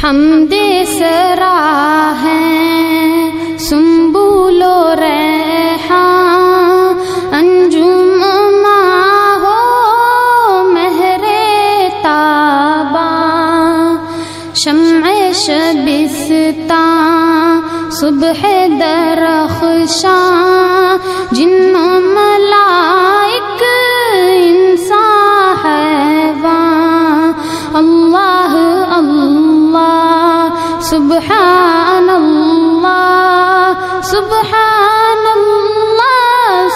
हमदे सरा हैं सुम्बुलो रैहां अंजुम हो महरे ताबा शम्अ शबिस्ता सुबह दरख्शां जिन्नो मलाइक इंसान हैवान अल्लाह अल्लाह सुब्हानल्लाह सुब्हानल्लाह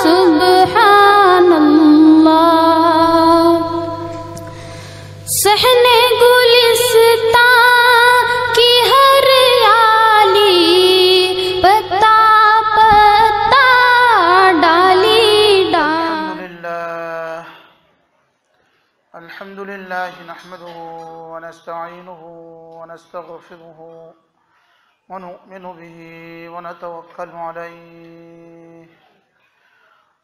सुब्हानल्लाह। सहने गुलिस्तां की हरियाली पत्ता पत्ता डाली अल्हम्दुलिल्लाह नहमदुहु व नस्तईनुहु व नस्तगफिरुहु व नु'मिनु बिही व नतवक्कलु अलैहि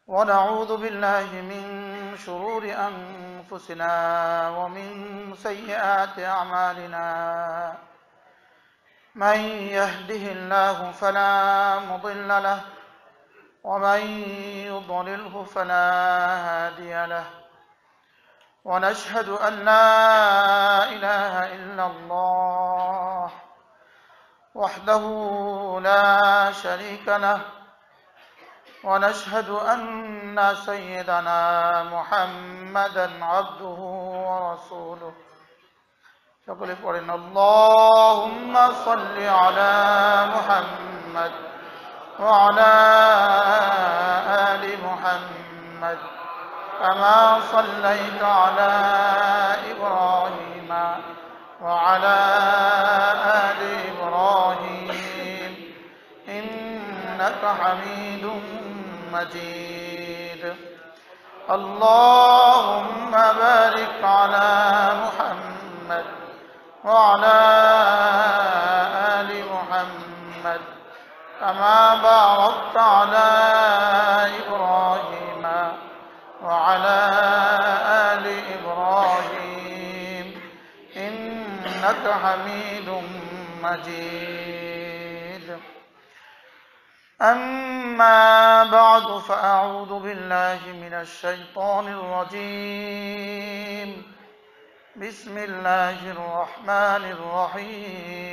व नऊज़ु बिल्लाहि मिन शुरूरि अनफुसिना व मिन सय्यिआति अमालिना मन यहदिहिल्लाहु फला मुदिल्ल लहु व मन युद्लिल्हु फला हादिय लहु ونشهد أن لا إله إلا الله وحده لا شريك له ونشهد أن سيدنا محمدا عبده ورسوله يقول اللهم صل على محمد وعلى آل محمد كما صليت على إبراهيم وعلى آل إبراهيم إنك حميد مجيد اللهم بارك على محمد وعلى آل محمد كما باركت على إبراهيم وعلى آل إبراهيم إنك حميد مجيد أما بعد فأعوذ بالله من الشيطان الرجيم بسم الله الرحمن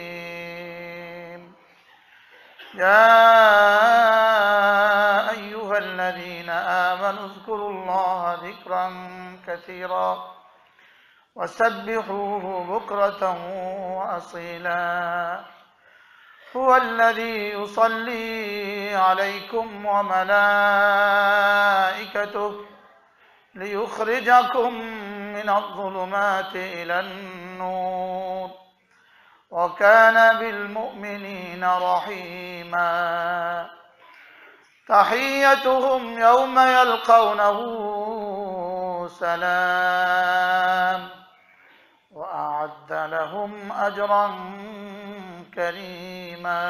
الرحيم يا أيها الذين آمنوا اذكروا الله ذكرا كثيرا وسبحوه بكرة وأصيلا هو الذي يصلي عليكم وملائكته ليخرجكم من الظلمات إلى النور وكان بالمؤمنين رحيما تحيتهم يوم يلقونه سلام وأعد لهم أجرا كريما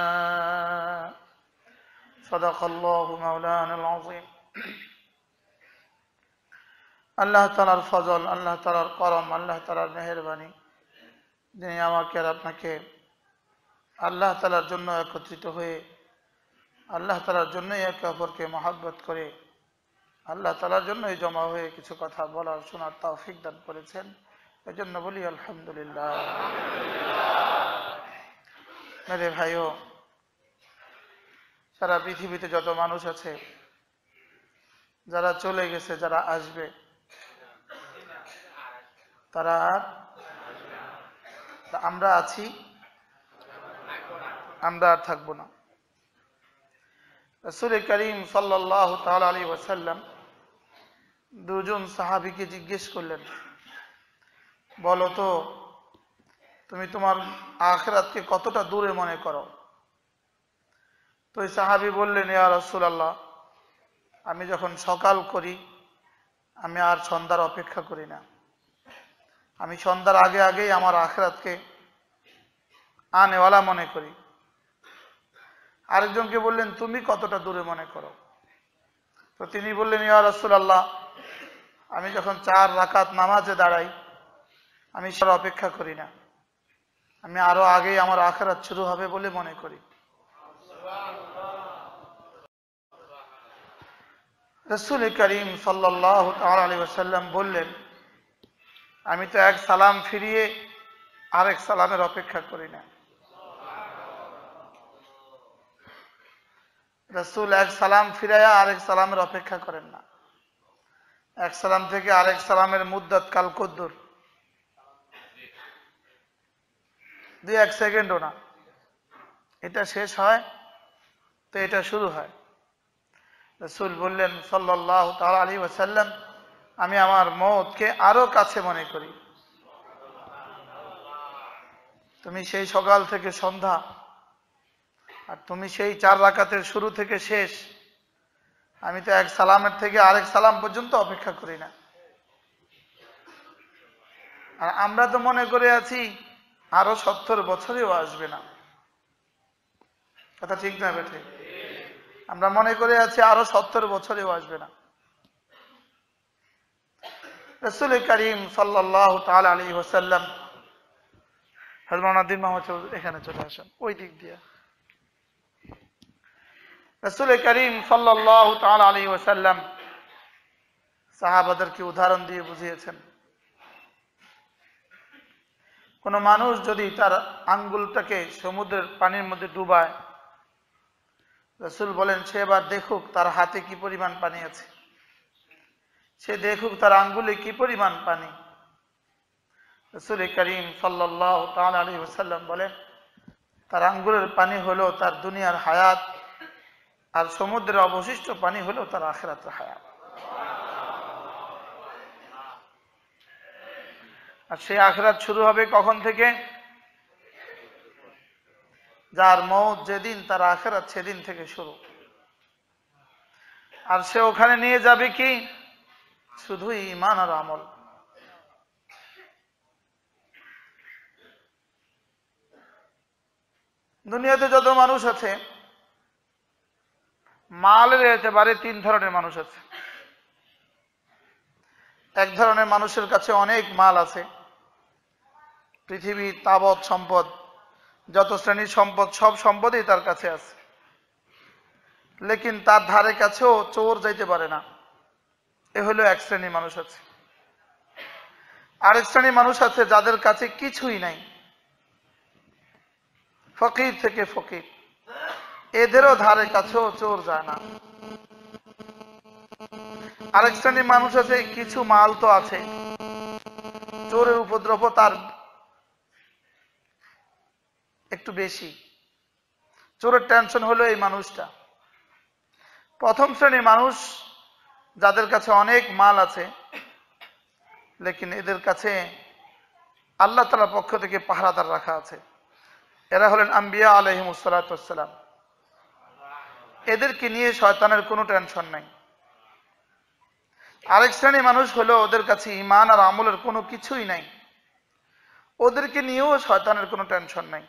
صدق الله مولانا العظيم আল্লাহ তাআলার ফজল, আল্লাহ তাআলার করম, আল্লাহ তাআলার মেহেরবানি, যিনি আমাকে আর আপনাকে আল্লাহ তাআলার জন্য একত্রিত হয়ে আল্লাহ তাআলার জন্যই একে অপরকে মহব্বত করে আল্লাহ তাআলার জন্যই জমা হয়ে কিছু কথা বলার শোনার তৌফিক দান করেছেন। এজন্য বলি আলহামদুলিল্লাহ। মেরে ভাইও, সারা পৃথিবীতে যত মানুষ আছে, যারা চলে গেছে, যারা আসবে, তারা আমরা আছি, আমরা আর থাকবো না। রাসূল করিম সাল্লাল্লাহু তাআলা আলাইহি ওয়াসাল্লাম দুজন সাহাবীকে জিজ্ঞেস করলেন, বলো তো তুমি তোমার আখিরাতকে কতটা দূরে মনে করো? তো এই সাহাবী বললেন, ইয়া রাসূলুল্লাহ, আমি যখন সকাল করি আমি আর সন্ধ্যার অপেক্ষা করি না, আমি সন্ধ্যার আগে আগেই আমার আখিরাতকে আনেওয়ালা মনে করি। আরেকজনকে বললেন, তুমি কতটা দূরে মনে করো? তো তিনি বললেন, ইয়া রাসূলুল্লাহ, আমি যখন 4 রাকাত নামাজে দাঁড়াই আমি সারা অপেক্ষা করি না, আমি আরো আগেই আমার আখিরাত শুরু হবে বলে মনে করি। রাসূল করিম সাল্লাল্লাহু তাআলা আলাইহি ওয়াসাল্লাম বললেন, আমি তো এক সালাম ফিরিয়ে আরেক সালামের অপেক্ষা করি না। রাসূল এক সালাম ফিরাইয়া আরেক সালামের অপেক্ষা করেন না। এক সালাম থেকে আরেক সালামের মুদ্দাত কাল কদ্দুর, 2-1 সেকেন্ডও না। এটা শেষ হয় তো এটা শুরু হয়। রাসূল বললেন সাল্লাল্লাহু তাআলা আলাইহি ওয়াসাল্লাম, আমি আমার মওতকে আরো কাছে মনে করি। তুমি সেই সকাল থেকে সন্ধ্যা, আর তুমি সেই 4 রাকাতের শুরু থেকে শেষ, আমি তো এক সালামের থেকে আরেক সালাম পর্যন্ত অপেক্ষা করি না। আর আমরা তো মনে করে আছি আরো 70 বছরেও আসবে না। কথা ঠিক না বেঠে? আমরা মনে করে আছি আরো 70 বছরেও আসবে না। রাসূল করিম সাল্লাল্লাহু তাআলা আলাইহি ওয়াসাল্লাম, হযরত নাদিম মাহমুদ এখানে চলে আসেন ওই দিক দিয়ে। রাসূল করিম সাল্লাল্লাহু তাআলা আলাইহি ওয়াসাল্লাম সাহাবাদেরকে উদাহরণ দিয়ে বুঝিয়েছেন, কোন মানুষ যদি তার আঙ্গুলটাকে সমুদ্রের পানির মধ্যে ডুবায়, রাসূল বলেন সে এবার দেখুক তার হাতে কি পরিমাণ পানি আছে, সে দেখুক তার আঙ্গুলে কি পরিমাণ পানি। রাসূল করিম সাল্লাল্লাহু তাআলা আলাইহি ওয়াসাল্লাম বলেন, তার আঙ্গুলের পানি হলো তার দুনিয়ার হায়াত, আর সমুদ্রের অবশিষ্ট পানি হলো তার আখিরাতের হায়াত। আর সেই আখিরাত শুরু হবে কখন থেকে? যার মওত যেদিন, তার আখিরাত সেদিন থেকে শুরু। আর সে ওখানে নিয়ে যাবে কি? শুধু ঈমান আর আমল। দুনিয়াতে যত মানুষ আছে, মালের এতেবারে 3 ধরনের মানুষ আছে। এক ধরনের মানুষের কাছে অনেক মাল আছে, পৃথিবীর তাবৎ সম্পদ, যত শ্রেণীর সম্পদ, সব সম্পদই তার কাছে আছে, লেকিন তার ধারে কাছেও চোর যাইতে পারে না। এ হলো এক শ্রেণীর মানুষ আছে। আরেক শ্রেণীর মানুষ আছে যাদের কাছে কিছুই নাই, ফকির থেকে ফকির, এদেরও ধারে কাছেও চোর যায় না। আরেক শ্রেণীর মানুষ আছে কিছু মাল তো আছে, চোরের উপদ্রব তার একটু বেশি, চোরের টেনশন হলো এই মানুষটা। প্রথম শ্রেণীর মানুষ যাদের কাছে অনেক মাল আছে, লেকিন এদের কাছে আল্লাহ তাআলার পক্ষ থেকে পাহারাদার রাখা আছে, এরা হলেন আম্বিয়া আলাইহিমুস সালাতু ওয়াস সালাম। এদেরকে নিয়ে শয়তানের কোনো টেনশন নাই। আরেক শ্রেণীর মানুষ হলো ওদের কাছে ঈমান আর আমলের কোনো কিছুই নাই, ওদেরকে নিয়েও শয়তানের কোনো টেনশন নাই।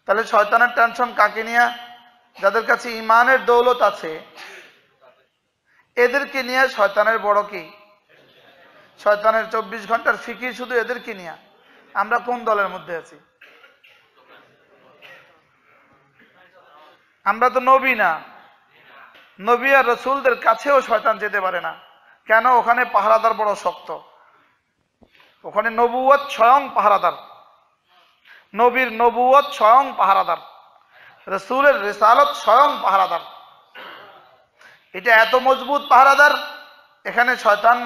তাহলে শয়তানের টেনশন কাকে নিয়ে? যাদের কাছে ঈমানের দৌলত আছে, এদেরকে নিয়ে শয়তানের বড় কি? শয়তানের 24 ঘন্টার ফিকির শুধু এদেরকে নিয়ে। আমরা কোন দলের মধ্যে আছি? আমরা তো নবী না। নবী আর রাসূলদের কাছেও শয়তান যেতে পারে না। কেন? ওখানে পাহারাদার বড় শক্ত। ওখানে নবুয়ত স্বয়ং পাহারাদার, নবীর নবুয়ত স্বয়ং পাহারাদার, রাসূলের রিসালত স্বয়ং পাহারাদার। এটা এত মজবুত পাহারাদার, এখানে শয়তান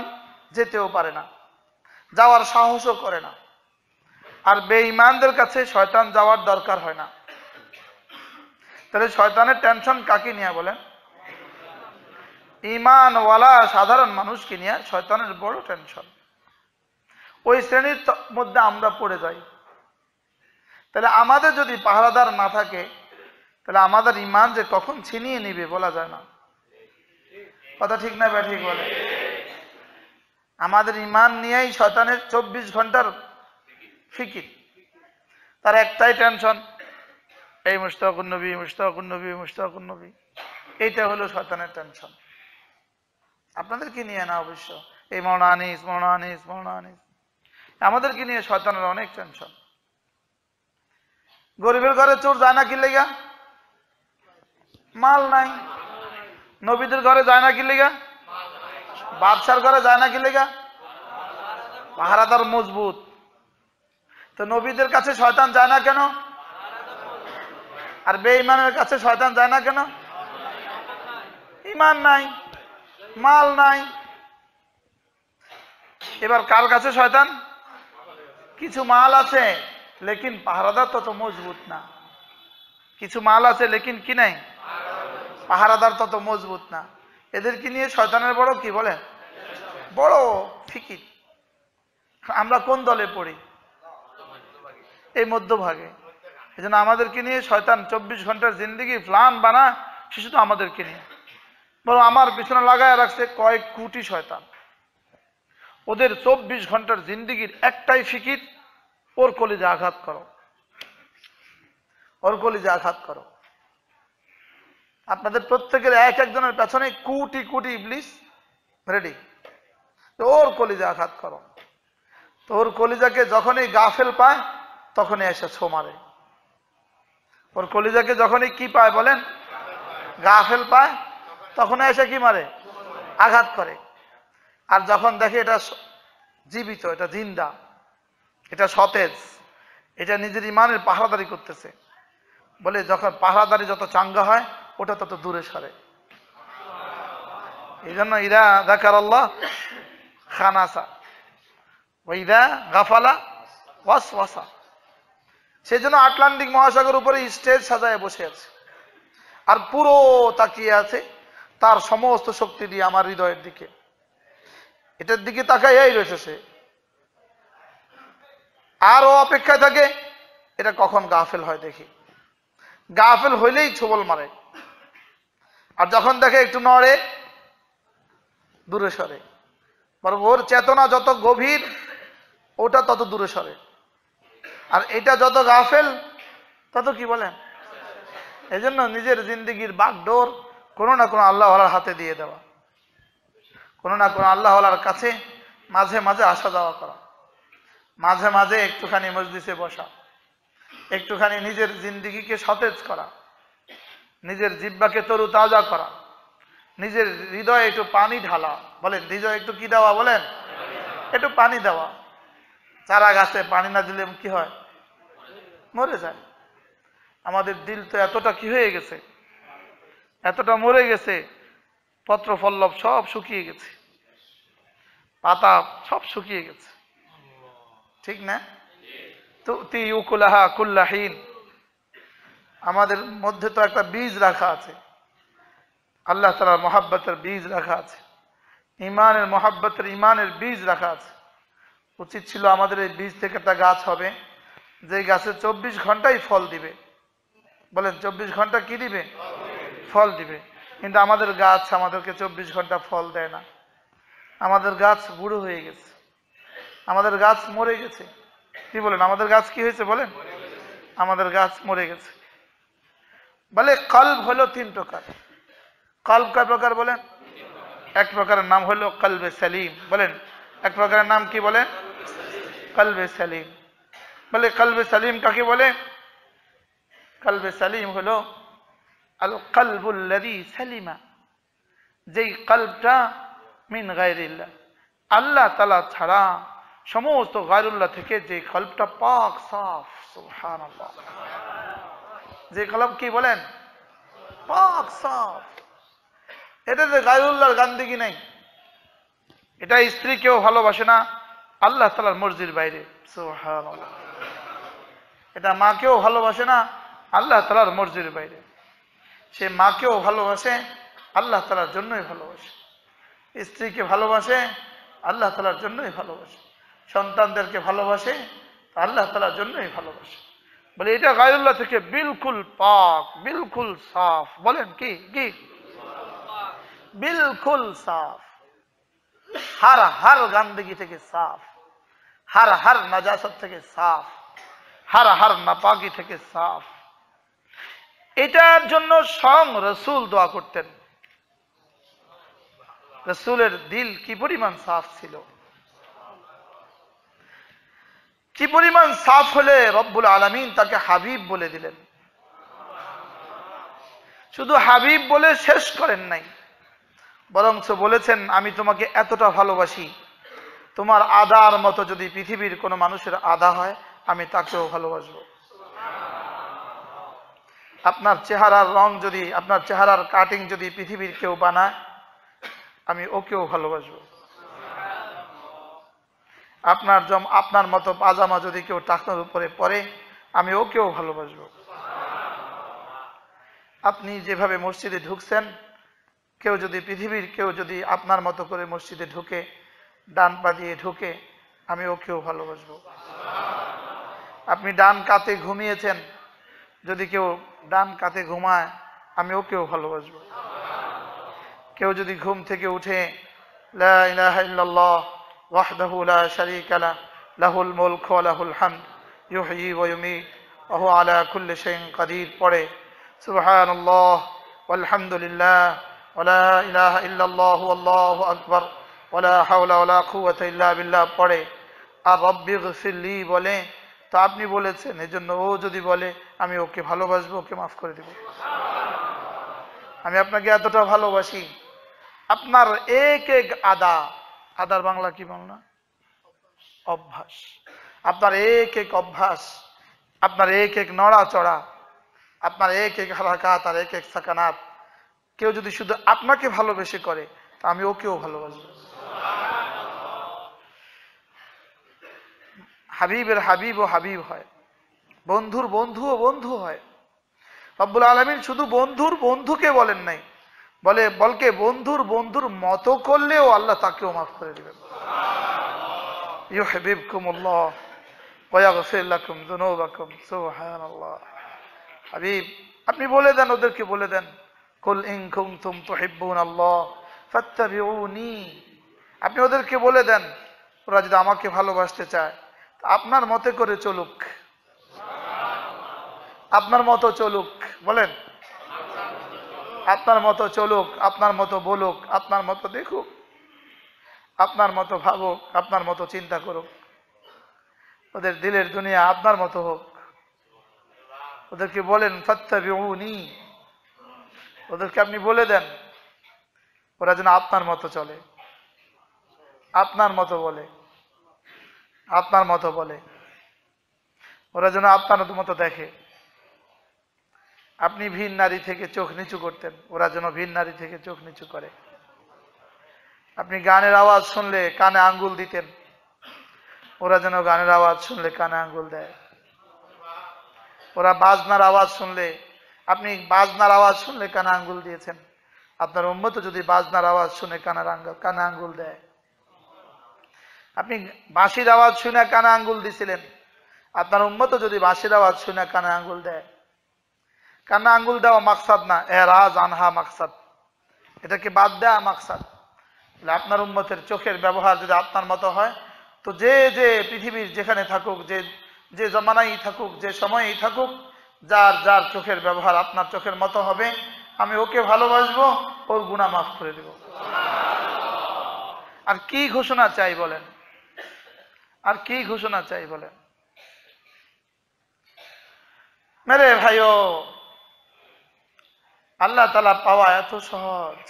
যেতেও পারে না, যাওয়ার সাহসও করে না। আর বেঈমানদের কাছে শয়তান যাওয়ার দরকার হয় না। তাহলে শয়তানের টেনশন কাকে নিয়ে বলেন? ঈমানওয়ালা সাধারণ মানুষকে নিয়ে শয়তানের বড় টেনশন। ওই শ্রেণীর মধ্যে আমরা পড়ে যাই। তাহলে আমাদের যদি পাহারাদার না থাকে, তাহলে আমাদের ঈমান যে কখন ছিনিয়ে নিবে বলা যায় না। কথা ঠিক না ঠিক বলে? আমাদের ঈমান নিয়েই শয়তানের 24 ঘন্টার ফিকির। তার একটাই টেনশন, এই মুশতাকুন নবী, মুশতাকুন নবী, মুশতাকুন নবী। এইটা হলো শয়তানের টেনশন। আপনাদেরকে নিয়ে না অবশ্য, এই মৌলানা আনিস, মৌলানা আনিস, মৌলানা আনিস, আমাদেরকে নিয়ে শয়তানের অনেক টেনশন। গরিবের ঘরে চোর যায় না কি লেগা? মাল নাই। নবীদের ঘরে যায় না কি লেগা? বাদশার ঘরে যায় না কি লেগা? পাহারাদার মজবুত। তো নবীদের কাছে শয়তান যায় না কেন? আর বেঈমানের কাছে শয়তান যায় না কেন? ঈমান নাই, মাল নাই। এবার কার কাছে শয়তান? কিছু মাল আছে লেকিন পাহারাদার তত মজবুত না। কিছু মাল আছে লেকিন কি নাই? পাহারাদার তত মজবুত না। এদেরকে নিয়ে শয়তানের বড় কি বলে? বড় ফিকির। আমরা কোন দলে পড়ি? এই মধ্যভাগে। এই জন্য আমাদেরকে নিয়ে শয়তান 24 ঘন্টার জিন্দিগি প্ল্যান বানায়, সে শুধু আমাদেরকে নিয়ে। বরং আমার পিছনে লাগায় রাখছে কয়েক কোটি শয়তান। ওদের 24 ঘন্টার জিন্দিগির একটাই ফিকির, ওর কলিজে আঘাত করো, ওর কলিজে আঘাত করো। আপনাদের প্রত্যেকের এক একজনের পেছনে কোটি কোটি ইবলিস রেডি, ওর কলিজে আঘাত করো। তো ওর কলিজাকে যখনই গাফেল পায় তখনই এসে ছো মারে। ওর কলিজাকে যখনই কি পায় বলেন? গাফেল পায়, তখন এসে কি মারে? আঘাত করে। আর যখন দেখে এটা জীবিত, এটা জিন্দা, এটা সতেজ, এটা নিজের ইমানের পাহারাদারি করতেছে, বলে যখন পাহারাদারি যত চাঙ্গা হয় ওটা তত দূরে সরে। এই জন্য ইদা যাকারাল্লাহ খানাসা ওয়া ইদা গাফালা ওয়াসওয়াসা। সেই জন্য আটলান্টিক মহাসাগর উপরে স্টেজ সাজায় বসে আছে আর পুরো তাকিয়ে আছে তার সমস্ত শক্তি দিয়ে আমার হৃদয়ের দিকে। এটার দিকে তাকাইয়াই রয়েছে সে, আর ও অপেক্ষায় থাকে এটা কখন গাফেল হয় দেখি। গাফেল হইলেই ছোবল মারে, আর যখন দেখে একটু নড়ে দূরে সরে। বরং ওর চেতনা যত গভীর ওটা তত দূরে সরে, আর এটা যত গাফেল তত কি বলেন। এই জন্য নিজের জিন্দিগির বাগডোর কোনো না কোনো আল্লাহওয়ালার হাতে দিয়ে দেওয়া, কোনো না কোনো আল্লাহওয়ালার কাছে মাঝে মাঝে আসা যাওয়া করা, মাঝে মাঝে একটুখানি মজলিসে বসা, একটুখানি নিজের জিন্দিগিকে সতেজ করা, নিজের জিহ্বাকে তরু তাজা করা, নিজের হৃদয়ে একটু পানি ঢালা। বলেন হৃদয়ে একটু কি দেওয়া? বলেন একটু পানি দেওয়া। চারা গাছে পানি না দিলে কি হয়? মরে যায়। আমাদের দিল তো এতটা কি হয়ে গেছে, এতটা মরে গেছে, পত্র পল্লব সব শুকিয়ে গেছে, পাতা সব শুকিয়ে গেছে, ঠিক না? তুতি উকুলাহা কুল্লাহিন। আমাদের মধ্যে তো একটা বীজ রাখা আছে, আল্লাহ তাআলার মহাব্বতের বীজ রাখা আছে, ইমানের মহাব্বতের ইমানের বীজ রাখা আছে। উচিত ছিল আমাদের এই বীজ থেকে একটা গাছ হবে, যে গাছে 24 ঘন্টাই ফল দিবে। বলেন 24 ঘন্টা কি দিবে? ফল দিবে। কিন্তু আমাদের গাছ আমাদেরকে 24 ঘন্টা ফল দেয় না। আমাদের গাছ বুড়ো হয়ে গেছে, আমাদের গাছ মরে গেছে। কি বলেন? আমাদের গাছ কি হয়েছে বলেন? আমাদের গাছ মরে গেছে। বলে কলব হলো 3 প্রকার। কলব কয় প্রকার বলেন? এক প্রকারের নাম হলো কলবে সালিম। বলেন এক প্রকারের নাম কি বলেন? কলবে সালিম। বলে কলবে সালিম কাকে বলে? কলবে সালিম হলো আল কলবুল্লাযী সালিমা, যেই কলবটা মিন গায়রিল্লাহ, আল্লাহ তাআলা ছাড়া সমস্ত গায়রুল্লাহ থেকে যে কলবটা পাক সাফ। সুবহানাল্লাহ। যে কলব কি বলেন? পাক সাফ। এটাতে গায়রুল্লাহর গান্দিগি নাই। এটা স্ত্রী কেউ ভালোবাসে না আল্লাহ তাআলার মর্জির বাইরে। সুবহানাল্লাহ। এটা মাকেও ভালোবাসে না আল্লাহ তাআলার মর্জির বাইরে। সে মাকেও ভালোবাসে আল্লাহ তাআলার জন্যই ভালোবাসে, স্ত্রীকে ভালোবাসে আল্লাহ তাআলার জন্যই ভালোবাসে, সন্তানদেরকে ভালোবাসে আল্লাহ তাআলার জন্যই ভালোবাসে। বলে এটা গায়রুল্লাহ থেকে বিলকুল পাক, বিলকুল সাফ। বলেন কি কি? বিলকুল সাফ। हर गंदगी থেকে সাফ, हर নাজাসত থেকে সাফ, हर নাপাকি থেকে সাফ। এটার জন্য স্বয়ং রাসূল দোয়া করতেন। রাসূলের দিল কি পরিমাণ সাফ ছিল, কি পরিমাণ সাফ হলে রব্বুল আলামিন তাকে হাবিব বলে দিলেন। শুধু হাবিব বলে শেষ করেন নাই, বরঞ্চ বলেছেন আমি তোমাকে এতটা ভালোবাসি, তোমার আদার মতো যদি পৃথিবীর কোনো মানুষের আদা হয় আমি তাকেও ভালোবাসবো। আপনার চেহারার রং যদি, আপনার চেহারার কাটিং যদি পৃথিবীর কেউ বানায় আমি ওকেও ভালোবাসবো। আপনার মতো পাজামা যদি কেউ টাকনোর উপরে পরে আমি ওকেও ভালোবাসবো। আপনি যেভাবে মসজিদে ঢুকছেন, কেউ যদি পৃথিবীর কেউ যদি আপনার মতো করে মসজিদে ঢুকে, ডান পা দিয়ে ঢুকে, আমি ওকেও ভালোবাসবো। আপনি ডান কাতে ঘুমিয়েছেন, যদি কেউ ডান কাতে ঘুমায় আমি ওকেও ভালোবাসবো। কেউ যদি ঘুম থেকে উঠে লা ইলাহা ইল্লাল্লাহ ওয়াহদাহু লা শারীকা লাহু লাহুল মুলকু ওয়া লাহুল হামদ ইউহয়ী ওয়া ইউমীত ওয়া হুয়া আলা কুল্লি শাইইন কাদির পড়ে, সুবহানাল্লাহ ওয়ালহামদুলিল্লাহ ওয়া লা ইলাহা ইল্লাল্লাহু আল্লাহু আকবার ওয়া লা হাওলা ওয়া লা কুওয়াতা ইল্লা বিল্লাহ পড়ে, আর রব্বিগফিরলি বলে, তা আপনি বলেছেন, এজন্য ও যদি বলে আমি ওকে ভালোবাসবো, ওকে মাফ করে দেব। আমি আপনাকে এতটা ভালোবাসি, আপনার এক এক আদার বাংলা কি বল না, অভ্যাস, আপনার এক এক অভ্যাস, আপনার এক এক নড়াচড়া, আপনার এক এক হারাকাত আর এক এক সাকানাত, কেউ যদি শুধু আপনাকে ভালোবেসে করে তা আমি ওকেও ভালোবাসবো। হাবিবের হাবিব ও হাবিব হয়, বন্ধুর বন্ধু ও বন্ধু হয়। রব্বুল আলামিন শুধু বন্ধুর বন্ধুকে বলেন নাই, বলকে বন্ধুর বন্ধুর মতো করলেও আল্লাহ তাকেও মাফ করে দিবেন। ইউহিব্বুকুমুল্লাহ ওয়া ইয়াগফির লাকুম যুনুবাকুম, সুবহানাল্লাহ। হাবিব আপনি বলে দেন, ওদেরকে বলে দেন, কুল ইন কুনতুম তুহিব্বুনাল্লাহ ফাত্তাবিউনি, আপনি ওদেরকে বলে দেন, ওরা যদি আমাকে ভালোবাসতে চায় আপনার মতে করে চলুক, আপনার মতো চলুক, বলেন আপনার মতো চলুক, আপনার মতো বলুক, আপনার মতো দেখুক, আপনার মতো ভাবুক, আপনার মতো চিন্তা করুক, ওদের দিলের দুনিয়া আপনার মতো হোক। ওদেরকে বলেন ফাত্তাবিউনি, ওদেরকে আপনি বলে দেন ওরা যেন আপনার মতো চলে, আপনার মতো বলে, আপনার মতো বলে, ওরা যেন আপনার মতো দেখে। আপনি ভিন নারী থেকে চোখ নিচু করতেন, ওরা যেন ভিন নারী থেকে চোখ নিচু করে। আপনি গানের আওয়াজ শুনলে কানে আঙ্গুল দিতেন, ওরা যেন গানের আওয়াজ শুনলে কানে আঙ্গুল দেয়। ওরা বাজনার আওয়াজ শুনলে, আপনি বাজনার আওয়াজ শুনলে কানে আঙ্গুল দিয়েছেন, আপনার উম্মত যদি বাজনার আওয়াজ শুনে কানে আঙ্গুল দেয়। আপনি বাঁশির আওয়াজ শুনে কানে আঙ্গুল দিছিলেন, আপনার উম্মত যদি বাঁশির আওয়াজ শুনে কানে আঙ্গুল দেয়। কানে আঙ্গুল দেওয়া মাকসাদ না, এরাজ আনহা মাকসাদ, এটাকে বাদ দেওয়া মাকসাদ। আপনার উম্মতের চোখের ব্যবহার যদি আপনার মতো হয়, তো যে যে পৃথিবীর যেখানে থাকুক, যে জমানায় থাকুক, যে সময়েই থাকুক, যার যার চোখের ব্যবহার আপনার চোখের মতো হবে, আমি ওকে ভালোবাসবো, ওর গুনাহ মাফ করে দেব। আর কি ঘোষণা চাই বলেন, আর কি ঘোষণা চাই বলেন। মেরে ভাইও, আল্লাহ তাআলা পাওয়া এত সহজ,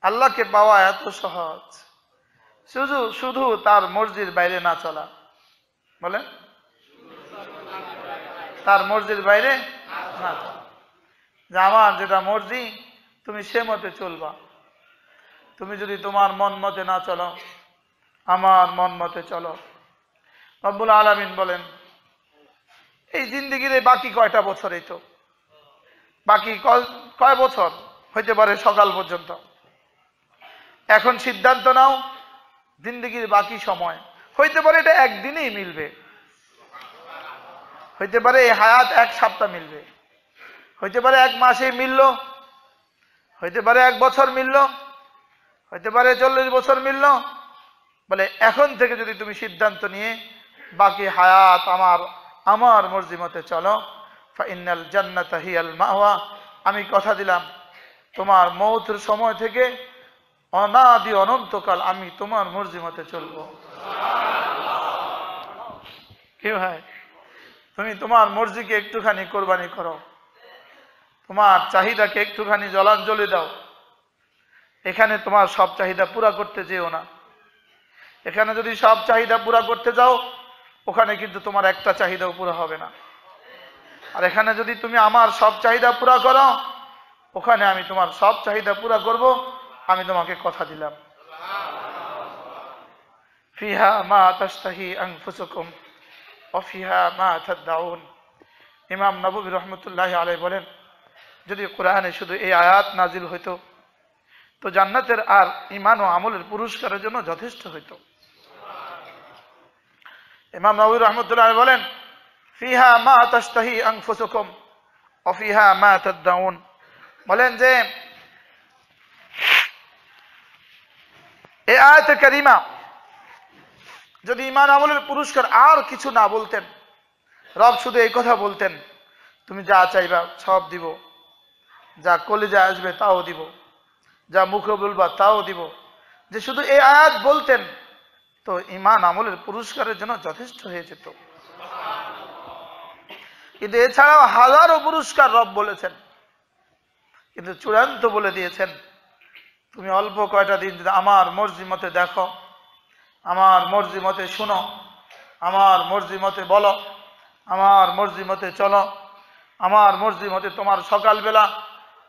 আল্লাহকে পাওয়া এত সহজ, শুধু তার মর্জির বাইরে না চলা। বলেন তার মর্জির বাইরে না চলা, যে আমার যেটা মর্জি তুমি সে মতে চলবা। তুমি যদি তোমার মন মতে না চলো, আমার মন মতে চলো। রব্বুল আলামিন বলেন, এই জিন্দেগির বাকি কয়টা বছর, এই তো বাকি কয় বছর, হইতে পারে সকাল পর্যন্ত। এখন সিদ্ধান্ত নাও, জিন্দেগির বাকি সময় হইতে পারে এটা একদিনেই মিলবে, হইতে পারে এই হায়াত এক সপ্তাহ মিলবে, হইতে পারে এক মাসে মিলল, হইতে পারে এক বছর মিলল, হইতে পারে 40 বছর মিলল। বলে এখন থেকে যদি তুমি সিদ্ধান্ত নিয়ে বাকি হায়াত আমার মর্জি মতে চলো, ফাইনাল জান্নাতা হিয়াল মাওয়া, আমি কথা দিলাম তোমার মৌতের সময় থেকে অনাদি অনন্তকাল আমি তোমার মর্জি মতে চলবো। কি ভাই, তুমি তোমার মর্জিকে একটুখানি কোরবানি করো, তোমার চাহিদাকে একটুখানি জলাঞ্জলি দাও। এখানে তোমার সব চাহিদা পুরা করতে যেও না। এখানে যদি সব চাহিদা পুরা করতে যাও, ওখানে কিন্তু তোমার একটা চাহিদাও পুরা হবে না। আর এখানে যদি তুমি আমার সব চাহিদা পুরা করো, ওখানে আমি তোমার সব চাহিদা পুরা করব, আমি তোমাকে কথা দিলাম। ফিহা মা তাশতাহি আনফুসুকুম ওয়া ফিহা মা তাদউন। ইমাম নববী রাহমাতুল্লাহি আলাইহি বলেন, যদি কোরআনে শুধু এই আয়াত নাজিল হইতো তো জান্নাতের আর ঈমান ও আমলের পুরস্কারের জন্য যথেষ্ট হইতো। ইমাম নববী রাহমাতুল্লাহি আলাইহি বলেন, ফিহা মা তাশতাহি আনফুসুকুম ওয়া ফিহা মা তাদউন। বলেন যে এই আয়াতে কারিমা যদি ঈমান আমলের পুরস্কার আর কিছু না বলতেন, রব শুধু এই কথা বলতেন, তুমি যা চাইবা সব দিব, যা কলিজা আসবে তাও দিব, যা মুখে বলবা তাও দিব, যে শুধু এই আয়াত বলতেন তো ঈমান আমলের পুরস্কারের জন্য যথেষ্ট হয়ে যেত। কিন্তু এছাড়াও হাজারো পুরস্কার রব বলেছেন, কিন্তু চূড়ান্ত বলে দিয়েছেন, তুমি অল্প কয়টা দিন যদি আমার মর্জি মতে দেখো, আমার মর্জি মতে শুনো, আমার মর্জি মতে বলো, আমার মর্জি মতে চলো, আমার মর্জি মতে তোমার সকালবেলা,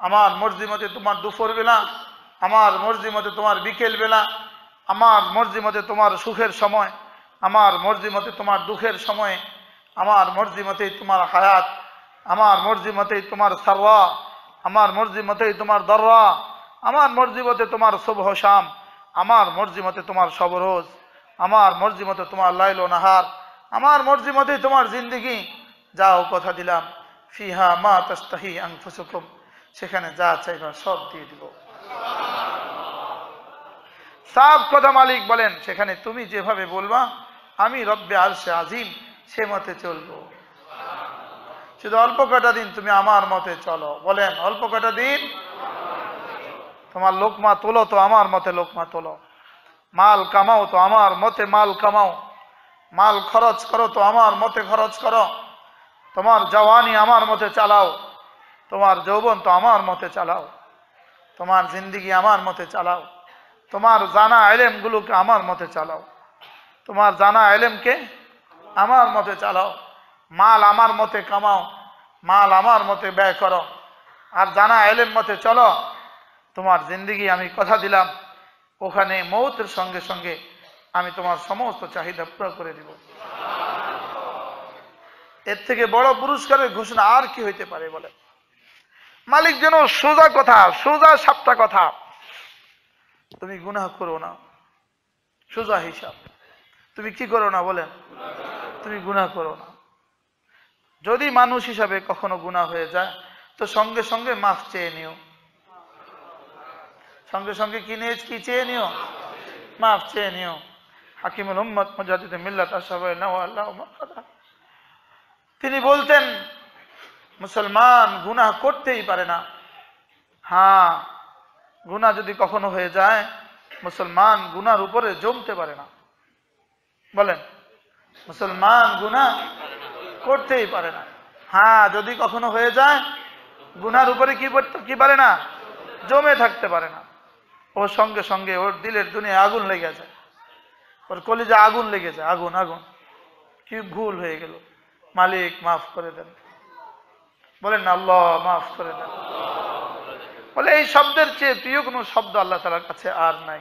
আমার মর্জি মতে তোমার দুপুরবেলা, আমার মর্জি মতে তোমার বিকেল বেলা, আমার মর্জি মতে তোমার সুখের সময়, আমার মর্জি মতে তোমার দুঃখের সময়ে, আমার মর্জি মতেই তোমার হায়াত, আমার মর্জি মতেই তোমার সারওয়া, আমার মর্জি মতেই তোমার দররা, আমার মর্জি মতে তোমার সুবহ শাম, আমার মর্জি মতে তোমার সব রোজ, আমার মর্জি মতে তোমার লাইল ও নাহার, আমার মর্জি মতেই তোমার জিন্দেগি। যাও কথা দিলাম, ফিহা মা তাশতাহি আনফুসুকুম, সেখানে যা চাইবা সব দিয়ে দিব। সব কথা মালিক বলেন, সেখানে তুমি যেভাবে বলবা আমি রব্বে আরশে আজিম সে মতে চলবো। শুধু অল্প কটা দিন তুমি আমার মতে চলো। বলেন অল্প কটা দিন তোমার লোকমা তোলো তো আমার মতে লোকমা তোলো, মাল কামাও তো আমার মতে মাল কামাও, মাল খরচ করো তো আমার মতে খরচ করো, তোমার জওয়ানি আমার মতে চালাও, তোমার যৌবন তো আমার মতে চালাও, তোমার জিন্দিগি আমার মতে চালাও, তোমার জানা ইলমগুলোকে আমার মতে চালাও, তোমার জানা ইলমকে আমার মতে চালাও, মাল আমার মতে কামাও, মাল আমার মতে ব্যয় করো, আর জানা ইলম মতে চলো। তোমার জিন্দিগি আমি কথা দিলাম, ওখানে মৌতের সঙ্গে সঙ্গে আমি তোমার সমস্ত চাহিদা পুরো করে দিব। এর থেকে বড় পুরস্কারের ঘোষণা আর কি হইতে পারে বলে? মালিক যেন সোজা কথা, সোজা সাপটা কথা, তুমি গুনাহ করো না, সোজা হিসাব, তুমি কি করো না বলেন? তুমি গুনাহ করো না। যদি মানুষ হিসাবে কখনো গুনাহ হয়ে যায় তো সঙ্গে সঙ্গে মাফ চেয়ে নিও, সঙ্গে সঙ্গে কি চেয়ে নিও? মাফ চেয়ে নিও। হাকিমুল উম্মত মুজাদ্দিদ মিল্লাত আশরাফুল আল্লাহ তিনি বলতেন, মুসলমান গুনাহ করতেই পারে না। হ্যাঁ, গুনাহ যদি কখনো হয়ে যায় মুসলমান গুনার উপরে জমতে পারে না। বলেন মুসলমান গুনাহ করতেই পারে না। হ্যাঁ, যদি কখনো হয়ে যায় গুনার উপরে কি পারে না? জমে থাকতে পারে না। ওর সঙ্গে সঙ্গে ওর দিলের দুনিয়া আগুন লেগে যায়, ওর কলিজা আগুন লেগে যায়, আগুন আগুন, কি ভুল হয়ে গেল, মালিক মাফ করে দেন। বলেন না আল্লাহ মাফ করে দেন। বলে এই শব্দের চেয়ে প্রিয় কোনো শব্দ আল্লাহ তাআলার কাছে আর নাই।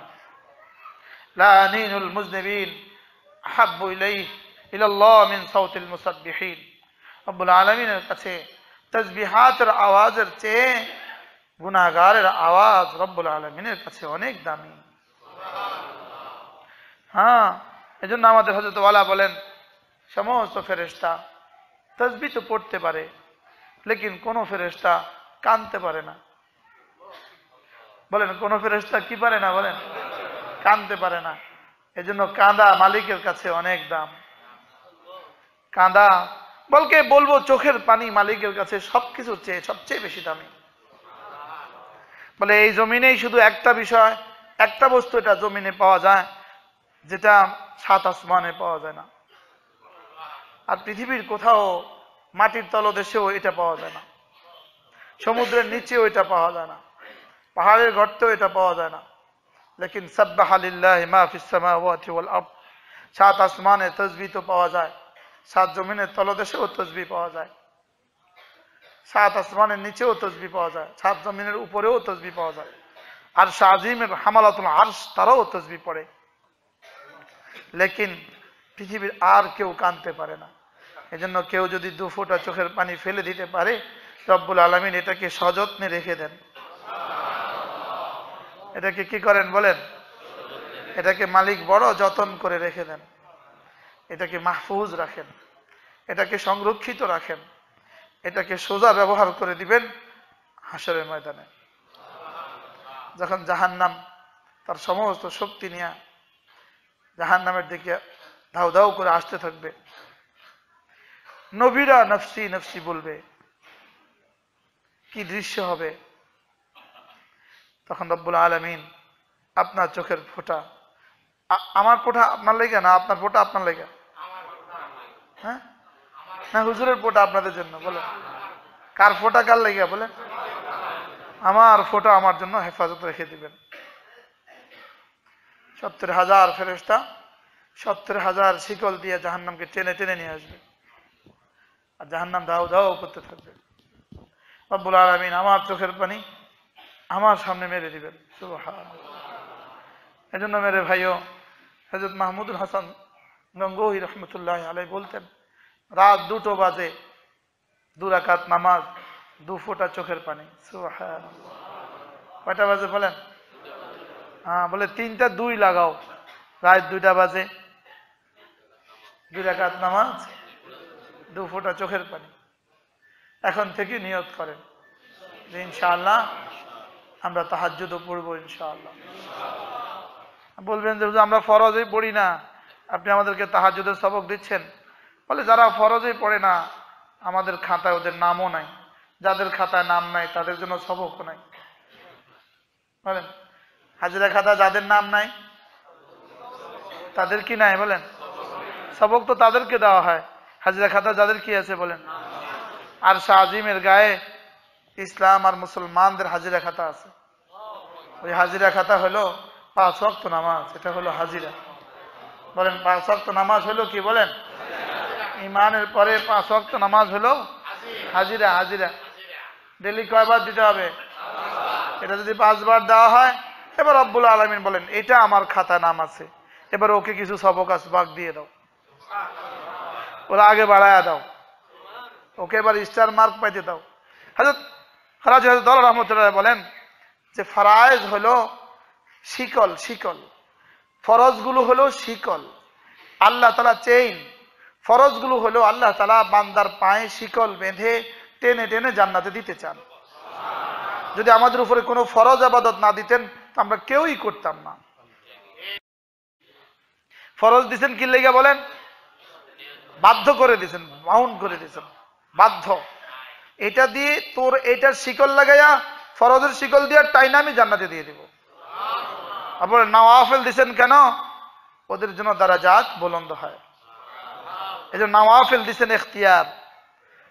লা আনিনুল মুজনিবিন আহাব্বু ইলাইহি ইলাল্লাহ মিন সাউতিল মুসাব্বিহিন। রব্বুল আলামিনের কাছে তাসবিহাতের আওয়াজের চেয়ে গুনাহগারের আওয়াজ রব্বুল আলামিনের কাছে অনেক দামি। হ্যাঁ, এজন্য আমাদের হযরত ওয়ালা বলেন, সমস্ত ফেরেশতা তাসবিহ তো পড়তে পারে, লেকিন কোন ফেরেশতা কাঁদতে পারে না। বলেন কোন ফেরেশতা কি পারে না? বলেন কাঁদতে পারে না। এজন্য কাঁদা মালিকের কাছে অনেক দাম। কাঁদা বলবো চোখের পানি মালিকের কাছে সবকিছুর চেয়ে সবচেয়ে বেশি দামি। বলে এই জমিনেই শুধু একটা বিষয়, একটা বস্তু এটা জমিনে পাওয়া যায় যেটা সাত আসমানে পাওয়া যায় না। আর পৃথিবীর কোথাও মাটির তলদেশেও এটা পাওয়া যায় না, সমুদ্রের নিচেও এটা পাওয়া যায় না, পাহাড়ের গর্তেও এটা পাওয়া যায় না। লেকিন সাব্বাহা লিল্লাহি মা ফিস সামাওয়াতি ওয়াল আরদ, সাত আসমানে তাসবিহ তো পাওয়া যায়, সাত জমিনের তলদেশেও তাসবিহ পাওয়া যায়, সাত আসমানের নিচেও তাসবিহ পাওয়া যায়, সাত জমিনের উপরেও তাসবিহ পাওয়া যায়। আর আজিমের হামালাতুল আরশ তারাও তাসবিহ পড়ে। লেকিন পৃথিবীর আর কেউ কানতে পারে না। এজন্য কেউ যদি 2 ফোঁটা চোখের পানি ফেলে দিতে পারে, রব্বুল আলামিন এটাকে সযত্নে রেখে দেন। এটাকে কি করেন বলেন? এটাকে মালিক বড় যত্ন করে রেখে দেন, এটাকে মাহফুজ রাখেন, এটাকে সংরক্ষিত রাখেন, এটাকে সোজা ব্যবহার করে দিবেন হাসরের ময়দানে। যখন জাহান্নাম তার সমস্ত শক্তি নিয়ে জাহান্নামের দিকে ধাউ ধাউ করে আসতে থাকবে, নবীরা নফসি নফসি বলবে, কি দৃশ্য হবে! তখন রব্বুল আলামিন আপনার চোখের ফোঁটা, আমার ফোঁটা আপনার লেগে না, আপনার ফোঁটা আপনার লেগে, হ্যাঁ না হুজুরের ফোঁটা আপনাদের জন্য, বলেন কার ফোঁটা কার লেগে? বলেন আমার ফোঁটা আমার জন্য হেফাজত রেখে দিবেন। 70,000 ফেরেশতা 70,000 শিকল দিয়ে জাহান্নামকে টেনে টেনে নিয়ে আসবে, আর জাহান্নাম ধাও ধাও করতে থাকবে। রব্বুল আলামিন আমার চোখের পানি আমার সামনে মেরে দিবেন। সুবহানাল্লাহ। এজন্য মেরে ভাইও, হযরত মাহমুদুল হাসান গঙ্গোহী রহমতুল্লাহ আলাইহি বলতেন, রাত 2টো বাজে 2 রাকাত নামাজ, 2 ফোঁটা চোখের পানি। সুবহানাল্লাহ। কয়টা বাজে বলেন? হ্যাঁ, বলে 3টা 2 লাগাও, রাত 2টা বাজে 2 রাকাত নামাজ, 2 ফোঁটা চোখের পানি। এখন থেকে নিয়ত করেন যে ইনশাআল্লাহ আমরা তাহাজ্জুদও পড়বো ইনশাআল্লাহ। বলবেন যে আমরা ফরজই পড়ি না, আপনি আমাদেরকে তাহাজ্জুদের সবক দিচ্ছেন। বলে যারা ফরজই পড়ে না আমাদের খাতায় ওদের নামও নাই, যাদের খাতায় নাম নাই তাদের জন্য সবকও নাই। বলেন হাজিরা খাতা যাদের নাম নাই তাদের কি নাই? বলেন সবক তো তাদেরকে দেওয়া হয়, হাজিরা খাতা যাদের কি আছে বলেন? আর শাহজিমের গায়ে ইসলাম আর মুসলমানদের হাজিরা খাতা আছে। ওই হাজিরা খাতা হলো 5 ওয়াক্ত নামাজ, এটা হলো হাজিরা। বলেন 5 ওয়াক্ত নামাজ হলো কি? বলেন ইমানের পরে 5 ওয়াক্ত নামাজ হলো হাজিরা। হাজিরা ডেলি কয়বার দিতে হবে? এটা যদি 5 বার দেওয়া হয়, এবার রব্বুল আলামিন বলেন এটা আমার খাতা নাম আছে, এবার ওকে কিছু সবক আসবাক দিয়ে দাও, ওরা আগে বাড়ায়া দাও, ওকে এবার স্টার মার্ক পাইতে দাও। হযরত খারাজি হযরত রহমতুল্লাহ বলেন যে ফরায়েজ হলো শিকল, শিকল ফরজগুলো হলো শিকল, আল্লাহ তাআলা চেইন। ফরজগুলো হলো আল্লাহ তাআলা বান্দার পায়ে শিকল বেঁধে টেনে টেনে জান্নাতে দিতে চান। যদি আমাদের উপরে কোনো ফরজ ইবাদত না দিতেন তো আমরা কেউই করতাম না। ফরজ দিবেন কি লাগা বলেন? বাধ্য করে দিবেন, বাউন্ড করে দিবেন, বাধ্য। এটা দিয়ে তোর এটার শিকল লাগাইয়া ফরজের শিকল দিয়ে টাইনা আমি জান্নাতে দিয়ে দিব। আবার নওয়াফিল দিবেন কেন? ওদের জন্য দারাজাত বুলন্দ হয়, এজন্য নওয়াফিল দিবেন ইখতিয়ার।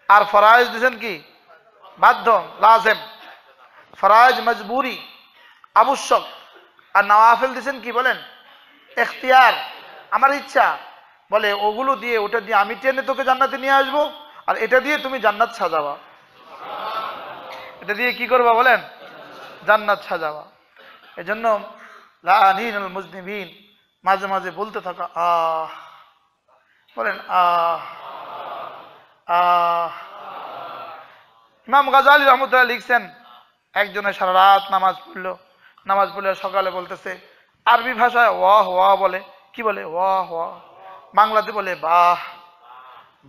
আর ফরায়েজ দিবেন কি? বাধ্য, লাজিম। ফরায়েজ মজবুরি, আবশ্যক। আর নওয়াফিল দিবেন কি বলেন? ইখতিয়ার, আমার ইচ্ছা। বলে ওগুলো দিয়ে, ওটা দিয়ে আমি টেনে তোকে জান্নাতে নিয়ে আসবো, আর এটা দিয়ে তুমি জান্নাত সাজাবা। এটা দিয়ে কি করবা বলেন? জান্নাত সাজাবা। এজন্য লাআনিনুল মুজনিবিন মাঝে মাঝে বলতে থাকা আহ, বলেন আহ আহ। ইমাম গাজালি রহমতুল্লাহ লিখছেন, একজনে সারা রাত নামাজ পড়লো, নামাজ পড়লে সকালে বলতেছে আরবি ভাষায় ওয়াহ ওয়াহ বলে, কি বলে? ওয়াহ ওয়াহ। বাংলাতে বলে বাহ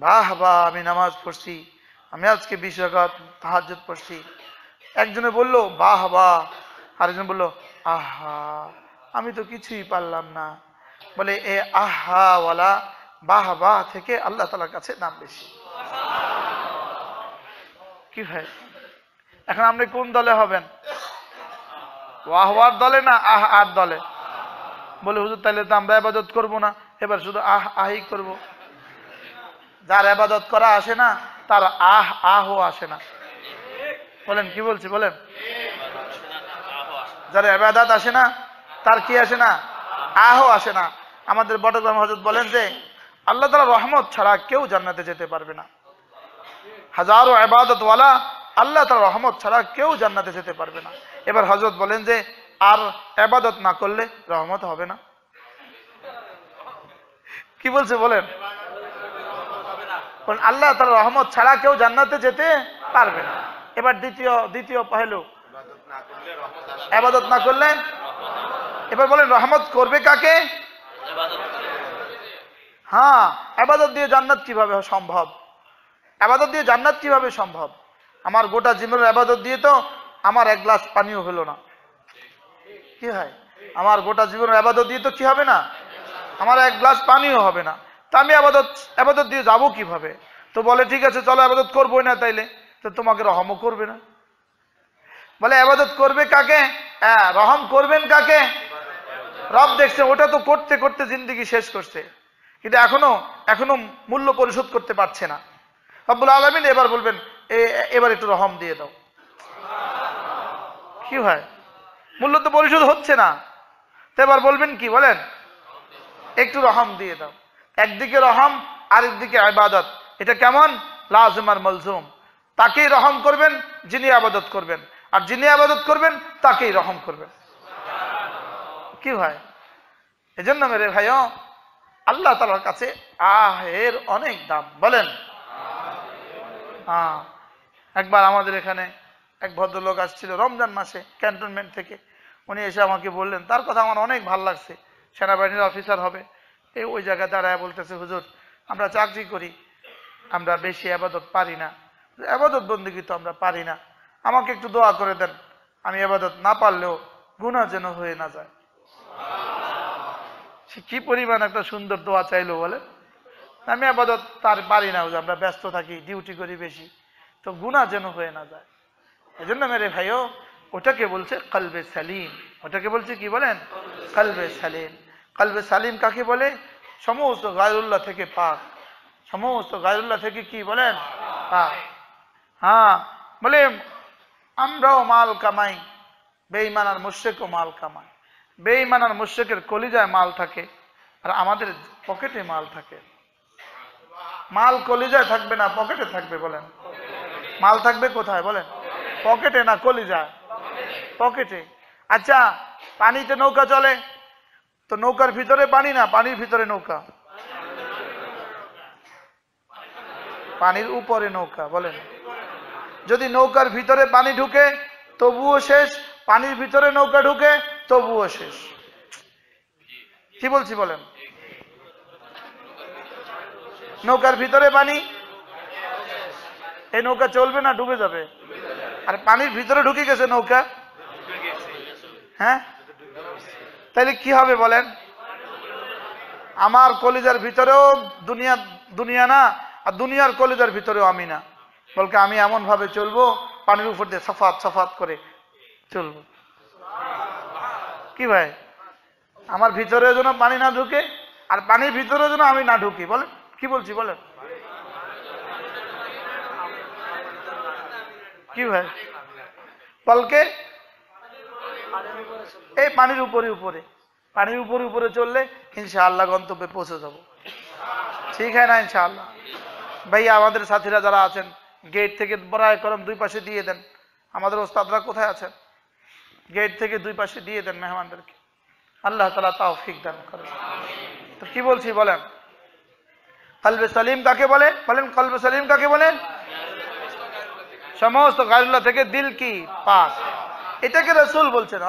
বাহ বাহ, আমি নামাজ পড়ছি, আমি আজকে 20 রাকাত তাহাজ্জুদ পড়ছি। একজনে বলল বাহ বাহ, আরেকজন বলল আহা, আমি তো কিছুই পারলাম না। বলে এ আহা ওয়ালা বাহ বাহ থেকে আল্লাহ তাআলার কাছে দাম বেশি। কি হয়? এখন আপনি কোন দলে হবেন? ওয়াহ ওয়ার দলে না আহ আর দলে? বলে হুজুর তাহলে তো আমরা ইবাদত করবো না, এবার শুধু আহ আহি করব। যার ইবাদত করা আসে না তার আহও আসে না। বলেন কি বলছি বলেন? যার ইবাদত আসে না তার কি আসে না? আহও আসে না। আমাদের বটগ্রাম হযরত বলেন যে আল্লাহ তাআলার রহমত ছাড়া কেউ জান্নাতে যেতে পারবে না। হাজারো ইবাদত ওয়ালা আল্লাহ তাআলার রহমত ছাড়া কেউ জান্নাতে যেতে পারবে না। এবার হযরত বলেন যে আর ইবাদত না করলে রহমত হবে না। কি বলছে বলেন? আল্লাহ তাআলার রহমত ছাড়া কেউ জান্নাতে যেতে পারবে না। এবার দ্বিতীয় পহেলু, ইবাদত না করলে। এবার বলেন রহমত করবে কাকে? হ্যাঁ, ইবাদত দিয়ে জান্নাত কিভাবে সম্ভব? ইবাদত দিয়ে জান্নাত কিভাবে সম্ভব? আমার গোটা জীবনের ইবাদত দিয়ে তো আমার এক গ্লাস পানিও হলো না। কি হয়? আমার গোটা জীবনের ইবাদত দিয়ে তো কি হবে না? আমার এক গ্লাস পানিও হবে না। তা আমি ইবাদত দিয়ে যাবো কিভাবে? তো বলে ঠিক আছে চলো ইবাদত করবোই না, তাইলে তো তোমাকে রহমও করবে না। বলে ইবাদত করবে কাকে? রহম করবেন কাকে? রব দেখছে ওটা তো করতে করতে জিন্দেগি শেষ করছে, কিন্তু এখনো মূল্য পরিশোধ করতে পারছে না। রব্বুল আলামিন এবার বলবেন এবার একটু রহম দিয়ে দাও। কি হয়? মূল্য তো পরিশোধ হচ্ছে না, তো এবার বলবেন কি বলেন? একটু রহম দিয়ে দাও। একদিকে রহম আরেকদিকে ইবাদত, এটা কেমন? লাজিম আর মালজুম। তাকেই রহম করবেন যিনি ইবাদত করবেন, আর যিনি ইবাদত করবেন তাকেই রহম করবেন। কি হয়? এজন্য মেরে ভাইও আল্লাহ তাআলার কাছে এর অনেক দাম। বলেন একবার আমাদের এখানে এক ভদ্রলোক আসছিল রমজান মাসে ক্যান্টনমেন্ট থেকে। উনি এসে আমাকে বললেন, তার কথা আমার অনেক ভালো লাগছে, সেনাবাহিনীর অফিসার হবে। ওই জায়গায় দাঁড়ায় বলতেছে, হুজুর আমরা চাকরি করি, আমরা বেশি ইবাদত পারি না, ইবাদত বন্দেগী তো আমরা পারি না, আমাকে একটু দোয়া করে দেন, আমি ইবাদত না পারলেও গুনাহ যেন হয়ে না যায়। সে কি পরিমাণ একটা সুন্দর দোয়া চাইলো বলে। আমি ইবাদত তার পারি না, আমরা ব্যস্ত থাকি, ডিউটি করি বেশি, তো গুনাহ যেন হয়ে না যায়। এজন্য মেরে ভাইও ওটাকে বলছে কলবে সালিম। ওটাকে বলছে কি বলেন? কলবে সালিম। কলবে সালিম কাকে বলে? সমস্ত গায়রুল্লাহ থেকে পাক, সমস্ত গায়রুল্লাহ থেকে কি বলেন? পাক। বলে আমরাও মাল কামাই, বেঈমান আর মুশরিকও মাল কামায়। বেঈমান আর মুশরিকের কলিজায় মাল থাকে, আর আমাদের পকেটে মাল থাকে। মাল কলিজায় থাকবে না, পকেটে থাকবে। বলেন মাল থাকবে কোথায়? বলেন পকেটে না কলিজায়? পকেটে। আচ্ছা, পানিতে নৌকা চলে, তো নৌকার ভিতরে পানি না পানির ভিতরে নৌকা? পানির উপরে নৌকা। বলেন যদি নৌকার ভিতরে পানি ঢুকে তবুও শেষ, পানির ভিতরে নৌকা ঢুকে তবুও শেষ। কি বলছি বলেন? নৌকার ভিতরে পানি, এই নৌকা চলবে না, ডুবে যাবে। আর পানির ভিতরে ঢুকে গেছে নৌকা, হ্যাঁ, তাইলে কি হবে বলেন? আমার কলিজার ভিতরেও দুনিয়া না, আর দুনিয়ার কলিজার ভিতরেও আমি না, বলকে আমি এমন ভাবে চলবো পানির উপর দিয়ে সাফাত করে চলবো। কি ভাই? আমার ভিতরে যেন পানি না ঢুকে, আর পানির ভিতরে যেন আমি না ঢুকি। বলেন কি বলছি বলেন? কি ভাই? বলকে এই পানির উপরে চললে ইনশাআল্লাহ গন্তব্যে পৌঁছে যাব। ঠিক হয় না? ইনশাআল্লাহ। ভাইয়া আমাদের সাথীরা যারা আছেন গেট থেকে বড়াই করম দুই পাশে দিয়ে দেন। আমাদের ওস্তাদরা কোথায় আছেন? গেট থেকে দুই পাশে দিয়ে দেন মেহমানদেরকে। আল্লাহ তাআলা তৌফিক দান করেন। তো কি বলছি বলেন? কলবে সালিম কাকে বলে? বলেন কলবে সালিম কাকে বলেন? সমস্ত গায়রুল্লাহ থেকে দিল কি পাক। এটাকে রাসূল বলছেন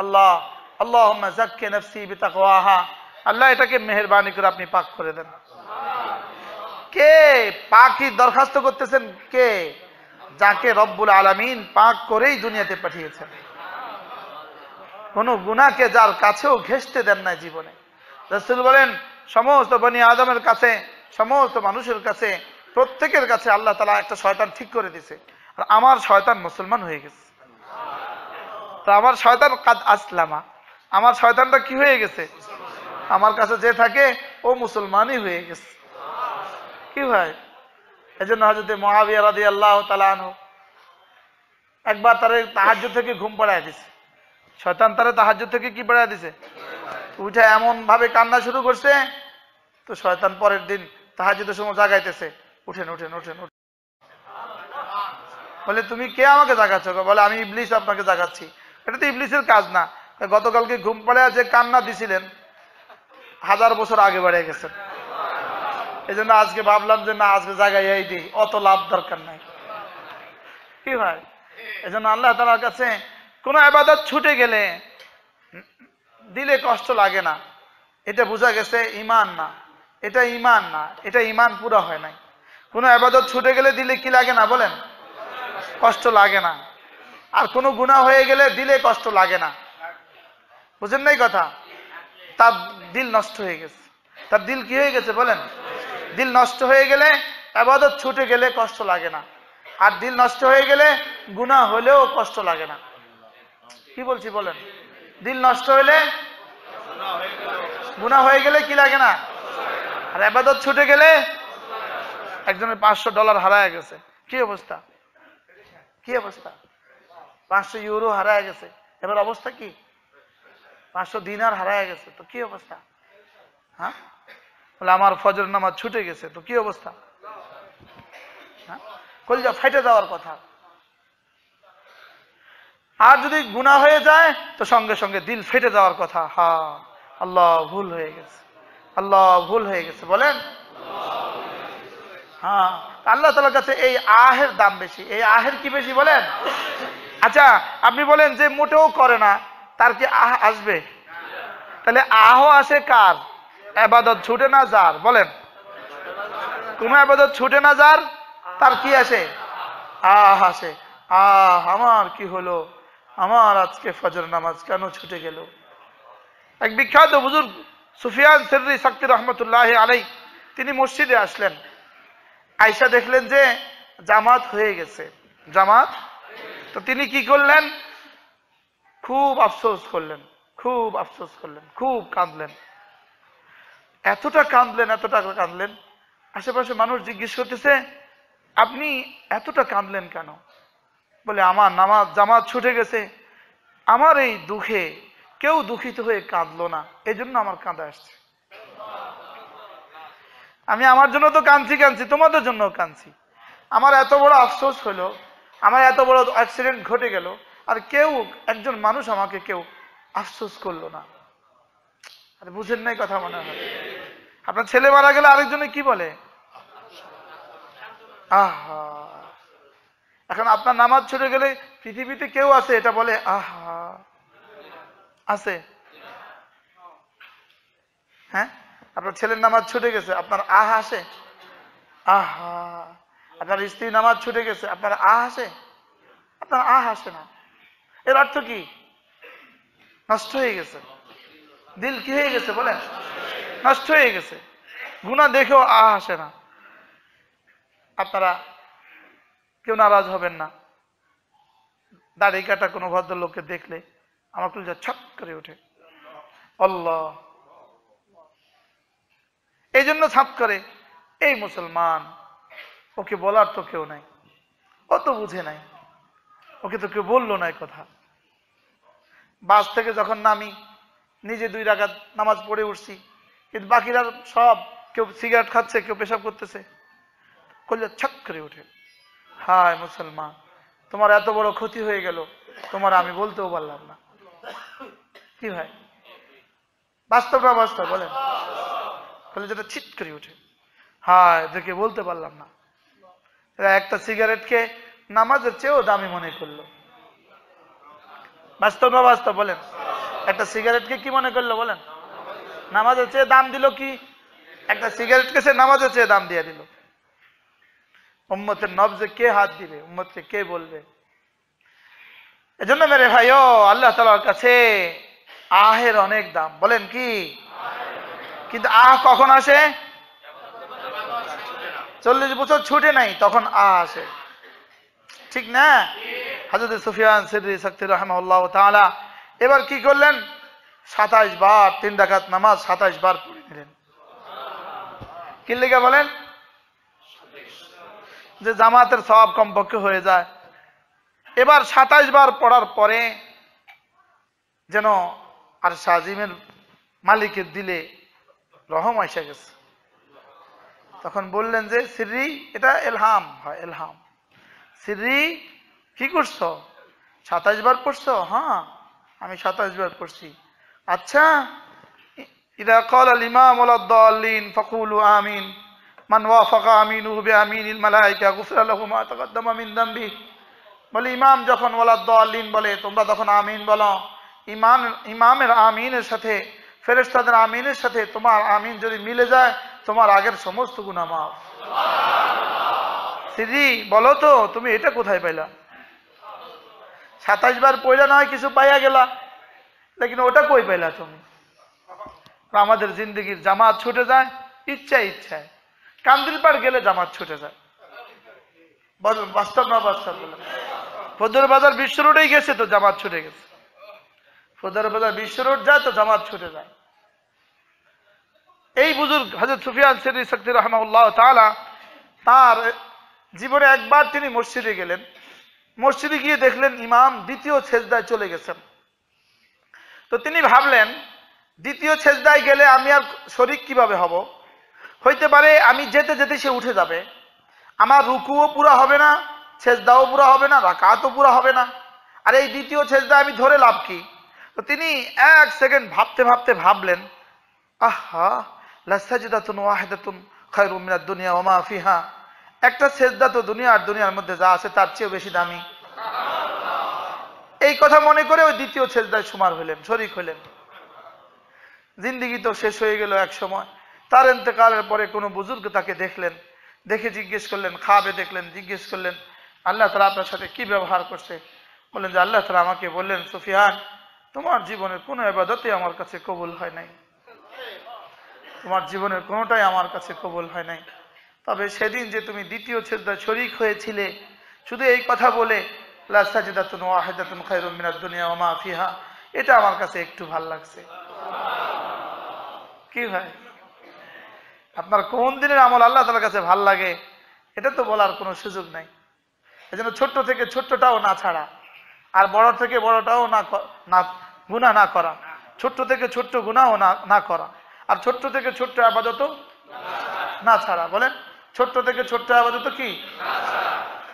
আল্লাহুম্মা যাক্কি নাফসি বিতাকওয়াহা। আল্লাহ এটাকে মেহেরবানি করে আপনি পাক করে দেন। কে পাকি দরখাস্ত করতেছেন? কে? যাকে রব্বুল আলামিন পাক করেই দুনিয়াতে পাঠিয়েছেন। কোন গুনাহকে যার কাছেও ঘেঁষতে দেন না জীবনে। রাসূল বলেন সমস্ত বনি আদমের কাছে, সমস্ত মানুষের কাছে, প্রত্যেকের কাছে আল্লাহ তাআলা একটা শয়তান ঠিক করে দিয়েছে, আর আমার শয়তান মুসলমান হয়ে গেছে। তো আমার শয়তান কাদ আসলামা, আমার শয়তানটা কি হয়ে গেছে? আমার কাছে যে থাকে ও মুসলমানই হয়ে গেছে। কি ভাই? এজন্য হযরত মুআবিয়া রাদিয়াল্লাহু তাআলা আনহু একবার তারে তাহাজ্জুদ থেকে ঘুম পাড়ায় দিছে। শয়তান তারে তাহাজ্জুদ থেকে কি পাড়ায় দিছে? উঠে এমন ভাবে কান্না শুরু করছে, তো শয়তান পরের দিন তাহাজ্জুদের সময় জাগাইতেছে, উঠেন উঠেন উঠেন উঠেন। বলে তুমি কে আমাকে জাগাচ্ছ? বলে আমি ইবলিস আপনাকে জাগাচ্ছি। এটা তো ইবলিসের কাজ না। গতকালকে ঘুম পাড়ায় যে কান্না দিছিলেন 1000 বছর আগে বেড়ে গেছেন। এই জন্য আজকে ভাবলাম যে না, আজকে জাগাইয়াই দিই, অত লাভ দরকার নাই। কি ভাই, এই জন্য আল্লাহ তাআলার কাছে কোনো ইবাদত ছুটে গেলে দিলে কষ্ট লাগে না, এটা বোঝা গেছে ঈমান না, এটা ঈমান না, এটা ঈমান পুরো হয় নাই। কোনো ইবাদত ছুটে গেলে দিলে কি লাগে না বলেন? কষ্ট লাগে না। আর কোনো গুনাহ হয়ে গেলে দিলে কষ্ট লাগে না। বুঝেন নাই কথা? তার দিল নষ্ট হয়ে গেছে। তার দিল কি হয়ে গেছে বলেন? দিল নষ্ট হয়ে গেলে, ইবাদত ছুটে গেলে কষ্ট লাগে না। আর দিল নষ্ট হয়ে গেলে গুনাহ হলেও কষ্ট লাগে না। কি বলছি বলেন? দিল নষ্ট হলে, গুনাহ হয়ে গেলে কি লাগে না? আর ইবাদত ছুটে গেলে, একজনের $500 হারায় গেছে, কি অবস্থা? কি অবস্থা? 500 ইউরো হারায় গেছে, এবার অবস্থা কি? 500 দিনার হারায় গেছে, তো কি অবস্থা? হ্যাঁ, বলে আমার ফজর নামাজ ছুটে গেছে, তো কি অবস্থা? হ্যাঁ, কলিজা ফেটে যাওয়ার কথা। আর যদি গুনাহ হয়ে যায় তো সঙ্গে সঙ্গে দিল ফেটে যাওয়ার কথা। হ্যাঁ, আল্লাহ ভুল হয়ে গেছে, আল্লাহ ভুল হয়ে গেছে বলেন। হ্যাঁ, আল্লাহ তাআলার কাছে এই আহের দাম বেশি। এই আহের কি বেশি বলেন? আচ্ছা, আপনি বলেন যে মোটেও করে না, তার কি আহ আসবে? তাহলে আহ আসে কার? ইবাদত ছুটে না যার, বলেন। কোন ইবাদত ছুটে না যার, তার কি আসে? আহ আসে। আহ, আমার কি হলো, আমার আজকে ফজর নামাজ কেন ছুটে গেল। এক বিখ্যাত বুজুর্গ সুফিয়ান সিররি সাকতি রহমতুল্লাহ আলাই, তিনি মসজিদে আসলেন। আয়েশা দেখলেন যে জামাত হয়ে গেছে, জামাত। তো তিনি কি করলেন? খুব আফসোস করলেন, খুব আফসোস করলেন, খুব কাঁদলেন। এতটা কাঁদলেন, এতটা কাঁদলেন, আশেপাশে মানুষ জিজ্ঞেস করতেছে আপনি এতটা কাঁদলেন কেন? বলে আমার নামাজ জামাত ছুটে গেছে, আমার এই দুঃখে কেউ দুঃখিত হয়ে কাঁদলো না, এই জন্য আমার কাঁদা আসছে। আমি আমার জন্য তো কাঁদছি, তোমাদের জন্য কাঁদছি। আমার এত বড় আফসোস হলো, আমার এত বড় অ্যাক্সিডেন্ট ঘটে গেল, আর কেউ, একজন মানুষ আমাকে কেউ আফসোস করলো না। আরে বুঝেন নাই কথা মনে হয়? আপনার ছেলে মারা গেলে আরেকজনে কি বলে? আহা। এখন আপনার নামাজ ছুটে গেলে পৃথিবীতে কেউ আছে এটা বলে আহা? আছে? হ্যাঁ, আপনার ছেলের নামাজ ছুটে গেছে, আপনার আহ আসে? আহা। আপনার স্ত্রীর নামাজ ছুটে গেছে, আপনার আহ আসে? আপনার আহ আসে না। এর অর্থ কি? নষ্ট হয়ে গেছে দিল। কি হয়ে গেছে বলেন? নষ্ট হয়ে গেছে। গুনাহ দেখেও আহ আসে না। আপনারা কেউ নারাজ হবেন না, দাড়ি কাটা কোনো ভদ্রলোককে দেখলে আমার কলিজা ছক করে ওঠে, আল্লাহ। এই জন্য ছাপ করে এই মুসলমান, ওকে বলার তো কেউ নাই, ও তো বুঝে নাই, ওকে তো কেউ বললো না কথা। বাস থেকে যখন নামি নিজে 2 রাকাত নামাজ পড়ে উঠছি, কিন্তু বাকিরা সব, কেউ সিগারেট খাচ্ছে, কেউ পেশাব করতেছে, কলিজা ছক করে ওঠে। হায় মুসলমান, তোমার এত বড় ক্ষতি হয়ে গেল, তোমার আমি বলতেও পারলাম না। কি ভাই, বাস্তব না বাস্তব বলেন? কলিজাটা ছিট করে ওঠে, হায় দেখে বলতে পারলাম না। এরা একটা সিগারেটকে নামাজের চেয়েও দামি মনে করলো। বাস্তব না বাস্তব বলেন? একটা সিগারেটকে কি মনে করলো বলেন? নামাজের চেয়ে দাম দিল। কি একটা সিগারেটকে সে নামাজের চেয়ে দাম দিয়ে দিল। উম্মতের নবজে কে হাত দিবে? উম্মতকে কে বলবে? এজন্য মেরে ভাইও, আল্লাহ তাআলার কাছে আহের অনেক দাম। বলেন কি? কিন্তু আহ কখন আসে? 40 বছর ছুটে নাই, তখন আহ আসে, ঠিক না? হযরত সুফিয়ান সিররি সাকতি রাহিমাহুল্লাহ তাআলা এবার কি করলেন? 27 বার 3 রাকাত নামাজ 27 বার পড়ে নিলেন। কি লেগে বলেন? যে জামাতের সওয়াব কমপক্ষে হয়ে যায়। এবার 27 বার পড়ার পরে যেন আর শাজিমের মালিকের দিলে রহম আইসা গেছে। তখন বললেন যে সিররি, এটা এলহাম হয়, এলহাম। সিররি কি করছো? 27 বার পড়ছো? হ্যাঁ, আমি 27 বার পড়ছি। আচ্ছা, ইদা ক্বালা আল ইমাম ওয়ালা দাল্লিন ফাকুলু আমিন মান ওয়াফাকা আমিনুহু বিআমিনিল মালায়েকা গুফিরা লাহু মা তাকাদ্দামা মিন যামবি। বলে ইমাম যখন ওয়ালা দাল্লিন বলে তোমরা তখন আমিন বলো। ইমামের আমিনের সাথে ফেরেশতাদের আমিনের সাথে তোমার আমিন যদি মিলে যায় তোমার আগের সমস্ত গুনাহ মাফ। সিরি বলো তো তুমি এটা কোথায় পাইলা? 27 বার পড়া নয় কিছু পাইয়া গেলা, লেকিন ওটা কই পাইলা তুমি? আমাদের জিন্দগির জামাত ছুটে যায় ইচ্ছায় ইচ্ছায়। কান্দিরপাড় গেলে জামাত ছুটে যায়। বাস্তব না বাস্তব বলে? ফজর বাজার বিশ্ব রোডেই গেছে তো জামাত ছুটে গেছে। ফজর বাজার বিশ্ব রোড যায় তো জামাত ছুটে যায়। এই বুজুর্গ হযরত সুফিয়ান সিররি সাকতি রাহমাহুল্লাহ তাআলা তার জীবনে একবার তিনি মসজিদে গেলেন। মসজিদে গিয়ে দেখলেন ইমাম দ্বিতীয় সেজদায় চলে গেছেন। তো তিনি ভাবলেন দ্বিতীয় সেজদায় গেলে আমি আর শরীক কিভাবে হব? হইতে পারে আমি যেতে যেতে সে উঠে যাবে, আমার রুকুও পুরা হবে না, সেজদাও পুরা হবে না, রাকাতও পুরা হবে না, আর এই দ্বিতীয় সেজদা আমি ধরে লাভ কি? তো তিনি 1 সেকেন্ড ভাবতে ভাবতে ভাবলেন, আহা লাসাজদাতুন ওয়াহিদাতুন খায়রুম মিনাদ দুনিয়া ওয়া মা ফিহা। একটা সেজদা তো দুনিয়ার মধ্যে যা আছে তার চেয়ে বেশি দামি। এই কথা মনে করে ওই দ্বিতীয় সেজদায় শুমার হলেন, শরীক হলেন। জিন্দেগি তো শেষ হয়ে গেল এক সময়। তার ইন্তেকালের পরে কোনো বুজুর্গ তাকে দেখলেন, দেখে জিজ্ঞেস করলেন, খাবে দেখলেন, জিজ্ঞেস করলেন আল্লাহ তাআলা আপনার সাথে কি ব্যবহার করছে? বললেন যে আল্লাহ তাআলা আমাকে বললেন, সুফিয়ান তোমার জীবনের কোনো ইবাদতই আমার কাছে কবুল হয় নাই, তোমার জীবনের কোনোটাই আমার কাছে কবুল হয় নাই। তবে সেদিন যে তুমি দ্বিতীয় সেজদায় শরীক হয়েছিলে শুধু এই কথা বলে লা সাজদাতুন ওয়াহিদাতুন খায়রুম মিনাদ দুনিয়া ওয়া মা ফিহা, এটা আমার কাছে একটু ভাল লাগছে। কি ভাই, আপনার কোন দিনের আমল আল্লাহ তাআলার কাছে ভাল লাগে এটা তো বলার কোনো সুযোগ নাই। এজন্য ছোট্ট থেকে ছোট্টটাও না ছাড়া, আর বড় থেকে বড়টাও না গুনাহ না করা, ছোট্ট থেকে ছোট্ট গুনাহও না করা, আর ছোট্ট থেকে ছোট্ট ইবাদতও না ছাড়া। বলেন ছোট্ট থেকে ছোট্ট ইবাদত কি?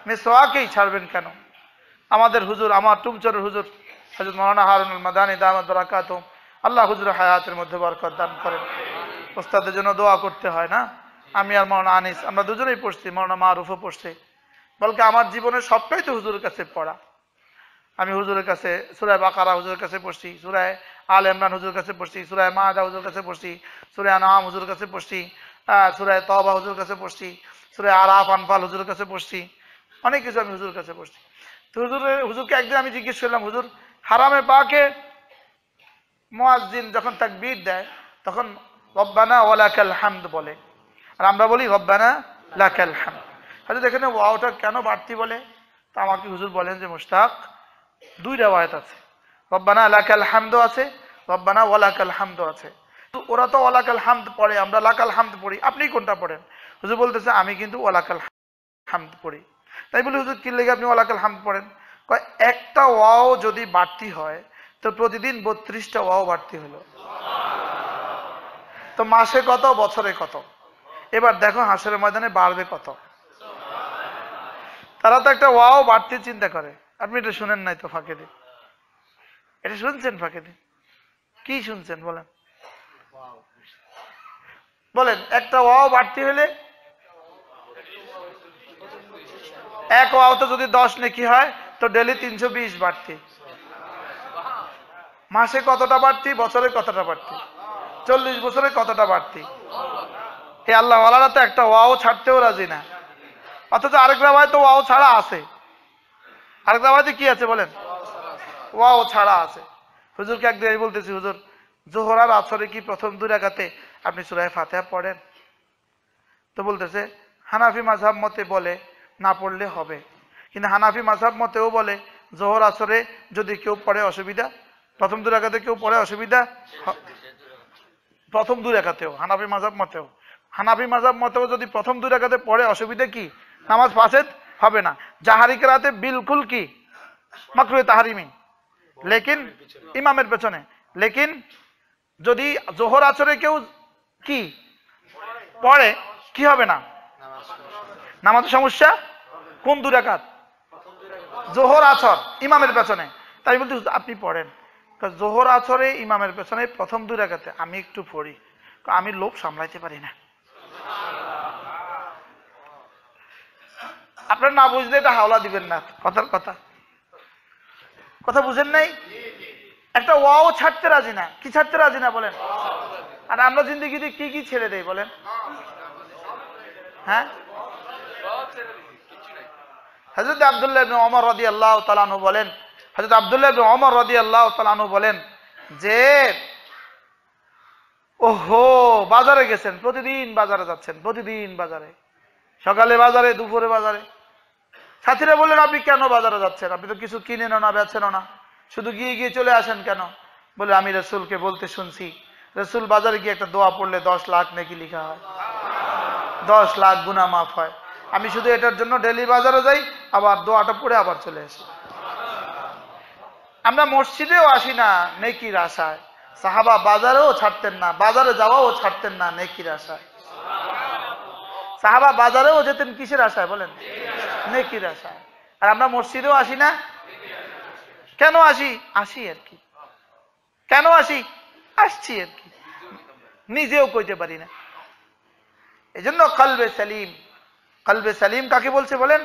মিসওয়াকই ছাড়বেন কেন? আমাদের হুজুর, আমার টুমচরের হুজুর হযরত মাওলানা হারুনুল মাদানী দামাত বারাকাতুহু, আল্লাহ হুজুরের হায়াতের মধ্যে বরকত দান করেন। ওস্তাদের জন্য দোয়া করতে হয় না? আমি আর মাওলানা আনিস আমরা দুজনেই পড়ছি, মাওলানা মারুফও পড়ছে। বলকে আমার জীবনের সবটাই তো হুজুরের কাছে পড়া। আমি হুজুরের কাছে সূরা বাকারা হুজুরের কাছে পড়ছি, সূরা আল ইমরান হুজুরের কাছে পড়ছি, সূরা মাআদা হুজুরের কাছে পড়ছি, সূরা আনআম হুজুরের কাছে পড়ছি, সূরা তাওবা হুজুরের কাছে পড়ছি, সূরা আরাফ আনফাল হুজুরের কাছে পড়ছি, অনেক কিছু আমি হুজুরের কাছে পড়ছি। তো হুজুরকে একদিন আমি জিজ্ঞেস করলাম, হুজুর হারামে পাকে মুয়াজ্জিন যখন তাকবীর দেয় তখন রব্বানা ওয়া লাকাল হামদ বলে, আর আমরা বলি রব্বানা লাকাল হামদ। হুজুর এখানে ওয়াওটা কেন বাড়তি বলে? তা আমাকে হুজুর বলেন যে মুশতাক, 2 riwayat আছে, রব্বানা লাকাল হামদ আছে, রব্বানা ওয়া লাকাল হামদ আছে। তো ওরা তো ওয়া লাকাল হামদ পড়ে, আমরা লাকাল হামদ পড়ি, আপনি কোনটা পড়েন? হুজুর বলতেছে আমি কিন্তু ওয়া লাকাল হামদ পড়ি। তাই বলি হুজুর কি লেগে আপনি ওয়া লাকাল হামদ পড়েন? কয় একটা ওয়াও যদি বাড়তি হয় তো প্রতিদিন 32টা ওয়াও বাড়তি হলো। তো মাসে কত, বছরে কত? এবার দেখো হাসরের ময়দানে বাড়বে কত। তারা তো একটা ওয়াও বাড়তি চিন্তা করে। আপনি এটা শুনেন নাই তো ফাঁকে দিয়ে? এটা শুনছেন ফাঁকে দিয়ে? কি শুনছেন বলেন? বলেন একটা ওয়াও বাড়তি হলে, এক ওয়াওতে যদি 10 নেকি হয় তো ডেইলি 320 বাড়তি। মাসে কতটা বাড়তি, বছরে কতটা বাড়তি, 40 বছরে কতটা বাড়তি। এই আল্লাহ ওয়ালারা তো একটা ওয়াও ছাড়তেও রাজি না, অথচ আরেক রাওয়ায়াতে ওয়াও ছাড়া আছে। আরেক রাওয়ায়াতে কি আছে বলেন? ওয়াও ছাড়া আছে। হুজুরকে একদিন আমি বলতেছি, হুজুর যোহর আর আসরে কি প্রথম 2 রাকাতে আপনি সূরা ফাতিহা পড়েন? তো বলতেছে হানাফি মাযহাব মতে বলে না পড়লে হবে, কিন্তু হানাফি মাযহাব মতেও বলে যোহর আসরে যদি কেউ পড়ে অসুবিধা, প্রথম 2 রাকাতে কেউ পড়ে অসুবিধা, প্রথম 2 রাকাতেও হানাফি মাযহাব মতেও যদি প্রথম 2 রাকাতে পড়ে অসুবিধা কি নামাজ ফাসেদ হবে না। জাহারি কেরাতে বিলকুল কি মাকরুহে তাহরিমি, লেকিন ইমামের পেছনে। লেকিন যদি জোহর আসরে কেউ কি পড়ে কি হবে না, নামাজের সমস্যা। কোন 2 রাকাত? জোহর আসর ইমামের পেছনে। তাই বলতে আপনি পড়েন, জোহর আসরে ইমামের পেছনে প্রথম 2 রাকাতে আমি একটু পড়ি, আমি লোভ সামলাইতে পারি না। আপনার না বুঝলে এটা হাওলা দিবেন না, কথার কথা। কথা বুঝেন নাই? একটা ওয়াও ছাড়তে রাজি না। কি ছাড়তে রাজি না বলেন? আর আমরা জিন্দেগিতে কি কি ছেড়ে দেই বলেন? হ্যাঁ, হযরত আব্দুল্লাহ ইবনে ওমর রাদিয়াল্লাহু তাআলা আনহু বলেন, হযরত আব্দুল্লাহ ইবনে ওমর রাদিয়াল্লাহু তাআলা আনহু বলেন যে ওহো বাজারে গেছেন, প্রতিদিন বাজারে যাচ্ছেন, প্রতিদিন বাজারে, সকালে বাজারে, দুপুরে বাজারে। সাথীরা বললেন আপনি কেন বাজারে যাচ্ছেন? আপনি তো কিছু কিনেন না, বেচেন না, শুধু গিয়ে গিয়ে চলে আসেন কেন? বলে আমি রাসূলকে বলতে শুনছি, রাসূল বাজারে গিয়ে একটা দোয়া পড়লে 10 লাখ নেকি লেখা হয়, 10 লাখ গুনাহ মাফ হয়। আমি শুধু এটার জন্য ডেলি বাজারে যাই, আবার দোয়াটা পড়ে আবার চলে আসি। আমরা মসজিদেও আসি না নেকির আশায়, সাহাবা বাজারেও ছাড়তেন না, বাজারে যাওয়াও ছাড়তেন না নেকির আশায়। সাহাবা বাজারেও যেতেন কিসের আশায় বলেন? নেকির আশায়। আর আমরা মসজিদেও আসি না। কেন আসি? আসি আর কি। কেন আসি? আসছি আর কি, নিজেও কইতে পারি না। এজন্য কলবে সালিম, কলবে সালিম কাকে বলছে বলেন?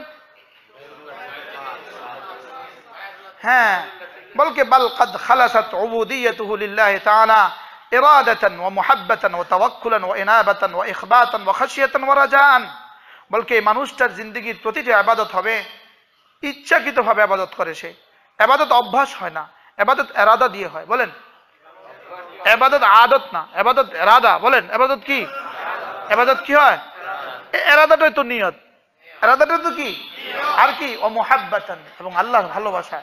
হ্যাঁ, বলকে বল কদ খালাসাত উবুদিয়তুহু লিল্লাহি তাআলা ইরাদাতান ওয়া মুহাব্বাতান ওয়া তাওয়াক্কুলান ওয়া ইনাবাতান ওয়া ইখবাতান ওয়া খাশিয়াতান ওয়া রাজাআন। বলকে মানুষটার জিন্দেগীর প্রতিটি ইবাদত হবে ইচ্ছাকৃতভাবে ইবাদত করে সে। ইবাদত অভ্যাস হয় না, ইবাদত ইরাদা দিয়ে হয়। বলেন ইবাদত আদত না, ইবাদত ইরাদা। বলেন ইবাদত কি? ইবাদত কি হয়? ইরাদাটাই তো নিয়ত, ইরাদাটা তো কি আর কি? ও মুহাব্বাতান, এবং আল্লাহর ভালোবাসা,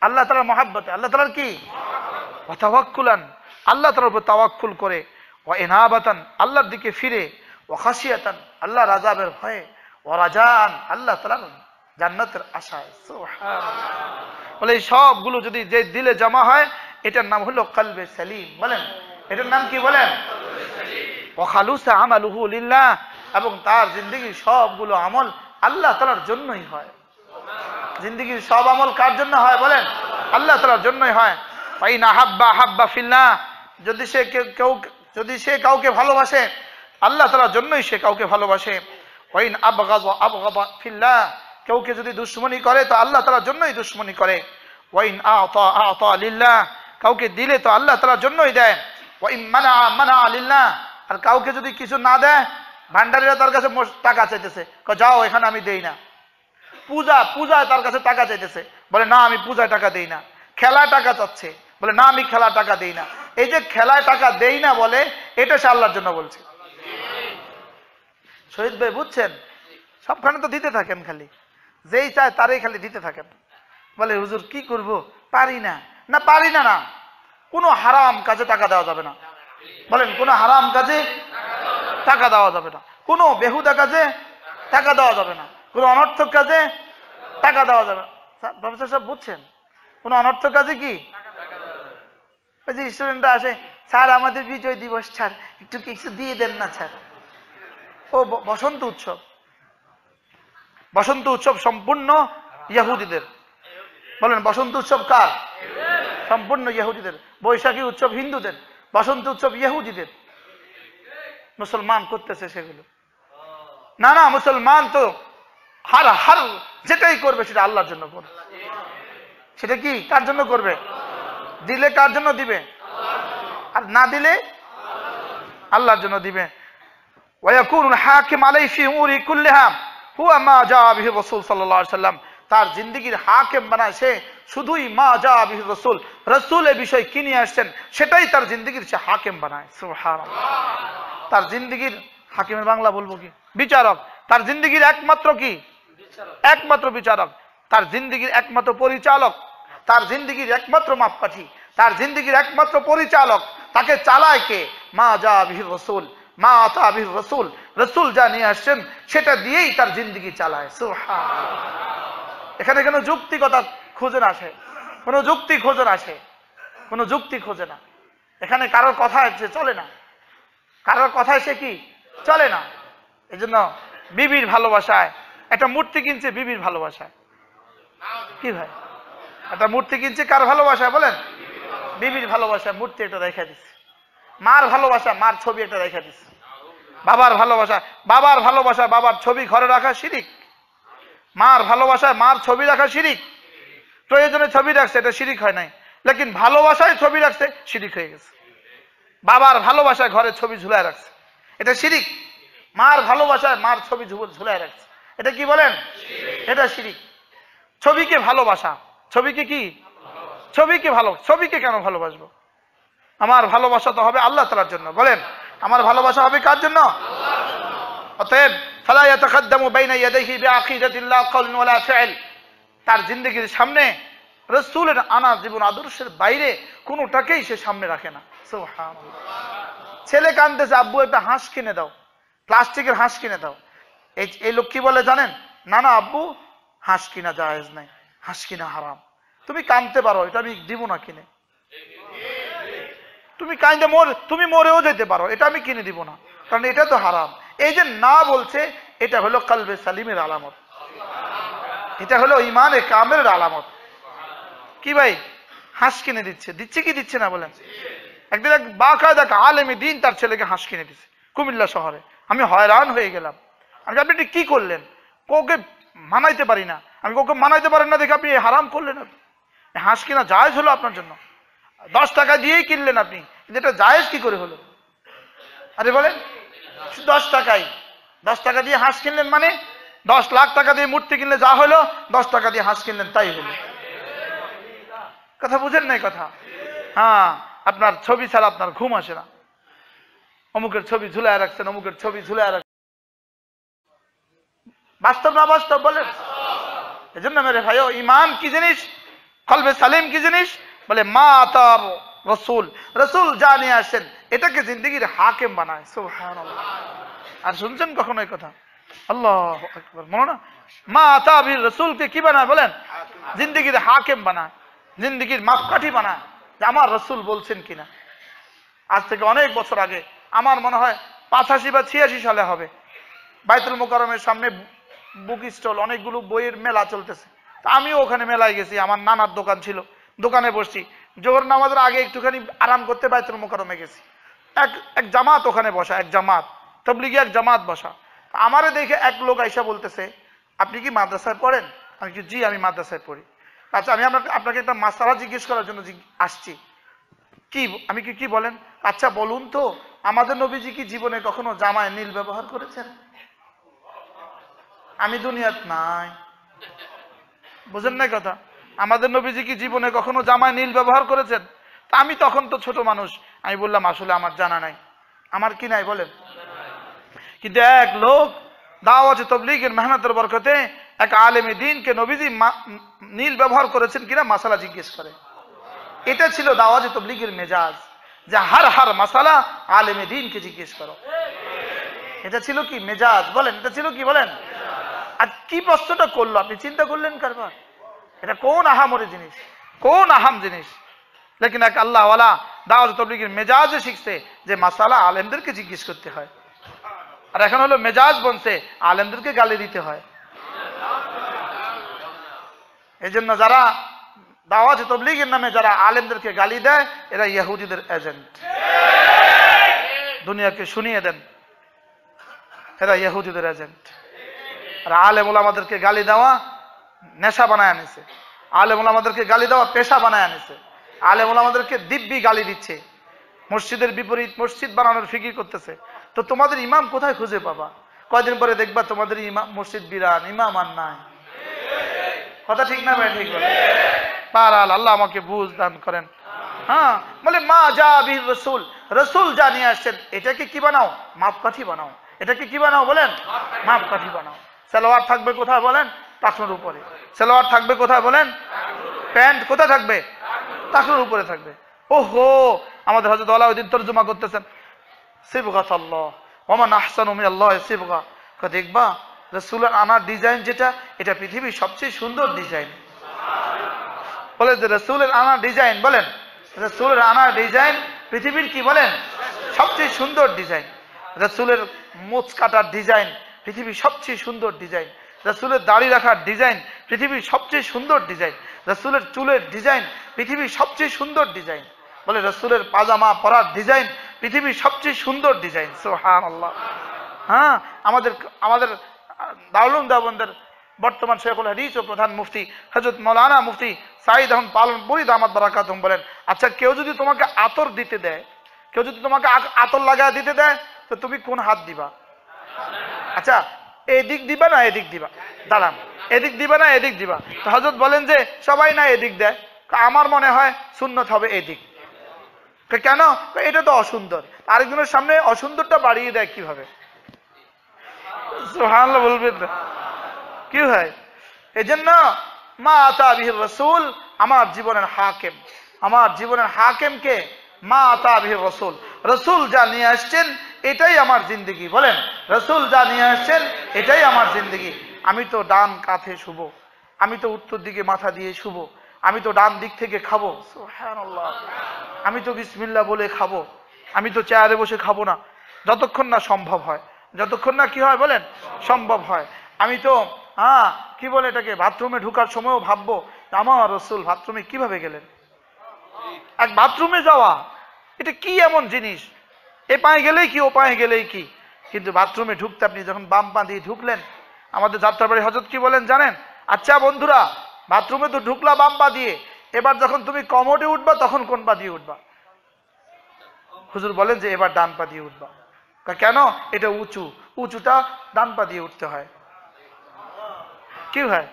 আল্লাহ তাআলার মহব্বতে, আল্লাহ তাআলার কি? ওয়া তাওয়াক্কুলান, আল্লাহ তাআলার উপর তাওয়াক্কুল করে, ওয়া ইনাবাতান, আল্লাহর দিকে ফিরে, ওয়া খাশিয়াতান, আল্লাহর আযাবের ভয়ে, ওয়া রাজাআন, আল্লাহ তাআলার জান্নাতের আশায়। সুবহানাল্লাহ। বলে এই সবগুলো যদি যে দিলে জমা হয়, এটার নাম হলো কলবে সালিম। বলেন এটার নাম কি? বলেন ওয়া খালুসা আমালুহু লিল্লাহ, এবং তার জিন্দেগীর সবগুলো আমল আল্লাহ তাআলার জন্যই হয়। জিন্দেগীর সব আমল কার জন্য হয় বলেন? আল্লাহ তাআলার জন্যই হয়। ফাইনা হাব্বা হাব্বা ফিল্লাহ, যদি সে কাউকে ভালোবাসে আল্লাহ তাআলার জন্যই সে কাউকে ভালোবাসে। ওয়াইন আবগাযা আবগাযা ফিল্লাহ, কাউকে যদি দুশমনি করে তো আল্লাহ তাআলার জন্যই দুশমনি করে। ওয়াইন আতা আতা লিল্লাহ, কাউকে দিলে তো আল্লাহ তাআলার জন্যই দেয়। ওয়াইন মানা মানা লিল্লাহ, আর কাউকে যদি কিছু না দেয়, ভান্ডারীরা তার কাছে টাকা চাইতেছে, যাও এখানে আমি দেই না। পূজায় তার কাছে টাকা চাইতেছে, বলে না আমি পূজায় টাকা দেই না। খেলায় টাকা চাচ্ছে, বলে না আমি খেলায় টাকা দেই না। এই যে খেলায় টাকা দেই না বলে, এটা সে আল্লাহর জন্য বলছে। শহীদ ভাই বুঝছেন? সবখানে তো দিতে থাকেন, খালি যেই চায় তারই খালি দিতে থাকেন। বলে হুজুর কি করব, পারি না। না পারি না, না কোনো হারাম কাজে টাকা দেওয়া যাবে না। বলেন কোনো হারাম কাজে টাকা দেওয়া যাবে না, কোনো বেহুদা কাজে টাকা দেওয়া যাবে না, কোনো অনর্থক কাজে টাকা দেওয়া যাবে না। প্রফেসর সাহেব বুঝছেন? কোনো অনর্থক কাজে কি? ওই যে স্টুডেন্টরা আসে, স্যার আমাদের বিজয় দিবস স্যার একটু কিছু দিয়ে দেন না স্যার। ও বসন্ত উৎসব, বসন্ত উৎসব সম্পূর্ণ ইহুদিদের। বলেন বসন্ত উৎসব কার? সম্পূর্ণ ইহুদিদের। বৈশাখী উৎসব হিন্দুদের, বসন্ত উৎসব ইহুদিদের। মুসলমান করতেছে সেগুলো? না না, মুসলমান তো হার হার যেটাই করবে সেটা আল্লাহর জন্য করবে। সেটা কি কার জন্য করবে? দিলে কার জন্য দিবে? আর না দিলে আল্লাহর জন্য দিবে। ওয়ায়াকুনুল হাকিম আলাইহি ফি উমুরি কুল্লিহা হুয়া মা জাআ বিহি রাসূল সাল্লাল্লাহু আলাইহি সাল্লাম। তার জিন্দেগীর হাকিম বানায় সে শুধুই মা জাআ বিহি রাসূল, রাসূল এই বিষয় কি নিয়ে আসছেন সেটাই তার জিন্দেগীর সে হাকিম বানায়। সুবহানাল্লাহ। তার জিন্দেগীর হাকিমের বাংলা বলবো কি? বিচারক। তার জিন্দেগীর একমাত্র কি? একমাত্র বিচারক। তার জিন্দেগীর একমাত্র পরিচালক, তার জিন্দেগীর একমাত্র মাপকাঠি, তার জিন্দেগীর একমাত্র পরিচালক। তাকে চালায় কে? মা জাআ বিহি রাসূল, মা আতা বিহি রাসূল। রাসূল যা নিয়ে আসছেন সেটা দিয়েই তার জিন্দেগি চালায়। সুবহানাল্লাহ। এখানে কোনো যুক্তিকতা খোঁজে না, আসে কোনো যুক্তি খোঁজে না, আসে কোনো যুক্তি খোঁজে না। এখানে কারোর কথা সে চলে না, কারোর কথায় সে কি চলে না। এই জন্য বিবির ভালোবাসায় একটা মূর্তি কিনছে, বিবির ভালোবাসায়। কি ভাই, একটা মূর্তি কিনছে কার ভালোবাসায় বলেন? বিবির ভালোবাসায় মূর্তি একটা রেখে দিচ্ছে। মার ভালোবাসা, মার ছবি একটা রেখে দিচ্ছে। বাবার ভালোবাসা, বাবার ভালোবাসা, বাবার ছবি ঘরে রাখা শিরিক। মার ভালোবাসায় মার ছবি রাখা শিরিক। প্রয়োজনে ছবি রাখছে, এটা শিরিক হয় নাই, লেকিন ভালোবাসায় ছবি রাখছে, শিরিক হয়ে গেছে। বাবার ভালোবাসায় ঘরে ছবি ঝুলায় রাখছে, এটা শিরিক। মার ভালোবাসায় মার ছবি ঝুলায় রাখছে, এটা কি বলেন? এটা শিরিক। ছবিকে ভালোবাসা, ছবিকে কি, ছবিকে ভালো, ছবিকে কেন ভালোবাসবো? আমার ভালোবাসা তো হবে আল্লাহ তাআলার জন্য। বলেন, আমার ভালোবাসা হবে কার জন্য? অতএব ফালা ইয়াতাকাদ্দামু বাইনা ইয়াদাইহি বিআকিদাতিল্লাহ কাওলুন ওয়ালা ফি'ল। তার জিন্দেগির সামনে রাসূলের আনা জীবন আদর্শের বাইরে কোনোটাকেই সে সামনে রাখে না। সুবহানাল্লাহ। ছেলে কাঁদতেছে, আব্বু একটা হাঁস কিনে দাও, প্লাস্টিকের হাঁস কিনে দাও। এই লোক কি বলে জানেন? না না আব্বু, হাঁস কিনা জায়েজ নাই, হাঁস কিনা হারাম। তুমি কাঁদতে পারো, এটা আমি দিব না কিনে। তুমি কাঁদতে তুমি মরেও যেতে পারো, এটা আমি কিনে দিব না, কারণ এটা তো হারাম। এই যে না বলছে, এটা হলো কলবে সালিমের আলামত, এটা হলো ইমানে কামেলের আলামত। কি ভাই, হাঁস কিনে দিচ্ছে, দিচ্ছে কি দিচ্ছে না বলেন? একদিন এক বাকায়দা আলেমে দ্বীন তার ছেলেকে হাঁস কিনে দিচ্ছে কুমিল্লা শহরে। আমি হয়রান হয়ে গেলাম। আমি আপনি কি করলেন? কাউকে মানাইতে পারি না। আমি কাউকে মানাইতে পারেন না দেখে আপনি হারাম করলেন। আপনি হাঁস কিনা জায়েজ হলো আপনার জন্য, 10 টাকা দিয়েই কিনলেন আপনি, কিন্তু এটা জায়েজ কি করে হলো? আরে বলেন, 10 টাকাই, 10 টাকা দিয়ে হাঁস কিনলেন, মানে 10 লাখ টাকা দিয়ে মূর্তি কিনলে যা হলো, 10 টাকা দিয়ে হাঁস কিনলেন তাই হলো। কথা বুঝেন নাই কথা? হ্যাঁ, আপনার ছবি ছাড়া আপনার ঘুম আসে না। অমুকের ছবি ঝুলায় রাখছেন, অমুকের ছবি ঝুলায় রাখছেন। বাস্তব না বাস্তব বলেন? এজন্য মেরে ভাইও, ইমান কি জিনিস, কলবে সালিম কি জিনিস? বলে মা আতার রাসূল, রাসূল যা নিয়ে আসেন এটাকে জিন্দেগির হাকিম বানায়। সুবহানাল্লাহ। আর শুনছেন কখনো এই কথা? আল্লাহু আকবার। মনে না, মা আতাবির রাসূলকে কি বানায় বলেন? জিন্দেগির হাকিম বানায়, জিন্দেগির মাপকাঠি বানায়, যে আমার রাসূল বলছেন কিনা। আজ থেকে অনেক বছর আগে, আমার মনে হয় 85 বা 86 সালে হবে, বাইতুল মুকাররমের সামনে বুক স্টল, অনেকগুলো বইয়ের মেলা চলতেছে। আমিও ওখানে মেলায় গেছি, আমার নানার দোকান ছিল, দোকানে বসছি। জোহর নামাজের আগে একটুখানি আরাম করতে বাইতুল মুকাররমে গেছি। এক জামাত ওখানে বসা, এক জামাত তাবলীগী, এক জামাত বসা। আমারে দেখে এক লোক আইসা বলতেছে, আপনি কি মাদ্রাসায় পড়েন? আমি কি, জি আমি মাদ্রাসায় পড়ি। আচ্ছা, আমি আপনাকে একটা মাসআলা জিজ্ঞেস করার জন্য আসছি। কি? আমি কি বলেন? আচ্ছা বলুন তো, আমাদের নবীজি কি জীবনে কখনো জামায় নীল ব্যবহার করেছেন? আমি দুনিয়াত নাই, বুঝেন না কথা? আমাদের নবীজি কি জীবনে কখনো জামায় নীল ব্যবহার করেছেন? তা আমি তখন তো ছোট মানুষ, আমি বললাম আসলে আমার জানা নাই। আমার কি নাই বলেন? কিন্তু এক লোক দাওয়াত তাবলীগের মেহনতের বরকতে এক আলেমে দ্বীনকে নবীজি নীল ব্যবহার করেছেন কিনা মাসালা জিজ্ঞেস করে। এটা ছিল দাওয়াত তাবলীগের মেজাজ, যে হার মাসালা আলেমে দ্বীনকে জিজ্ঞেস করো। এটা ছিল কি মেজাজ বলেন? এটা ছিল কি বলেন? আর কি প্রশ্নটা করলো আপনি চিন্তা করলেন কারবার? এটা কোন আহামরি জিনিস, কোন আহাম জিনিস। লেকিন এক আল্লাহওয়ালা দাওয়াত তাবলীগের মেজাজে শিখছে যে মাসালা আলেমদেরকে জিজ্ঞেস করতে হয়। আর এখন হলো মেজাজ বনছে আলেমদেরকে গালি দিতে হয়। এই জন্য যারা দাওয়াত তাবলীগের নামে যারা আলেমদেরকে গালি দেয়, এরা ইহুদিদের এজেন্ট। দুনিয়াকে শুনিয়ে দেন, এরা ইহুদিদের এজেন্ট। আর আলেম ওলামাদেরকে গালি দেওয়া নেশা বানায় আনিছে, আলেম ওলামাদেরকে গালি দেওয়া পেশা বানায় আনিছে। আলেম ওলামাদেরকে দিব্যি গালি দিচ্ছে, মসজিদের বিপরীত মসজিদ বানানোর ফিকির করতেছে। তো তোমাদের ইমাম কোথায় খুঁজে পাবা? কয়দিন পরে দেখবা তোমাদের ইমাম মসজিদ বিরান, ইমাম আর নাই। কথা ঠিক না ভাই? ঠিক বলে পারাল। আল্লাহ আমাকে বুঝ দান করেন। হ্যাঁ, বলে মা যা বির রাসূল, রাসূল যা নিয়ে আসছেন এটাকে কি বানাও? মাপকাঠি বানাও। এটাকে কি বানাও বলেন? মাপকাঠি বানাও। সালোয়ার থাকবে কোথায় বলেন? টাকনুর উপরে। সালোয়ার থাকবে কোথায় বলেন? প্যান্ট কোথায় থাকবে? টাকনুর উপরে থাকবে। ওহো, আমাদের হযরত আলাউদ্দিন তরজমা করতেছেন, সিবগাতাল্লাহ ওমান আহসানু মিনাল্লাহি সিবগা, দেখবা রাসূলের আনার ডিজাইন যেটা, এটা পৃথিবীর সবচেয়ে সুন্দর ডিজাইন। বলে যে রাসূলের আনার ডিজাইন, বলেন রাসূলের আনার ডিজাইন পৃথিবীর কি বলেন সবচেয়ে সুন্দর ডিজাইন। রাসূলের মোচ কাটার ডিজাইন পৃথিবীর সবচেয়ে সুন্দর ডিজাইন। রাসূলের দাড়ি রাখার ডিজাইন পৃথিবীর সবচেয়ে সুন্দর ডিজাইন। রাসূলের চুলের ডিজাইন পৃথিবীর সবচেয়ে সুন্দর ডিজাইন। বলে রাসূলের পাজামা পরার ডিজাইন পৃথিবীর সবচেয়ে সুন্দর ডিজাইন। সুবহানাল্লাহ। হ্যাঁ, আমাদের আমাদের দারুল উলুম দেওবন্দের বর্তমান শেখুল হাদিস ও প্রধান মুফতি হযরত মাওলানা মুফতি সাঈদ আহমদ পালনপুরি দামাত বারাকাতুহুম বলেন, আচ্ছা কেউ যদি তোমাকে আতর দিতে দেয়, কেউ যদি তোমাকে আতর লাগায় দিতে দেয়, তো তুমি কোন হাত দিবা? আচ্ছা এদিক দিবা না এদিক দিবা? দাঁড়ান, এদিক দিবা না এদিক দিবা? তো হযরত বলেন যে সবাই না এদিক দেয়, আমার মনে হয় সুন্নত হবে এদিক। কেন? এটা তো অসুন্দর, আরেকজনের সামনে অসুন্দরটা বাড়িয়ে দেয় কিভাবে? সুবহানাল্লাহ বলবেন না? কি হয়? এজন্য মা আতা বিহির রাসূল, আমার জীবনের হাকিম, আমার জীবনের হাকিমকে মা আতা বিহির রাসূল, রাসূল যা নিয়ে আসছেন এটাই আমার জিন্দেগি। বলেন রাসূল যা নিয়ে আসছেন এটাই আমার জিন্দেগি। আমি তো ডান কাঁধে শুভ, আমি তো উত্তর দিকে মাথা দিয়ে শুভ, আমি তো ডান দিক থেকে খাবো, সুবহানাল্লাহ, আমি তো বিসমিল্লাহ বলে খাবো, আমি তো চেয়ারে বসে খাবো না যতক্ষণ না সম্ভব হয়, যতক্ষণ না কি হয় বলেন সম্ভব হয়। আমি তো কি বলে এটাকে, বাথরুমে ঢোকার সময়ও ভাববো আমার রাসূল বাথরুমে কিভাবে গেলেন। এক বাথরুমে যাওয়া এটা কি এমন জিনিস, এ পায়ে গেলেই কি ও পায়ে গেলেই কি, কিন্তু বাথরুমে ঢুকতে আপনি যখন বাম পা দিয়ে ঢুকলেন, আমাদের যাত্রাবাড়ি হযরত কি বলেন জানেন? আচ্ছা বন্ধুরা, বাথরুমে তো ঢুকলা বাম পা দিয়ে, এবার যখন তুমি কমোডে উঠবা তখন কোন পা দিয়ে উঠবা? হুজুর বলেন যে এবার ডান পা দিয়ে উঠবা। কেন? এটা উঁচু, উঁচুটা ডান পা দিয়ে উঠতে হয়। কি হয়?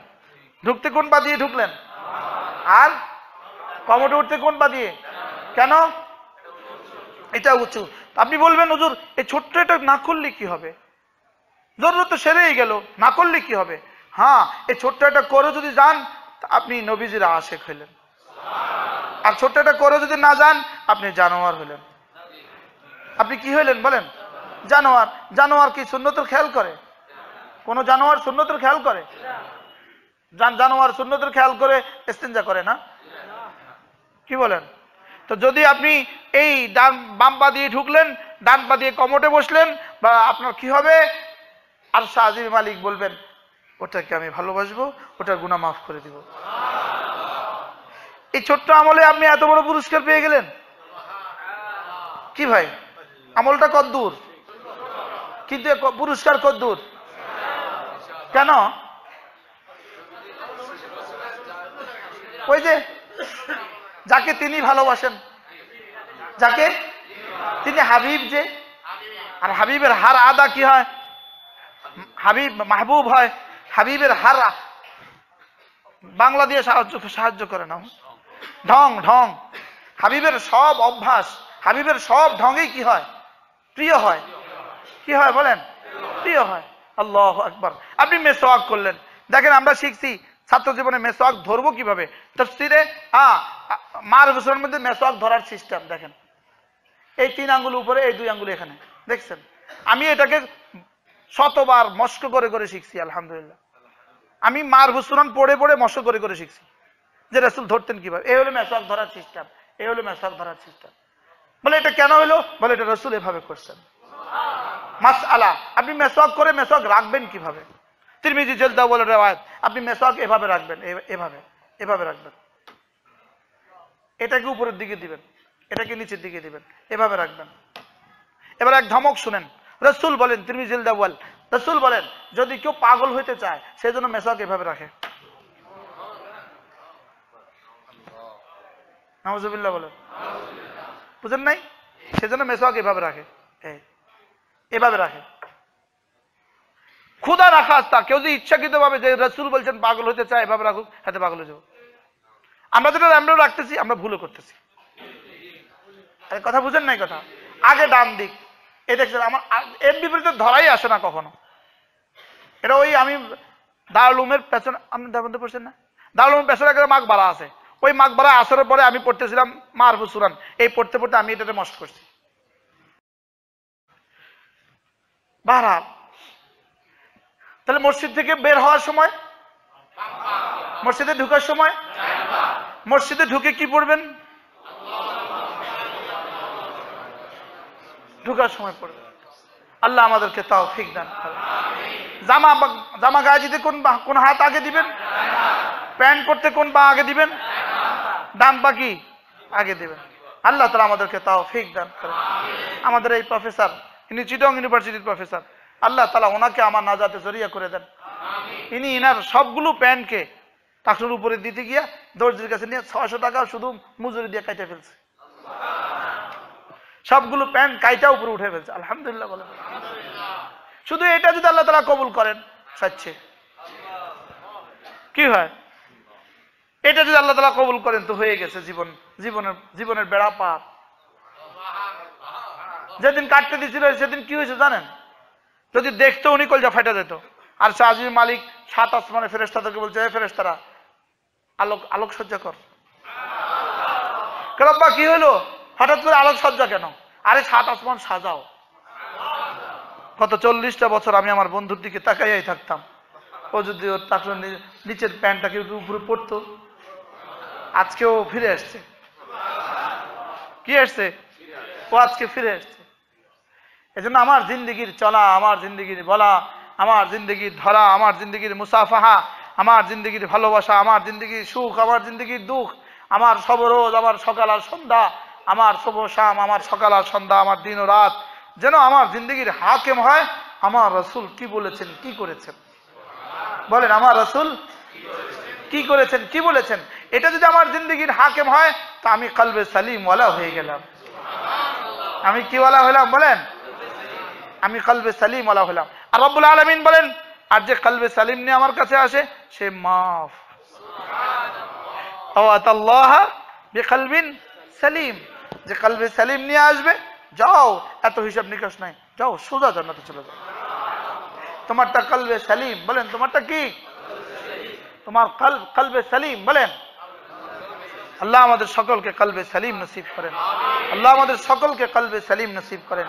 ঢুকতে কোন পা দিয়ে ঢুকলেন? আর কমোডে উঠতে কোন পা দিয়ে? কেন? এটা উঁচু। আপনি বলবেন হুজুর এই ছোট্ট এটা না করলে কি হবে? জরুরত তো সেরেই গেল, না করলে কি হবে? হ্যাঁ, এই ছোট্ট এটা করে যদি যান আপনি নবীজির আশিক হইলেন, আর ছোট্ট এটা করে যদি না যান আপনি জানোয়ার হইলেন। আপনি কি হইলেন বলেন? জানোয়ার। জানোয়ার কি সুন্নতের খেয়াল করে? কোন জানোয়ার সুন্নতের খেয়াল করে? জানোয়ার সুন্নতের খেয়াল করে ইস্তেঞ্জা করে না? কি বলেন? তো যদি আপনি এই বাম পা দিয়ে ঢুকলেন, ডান পা দিয়ে কমোটে বসলেন, বা আপনার কি হবে? আর শাহজিব মালিক বলবেন ওটাকে আমি ভালোবাসবো, ওটার গুনাহ মাফ করে দিব। এই ছোট্ট আমলে আপনি এত বড় পুরস্কার পেয়ে গেলেন। কি ভাই, আমলটা কত দূর, কিন্তু পুরস্কার কত দূর? কেন? ওই যে যাকে তিনি ভালোবাসেন, যাকে তিনি হাবিব, যে আর হাবিবের হার আদা কি হয়? হাবিব মাহবুব হয়। হাবিবের হার বাংলা দিয়ে সাহায্য করে না, ঢং ঢং। হাবিবের সব অভ্যাস, হাবিবের সব ঢঙেই কি হয়? প্রিয় হয়। কি হয় বলেন? প্রিয় হয়। আল্লাহু আকবার। আপনি মেসওয়াক করলেন, দেখেন আমরা শিখছি ছাত্র জীবনে মেসওয়াক ধরবো কিভাবে। তাফসীরে মার হুসুরের মধ্যে মেসওয়াক ধরার সিস্টেম দেখেন, এই 3 আঙ্গুল উপরে, এই 2 আঙ্গুল এখানে, দেখছেন? আমি এটাকে শতবার মস্ক করে করে শিখছি, আলহামদুলিল্লাহ। আমি মার হুসুরান পড়ে পড়ে মস্ক করে করে শিখছি যে রাসূল ধরতেন কিভাবে। এই হলো মেসওয়াক ধরার সিস্টেম, এই হলো মেসওয়াক ধরার সিস্টেম। বলে এটা কেন হলো? বলে এটা রাসূল এভাবে করছেন। মাসআলা, আপনি মেসওয়াক করে মেসওয়াক রাখবেন কিভাবে? তিরমিজি জলদা বলে রওয়ায়াত, আপনি মেসওয়াক এভাবে রাখবেন, এভাবে এভাবে রাখবেন, এটাকে উপরের দিকে দিবেন, এটাকে নিচের দিকে দিবেন, এভাবে রাখবেন। এবার এক ধমক শুনেন, রাসূল বলেন, তিরমিজি জলদা বল, রাসূল বলেন যদি কেউ পাগল হইতে চায় সেজন্য মেসওয়াক এভাবে রাখে। নাউজুবিল্লাহ বলেন, বুঝেন নাই? সেজন্য মেসওয়াক এভাবে রাখে, এভাবে রাখে। খুদা রাখা তা কেউ যদি ইচ্ছাকৃত ভাবে যে রাসূল বলছেন পাগল হতে চায় এভাবে রাখুক, হাতে পাগল হয়ে যাবো। আমরা যেটা আমরা রাখতেছি আমরা ভুলও করতেছি। কথা বুঝেন নাই? কথা আগে ডান দিক, এই দেখছেন আমার এর বিপরীতে ধরাই আসে না কখনো। এটা ওই আমি দারুল উলুমের পেছনে, আপনি দাবন্ধে পড়ছেন না? দারুল উলুমের পেছনে একটা মাকবারা আছে, ওই মাকবারা আসরের পরে আমি পড়তেছিলাম মারফুস সূরা, এই পড়তে পড়তে আমি এটাতে মস্ত করছি। বাহরাল তাহলে মসজিদ থেকে বের হওয়ার সময়, মসজিদে ঢুকার সময়, মসজিদে ঢুকে কি পড়বেন? ঢুকার সময় পড়বেন। আল্লাহ আমাদেরকে তৌফিক দান করেন। জামা গায়ে দিতে কোন হাত আগে দিবেন? প্যান্ট পরতে কোন পা আগে দিবেন? ডান পা কি আগে দিবেন। আল্লাহ তাআলা আমাদেরকে তৌফিক দান করেন। আমাদের এই প্রফেসর, ইনি চিটং ইউনিভার্সিটির প্রফেসর, আল্লাহ তাআলা ওনাকে আমার নাজাতে জরিয়া করে দেন। ইনি ইনার সবগুলো প্যান্টকে টাকুর উপরে দিতে গিয়া দর্জির কাছে নিয়ে 600 টাকা শুধু মজুরি দিয়ে কাইটে ফেলছে। সবগুলো প্যান্ট কাইটা উপরে উঠে ফেলছে। আলহামদুলিল্লাহ বলেন। শুধু এটা যদি আল্লাহ তাআলা কবুল করেন চাচ্ছে কি হয়? এটা যদি আল্লাহ তাআলা কবুল করেন তো হয়ে গেছে জীবনের বেড়া পার। যেদিন কাটতে দিয়েছিল সেদিন কি হয়েছে জানেন? যদি দেখতো উনি কলজা ফাটা যেত। আর শাহজির মালিক 7 আসমানে ফেরেশতাদেরকে বলছে, হে ফেরেশতারা আলোক সজ্জা কর। রব্বা কি হলো হঠাৎ করে আলোক সজ্জা কেন? আরে 7 আসমান সাজাও। গত 40টা বছর আমি আমার বন্ধুর দিকে তাকাইয়াই থাকতাম। ও যদি ওর টাকলোর নিচের প্যান্টটাকে উপরে পড়তো। আজকেও ফিরে আসছে। কি আসছে? ও আজকে ফিরে আসছে। এজন্য আমার জিন্দেগির চলা, আমার জিন্দেগির বলা, আমার জিন্দেগির ধরা, আমার জিন্দেগির মুসাফাহা, আমার জিন্দেগির ভালোবাসা, আমার জিন্দেগির সুখ, আমার জিন্দেগির দুঃখ, আমার সবরোজ, আমার সকাল আর সন্ধ্যা, আমার শুভ শাম, আমার সকাল আর সন্ধ্যা, আমার দিন ও রাত যেন আমার জিন্দেগির হাকিম হয় আমার রাসূল কি বলেছেন, কি করেছেন। বলেন আমার রাসূল কি করেছেন, কি বলেছেন। এটা যদি আমার জিন্দেগির হাকিম হয় তা আমি কলবে সালিম ওয়ালা হয়ে গেলাম। আমি কি ওয়ালা হলাম বলেন? আমি কলবে সালিম ওয়ালা হলাম। আর রব্বুল আলামিন বলেন, আর যে কলবে সালিম নিয়ে আমার কাছে আসে সে মাফ। আতাল্লাহ বিকলবিন সালিম, যে কলবে সালিম নিয়ে আসবে, যাও এত হিসাব নিকাশ নাই, যাও সোজা জান্নাতে চলে যাও। তোমারটা কলবে সালিম বলেন, তোমারটা কি? তোমার কলবে সালিম বলেন। আল্লাহ আমাদের সকলকে কলবে সালিম নসিব করেন। আল্লাহ আমাদের সকলকে কলবে সালিম নসিব করেন।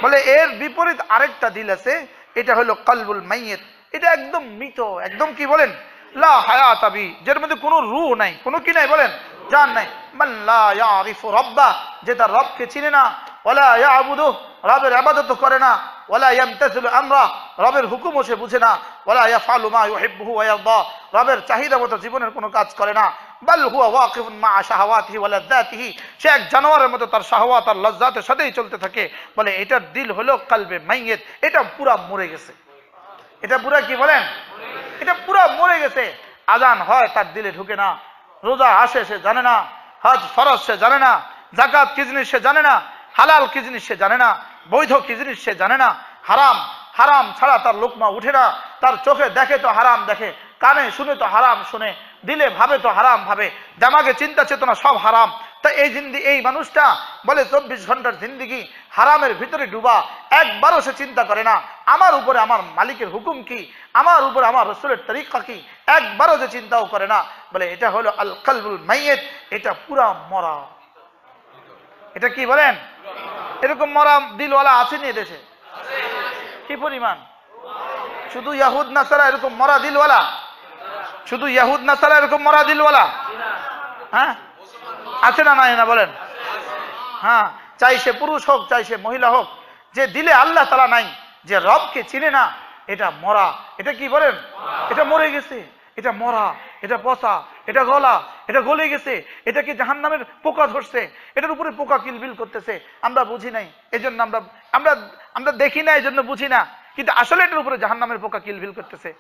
বলে এর বিপরীত আরেকটা দিল আছে, এটা হলো কলবুল মাইয়িত। এটা একদম মৃত, একদম কি বলেন লা হায়াত বি, যার মধ্যে কোনো রূহ নাই, কোনো কি নাই বলেন জান নাই। মান লা ইয়ারিফু রাব্বা, যে তার রবকে চিনে না, ওয়ালা ইয়াবুদু, রবের ইবাদত করে না, ওয়ালা ইয়ামতাসিলু আমরা, রবের হুকুমও সে বুঝে না, ওয়ালা ইয়াফআলু মা ইউহিব্বু ওয়া ইয়ারদা, রবের চাহিদা মতো জীবনের কোনো কাজ করে না। বাল হুয়া ওয়াকিফুন মা শাহাওয়াতিহি ওয়া লাযযাতিহি, সে এক জানোয়ারের মতো তার শাহওয়াত আর লজ্জাতের সাথেই চলতে থাকে। বলে এটার দিল হলো কলবে মাইয়িত, এটা পুরা মরে গেছে। এটা পুরা কি বলেন? এটা পুরা মরে গেছে। আজান হয় তার দিলে ঢুকে না, রোজা আসে সে জানে না, হজ ফরজ সে জানে না, যাকাত কি জিনিস সে জানে না, হালাল কি জিনিস সে জানে না, বৈধ কি জিনিস সে জানে না, হারাম হারাম ছাড়া তার লোকমা উঠে না, তার চোখে দেখে তো হারাম দেখে, কানে শুনে তো হারাম শুনে, দিলে ভাবে তো হারাম ভাবে, জামাকে চিন্তা চেতনা সব হারাম। তা এই মানুষটা বলে 24 ঘন্টার জিন্দিগি হারামের ভিতরে ডুবা, একবারও সে চিন্তা করে না আমার উপরে আমার মালিকের হুকুম কি, আমার উপরে আমার রাসূলের তরিকা কি, একবারও যে চিন্তাও করে না। বলে এটা হলো আল কলবুল মাইয়িত, এটা পুরা মরা। এটা কি বলেন? এরকম মরা দিলওয়ালা আসেনি দেশে? কি পরিমাণ? শুধু ইয়াহুদ নাসারা এরকম মরা দিলওয়ালা? শুধু ইয়াহুদ নাসারা এরকম মরা দিলওয়ালা? হ্যাঁ আছে না নাই না বলেন? হ্যাঁ, চাই সে পুরুষ হোক চাই সে মহিলা হোক, যে দিলে আল্লাহ তাআলা নাই, যে রবকে চিনে না, এটা মরা। এটা কি বলেন? এটা মরে গেছে, এটা মরা, এটা পচা, এটা গলা, এটা গলে গেছে, এটা কি জাহান্নামের পোকা ধরছে, এটার উপরে পোকা কিলবিল করতেছে। আমরা বুঝি নাই এজন্য আমরা দেখি না, এজন্য বুঝি না, কিন্তু আসলে এটার উপরে জাহান্নামের পোকা কিলবিল করতেছে।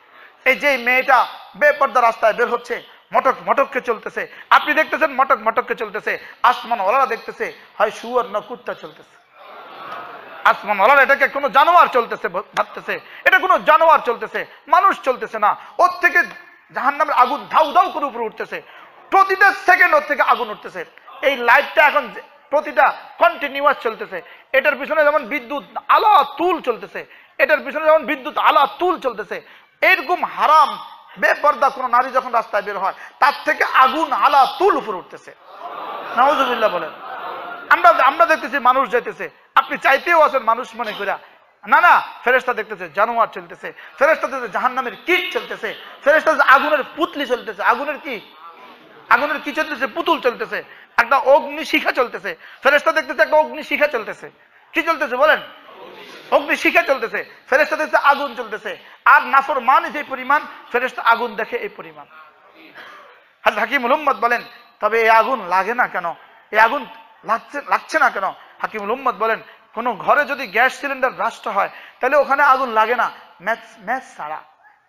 এই যে মেয়েটা বেপর্দা রাস্তায় বের হচ্ছে, মটক মটককে চলতেছে, আপনি দেখতেছেন মটক মটককে চলতেছে, আসমান ওয়ালারা দেখতেছে হয় শুয়োর না কুত্তা চলতেছে। আসমান ওয়ালারা এটাকে কোনো জানোয়ার চলতেছে ভাবতেছে, এটা কোনো জানোয়ার চলতেছে, মানুষ চলতেছে না। ওর থেকে জাহান্নামের আগুন ধাউ ধাউ করে উপরে উঠতেছে, প্রতিটা সেকেন্ড ওর থেকে আগুন উঠতেছে। এই লাইটটা এখন প্রতিটা কন্টিনিউয়াস চলতেছে, এটার পিছনে যেমন বিদ্যুৎ আলা তুল চলতেছে, এটার পিছনে যেমন বিদ্যুৎ আলা তুল চলতেছে। এরকম হারাম বেপর্দা কোন নারী যখন রাস্তায় বের হয়, তার থেকে আগুন আলা তুল উপরে উঠতেছে। নাউজুবিল্লাহ বলেন। আমরা দেখতেছি মানুষ যাইতেছে, আপনি চাইতেও আছেন মানুষ মনে করিয়া, না না, ফেরেশতা দেখতেছে জানোয়ার চলতেছে, ফেরেশতা দেখতেছে জাহান্নামের কীট চলতেছে, ফেরেশতা আগুনের পুতলি চলতেছে, আগুনের কি চলতেছে, পুতুল চলতেছে, একটা অগ্নিশিখা চলতেছে। ফেরেশতা দেখতেছে একটা অগ্নিশিখা চলতেছে। কি চলতেছে বলেন? অগ্নিশিখা চলতেছে। ফেরেশতা দেখতেছে আগুন চলতেছে। আর নাফরমানি যে পরিমাণ, ফেরেশতা আগুন দেখে এই পরিমাণ। হযরত হাকিমুল উম্মত বলেন, তবে এই আগুন লাগে না কেন? এই আগুন লাগছে না কেন? হাকিমুল উম্মত বলেন, কোন ঘরে যদি গ্যাস সিলিন্ডার ব্রাস্ট হয় তাহলে ওখানে আগুন লাগে না, ম্যাচ ছাড়া।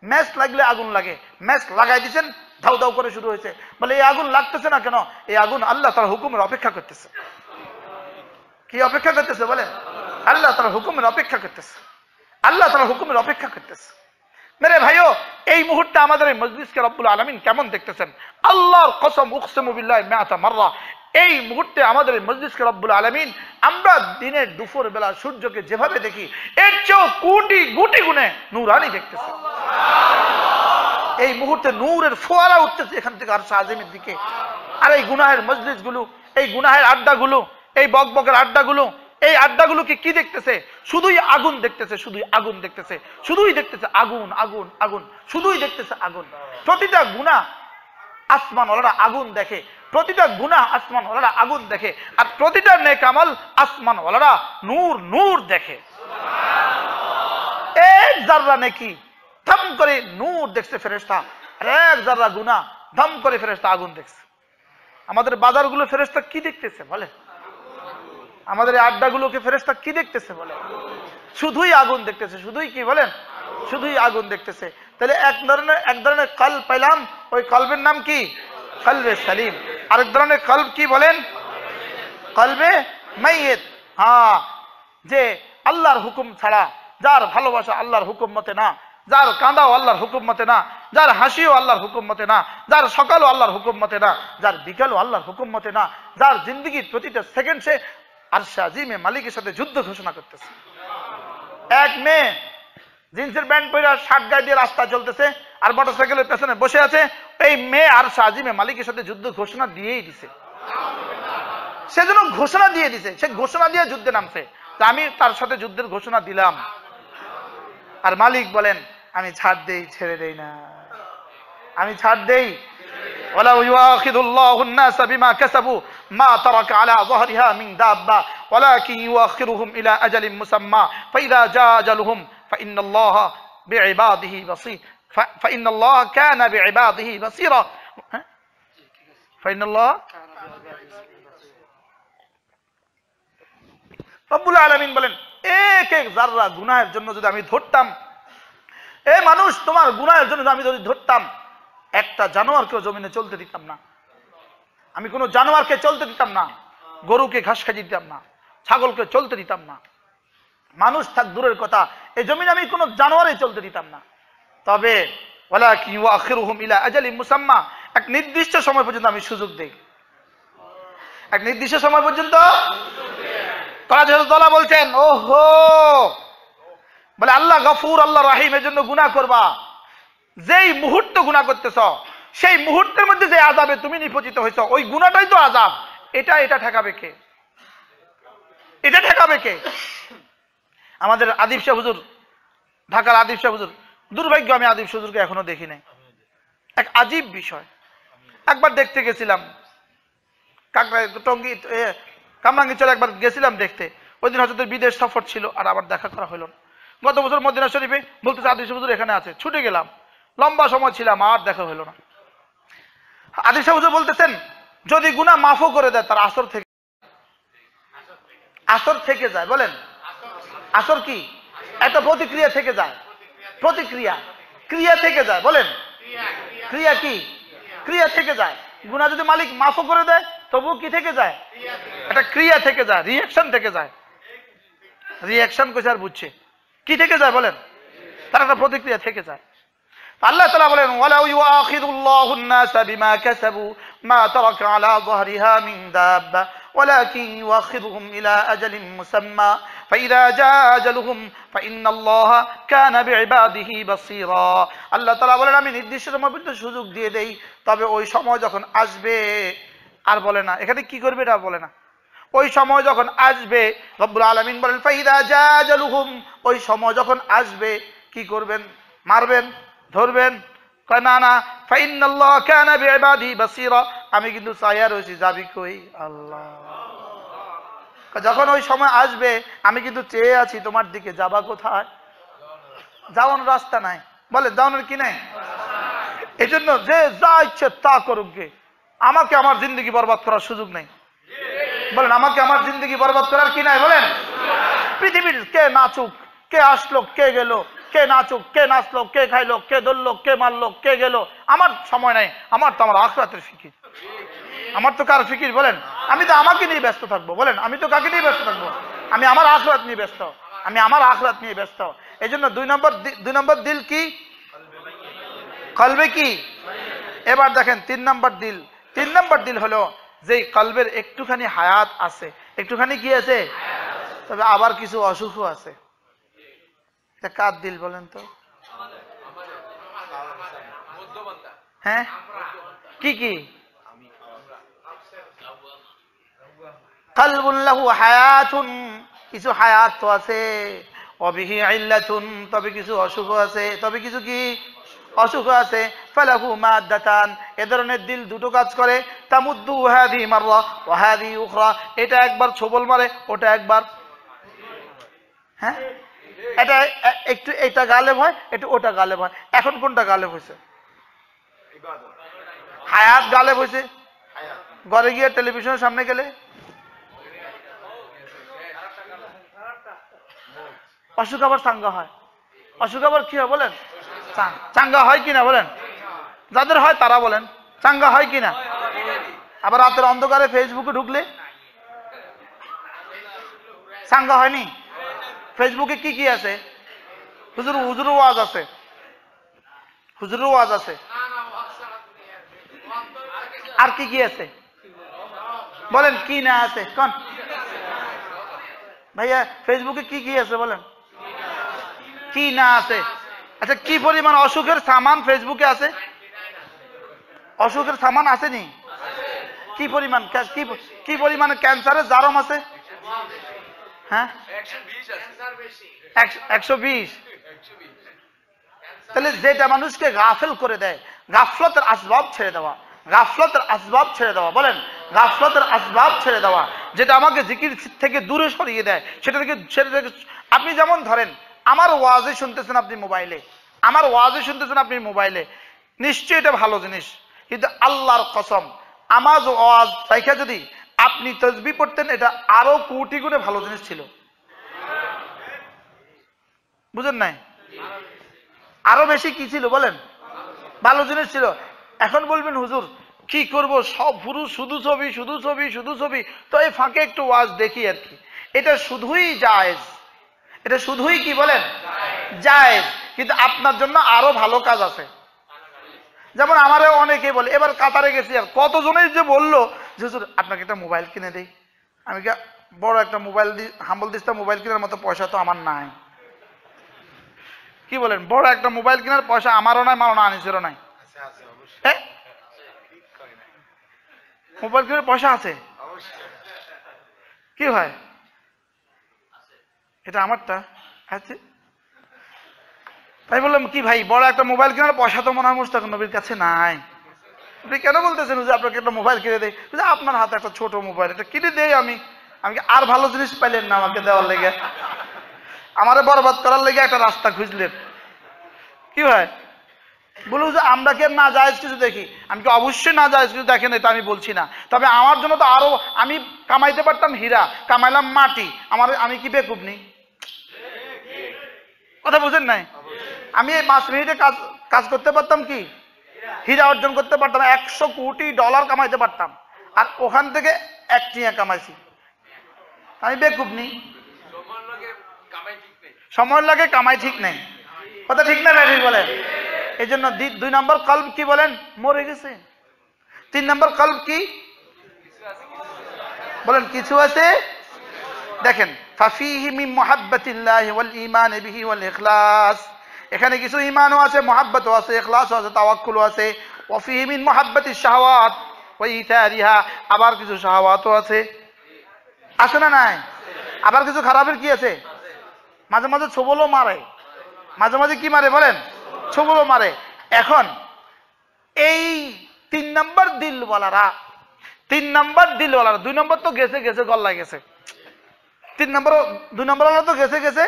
ম্যাচ লাগলে আগুন লাগে, ম্যাচ লাগাই দিচ্ছেন, ধাউ ধাউ করে শুরু হয়েছে। বলে এই আগুন লাগতেছে না কেন? এই আগুন আল্লাহ তাআলার হুকুমের অপেক্ষা করতেছে। কি অপেক্ষা করতেছে বলেন? আল্লাহ তাআলার হুকুমের অপেক্ষা করতেছে। আল্লাহ তাআলার হুকুমের অপেক্ষা করতেছে। মেরে ভাইও, এই মুহূর্তে আমাদের এই মজলিসকে রব্বুল আলামিন কেমন দেখতেছেন? আল্লাহর কসম, উকসিমু বিল্লাহি মিআতা মাররা, এই মুহূর্তে আমাদের এই মজলিসকে রব্বুল আলামিন আমরা দিনের দুপুর বেলা সূর্যকে যেভাবে দেখি এর চেয়েও কোটি গুটি গুণে নূরানি দেখতেছে। এই মুহূর্তে নূরের ফোয়ারা উঠতেছে এখান থেকে আরশ আজিমের দিকে। আর এই গুনাহের মজলিসগুলো, এই গুনাহের আড্ডাগুলো, এই বকবকের আড্ডাগুলো, এই আড্ডাগুলোকে কি দেখতেছে? শুধুই আগুন দেখতেছে, শুধুই আগুন দেখতেছে, শুধুই দেখতেছে আগুন আগুন আগুন, শুধুই দেখতেছে আগুন। প্রতিটা গুনাহ আসমানওয়ালারা আগুন দেখে, প্রতিটা গুনাহ আসমানওয়ালারা আগুন দেখে, আর প্রতিটা নেক আমল আসমানওয়ালারা নূর নূর দেখে। এক জাররা নেকি ধম করে নূর দেখছে ফেরেশতা, আর এক জাররা গুনাহ ধম করে ফেরেশতা আগুন দেখছে। আমাদের বাজারগুলো ফেরেশতা কি দেখতেছে বলে? আমাদের আড্ডাগুলোকে ফেরেশতা কি দেখতেছে বলে? শুধুই আগুন দেখতেছে, শুধুই কি বলেন? শুধুই আগুন দেখতেছে। তাহলে এক ধরনের কলব পেলাম, ওই কলবের নাম কি? কলবে সালিম। আরেক ধরনের কলব কি বলেন? কলবে মাইয়িত। হ্যাঁ, যে আল্লাহর হুকুম ছাড়া, যার ভালোবাসা আল্লাহর হুকুম মতে না, যার কাঁদাও আল্লাহর হুকুম মতে না, যার হাসিও আল্লাহর হুকুম মতে না, যার সকালও আল্লাহর হুকুম মতে না, যার বিকালও আল্লাহর হুকুম মতে না, যার জিন্দগির প্রতিটা সেকেন্ড সে আরশে আজিমে মালিকের সাথে যুদ্ধ ঘোষণা করতেছে। এক মেয়ে জিন্সের প্যান্ট পরে শার্ট গায়ে দিয়ে রাস্তা চলতেছে আর মোটরসাইকেলের পেছনে বসে আছে। এই মেয়ে আরশে আজিমে মালিকের সাথে যুদ্ধ ঘোষণা দিয়েই দিছে। সেজন্য ঘোষণা দিয়ে দিছে, সে ঘোষণা দিয়ে যুদ্ধে নামছে, আমি তার সাথে যুদ্ধের ঘোষণা দিলাম। আর মালিক বলেন, আমি ছাড় দেই, ছেড়ে দেই না, আমি ছাড় দেই। ওয়ালাউ ইউআখিযুল্লাহু আন-নাসা বিমা কাসাবু মা তারাকা আলা যাহরিহা মিন দাব্বা ওয়ালাকিন ইউআখিরুহুম ইলা আজালিন মুসাম্মা ফাইযা জাআ আজালুহুম ফাইন্নাল্লাহা বিইবাদিহি বাসীর ফাইন্নাল্লাহা কানা বিইবাদিহি বাসীরা ফাইন্নাল্লাহা রব্বুল আলামিন বলেন, এক এক যাররা গুনাহের জন্য যদি আমি ধরতাম, এ মানুষ তোমার গুনাহের জন্য আমি যদি ধরতাম, একটা জানোয়ারকেও জমিনে চলতে দিতাম না। আমি কোনো জানোয়ারকে চলতে দিতাম না, গরুকে ঘাস খাইয়ে দিতাম না, ছাগলকে চলতে দিতাম না, মানুষ থাক দূরের কথা, এই জমিনে আমি কোনো জানোয়ারই চলতে দিতাম না। তবে ওয়ালাকিন ইউআখিরুহুম ইলা আজালিন মুসাম্মা, এক নির্দিষ্ট সময় পর্যন্ত আমি সুযোগ দেই। এক নির্দিষ্ট সময় পর্যন্ত তারা বলছেন, ওহো, বলে আল্লাহ গফুর, আল্লাহ রাহিম, এর জন্য গুনাহ করবা। যেই মুহূর্তে গুনাহ করতেছ, সেই মুহূর্তের মধ্যে যে আযাবে তুমি নিপতিত হইছ, ওই গুনাহটাই তো আযাব। এটা ঠেকাবে কে? এটা ঠেকাবে কে? আমাদের আদিব শাহ হুজুর, ঢাকার আদিব শাহ হুজুর, দুর্ভাগ্য আমি আদিব শাহ হুজুরকে এখনো দেখি নাই। এক আজীব বিষয়, একবার দেখতে গেছিলাম কামরাঙ্গীরচরে, একবার গেছিলাম দেখতে। ওই দিন হয়তো বিদেশ সফর ছিল, আর আবার দেখা করা হলো না। গত বছর মদিনা শরীফে বলতেছে আদিব শাহ হুজুর এখানে আছে, ছুটে গেলাম, লম্বা সময় ছিলাম, আর দেখা হলো না। আদিব শাহ হুজুর বলতেছেন, যদি গুনাহ মাফও করে দেয় তার আসর থেকে যায়। বলেন আসর কি? একটা প্রতিক্রিয়া থেকে যায়, ক্রিয়া থেকে যায়। বলেন ক্রিয়া কি? ক্রিয়া থেকে যায়। গুনাহ যদি মালিক মাফও করে দেয় তবুও কি থেকে যায়? একটা ক্রিয়া থেকে যায়, রিঅ্যাকশন থেকে যায়। রিঅ্যাকশন কোথায় আর বুঝছে কি থেকে যায়? বলেন তার একটা প্রতিক্রিয়া থেকে যায়। আল্লাহ তাআলা বলেন, ওয়ালাউ ইউআখিযুল্লাহু আন-নাসা বিমা কাসাবু মা তারাকা আলা যাহরিহা মিন দাব্বা ওয়ালাকিন ইউআখিরুহুম ইলা আজালিন মুসাম্মা ফাইযা জাআ আজালুহুম ফাইন্নাল্লাহা কানা বিইবাদিহি বাসীরা। আল্লাহ তাআলা বলেন, আমি নির্দিষ্ট সময় পর্যন্ত সুযোগ দিয়ে দেই, তবে ওই সময় যখন আসবে আর বলে না, এখানে কি করবে এটা বলে না। ওই সময় যখন আসবে রব্বুল আলামিন বলেন ফাইদা জাজালুহুম, ওই সময় যখন আসবে কি করবেন? মারবেন, ধরবেন? কয় না না, ফাইন্নাল্লাহ কানা বিইবাদি বাসীরা, আমি কিন্তু চাইয়া রয়েছি, যাবি কই? আল্লাহ। যখন ওই সময় আসবে আমি কিন্তু চেয়ে আছি তোমার দিকে, যাবা কোথায়? যাওয়ানোর রাস্তা নাই। বলে যাওয়ানোর কি নাই? এই জন্য যে যা ইচ্ছে তা করুক গে, আমাকে আমার জিন্দগি বরবাদ করার সুযোগ নেই। বলেন আমাকে আমার জিন্দগি বরবাদ করার কি নাই? বলেন পৃথিবীর কে নাচুক, কে আসলো, কে গেল, কে নাচুক, কে নাচলো, কে খাইলো, কে ধরলো, কে মারলো, কে গেল, আমার সময় নাই। আমার তো আমার আখিরাতের ফিকির। আমার তো কার ফিকির? বলেন আমি তো আমাকে নিয়ে ব্যস্ত থাকবো। বলেন আমি তো কাকে নিয়ে ব্যস্ত থাকবো? আমি আমার আখিরাত নিয়ে ব্যস্ত, আমি আমার আখিরাত নিয়ে ব্যস্ত। এই জন্য দুই নম্বর দিল কি? কলবে কি? এবার দেখেন 3 নম্বর দিল। 3 নম্বর দিল হলো যে কলবের একটুখানি হায়াত আছে, একটুখানি কি আছে, তবে আবার কিছু অসুখও আছে। এটা কার দিল বলেন তো? হ্যাঁ কি কি? কলবুন লাহু হায়াতুন, কিছু হায়াত তো আছে, ওয়াবিহি ইল্লাতুন, তবে কিছু অসুখ আছে, তবে কিছু কি অসুখ আছে। ফালাহু মাদ্দাতান, এ ধরনের দিল দুটো কাজ করে। তামুদ্দু হাযি মাররা ওয়া হাযি উখরা, এটা একবার ছোবল মারে, ওটা একবার, হ্যাঁ এটা একটু এটা গালেব হয়, একটু ওটা গালেব হয়। এখন কোনটা গালেব হয়েছে? হায়াত গালেব হয়েছে। ঘরে গিয়ে টেলিভিশনের সামনে গেলে অসুখ আবার চাঙ্গা হয়। অসুখ আবার কি হয় বলেন? চাঙ্গা হয় কিনা বলেন? যাদের হয় তারা বলেন চাঙ্গা হয় কিনা? আবার রাতের অন্ধকারে ফেসবুকে ঢুকলে চাঙ্গা হয়নি? ফেসবুকে কি কি আছে? হুজুর ওয়াজ আছে, হুজুর ওয়াজ আছে, আর কি কি আছে বলেন? কি না আছে কোন ভাইয়া? ফেসবুকে কি কি আছে বলেন? কি না আছে? আচ্ছা কি পরিমাণ অসুখের সামান ফেসবুকে আছে? অসুখের সামান আসেনি? কি পরিমাণ, কি পরিমাণে ক্যান্সারের জারম আছে? হ্যাঁ 120। তাহলে যেটা মানুষকে গাফেল করে দেয়, গাফলতের আসবাব ছেড়ে দেওয়া, গাফলতের আসবাব ছেড়ে দেওয়া, বলেন গাফলতের আসবাব ছেড়ে দেওয়া, যেটা আমাকে জিকির থেকে দূরে সরিয়ে দেয়, সেটা থেকে আপনি যেমন ধরেন আমার ওয়াজে শুনতেছেন আপনি মোবাইলে, আমার ওয়াজে শুনতেছেন আপনি মোবাইলে, নিশ্চয়ই এটা ভালো জিনিস, কিন্তু আল্লাহর কসম আমার ওয়াজ তাইকা যদি আপনি তাসবিহ পড়তেন এটা আরো কোটি গুণে ভালো জিনিস ছিল। বুঝেন নাই? আরো বেশি কি ছিল বলেন? ভালো জিনিস ছিল। এখন বলবেন হুজুর কি করব, সব পুরুষ শুধু ছবি শুধু ছবি শুধু ছবি, তো এই ফাঁকে একটু ওয়াজ দেখি আর কি। এটা শুধুই জায়েজ, এটা শুধুই কি বলেন জায়েজ, কিন্তু আপনার জন্য আরো ভালো কাজ আছে। যেমন আমারও অনেকে বলে, এবার কাতারে গেছি আর কতজনেই যে বললো যে হুজুর আপনাকে একটা মোবাইল কিনে দেই। আমি কি বড় একটা মোবাইল হাম্বল দিস্তা মোবাইল কেনার মতো পয়সা তো আমার নাই। কি বলেন? বড় একটা মোবাইল কেনার পয়সা আমারও নাই, মারও না, আনিসেরও নাই। মোবাইল কেনার পয়সা আছে কি হয়? এটা আমারটা আছে। তাই বললাম কি ভাই, বড় একটা মোবাইল কেনার পয়সা তো মনে হয় মুস্তাক নবীর কাছে নাই। আপনি কেন বলতেছেন যে আপনাকে একটা মোবাইল কিনে দেয়? আপনার হাতে একটা ছোট মোবাইল, এটা কিনে দেই আমি। আমি আর ভালো জিনিস পাইলেন না আমাকে দেওয়ার লেগে? আমারে বরবাদ করার লেগে একটা রাস্তা খুঁজলেন। কি হয় বলু যে আমরা কি না জায়েজ কিছু দেখি? আমি কি অবশ্যই না জায়েজ কিছু দেখেন, এটা আমি বলছি না। তবে আমার জন্য তো আরো, আমি কামাইতে পারতাম হীরা, কামাইলাম মাটি, আমি কি বেকুব নি? কথা বুঝেন নাই? আমি এই 5 মিনিটে কাজ করতে পারতাম কি হীরা অর্জন করতে পারতাম, $100 কোটি কামাইতে পারতাম, আর ওখান থেকে 1 টিয়া কামাইছি। আমি বেকুব নি? সময় লাগে, কামাই ঠিক নেই। কথা ঠিক না ঠিক বলেন? এই জন্য 2 নম্বর কলব কি বলেন? মরে গেছে। 3 নম্বর কলব কি বলেন? কিছু আছে। দেখেন ফাফিহি মিন মুহাব্বাতিল্লাহি ওয়াল ঈমান বিহি ওয়াল ইখলাস, এখানে কিছু ঈমানও আছে, মুহাব্বতও আছে, ইখলাসও আছে, তাওয়াক্কুলও আছে। ওয়া ফিহি মিন মুহাব্বাতিশ শাহাওয়াত ওয়া ইতারিহা, আবার কিছু শাহাওয়াতও আছে। আছে না নাই? আবার কিছু খারাপের কি আছে? মাঝে মাঝে ছোবলও মারে, মাঝে মাঝে কি মারে বলেন? ছোবলও মারে। এখন এই 3 নম্বর দিলওয়ালারা, 2 নম্বর তো গেছে গেছে, গল্লা গেছে। 2 নম্বর ওয়ালা তো গেছে গেছে,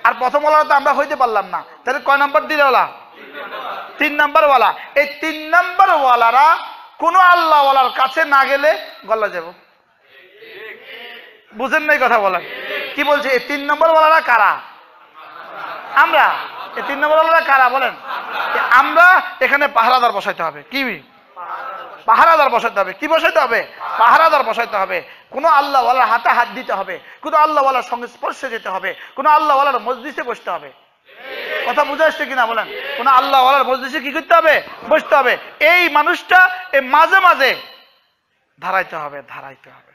আর প্রথম ওয়ালা তো আমরা হইতে পারলাম না। তাহলে কয় নম্বর দিলওয়ালা? 3 নম্বর ওয়ালা। এই 3 নম্বর ওয়ালারা কোন আল্লাহ ওয়ালার কাছে না গেলে গল্লা যাব। বুঝেন নাই কথা বলেন? কি বলছে? এই 3 নম্বর ওয়ালারা কারা? আমরা। এই 3 নম্বর ওয়ালারা কারা বলেন? আমরা এখানে পাহারাদার বসাইতে হবে। কি পাহারাদার বসাইতে হবে? কি বসাইতে হবে? পাহারাদার বসাইতে হবে। কোন আল্লাহ ওয়ালার হাতে হাত দিতে হবে, কোন আল্লাহ ওয়ালার সঙ্গে স্পর্শে যেতে হবে, কোন আল্লাহ ওয়ালার মজলিসে বসতে হবে। কথা বুঝে আসছে কিনা বলেন? কোন আল্লাহ ওয়ালার মজলিসে কি করতে হবে? বসতে হবে। এই মানুষটা মাঝে মাঝে ধারাইতে হবে, ধারাইতে হবে।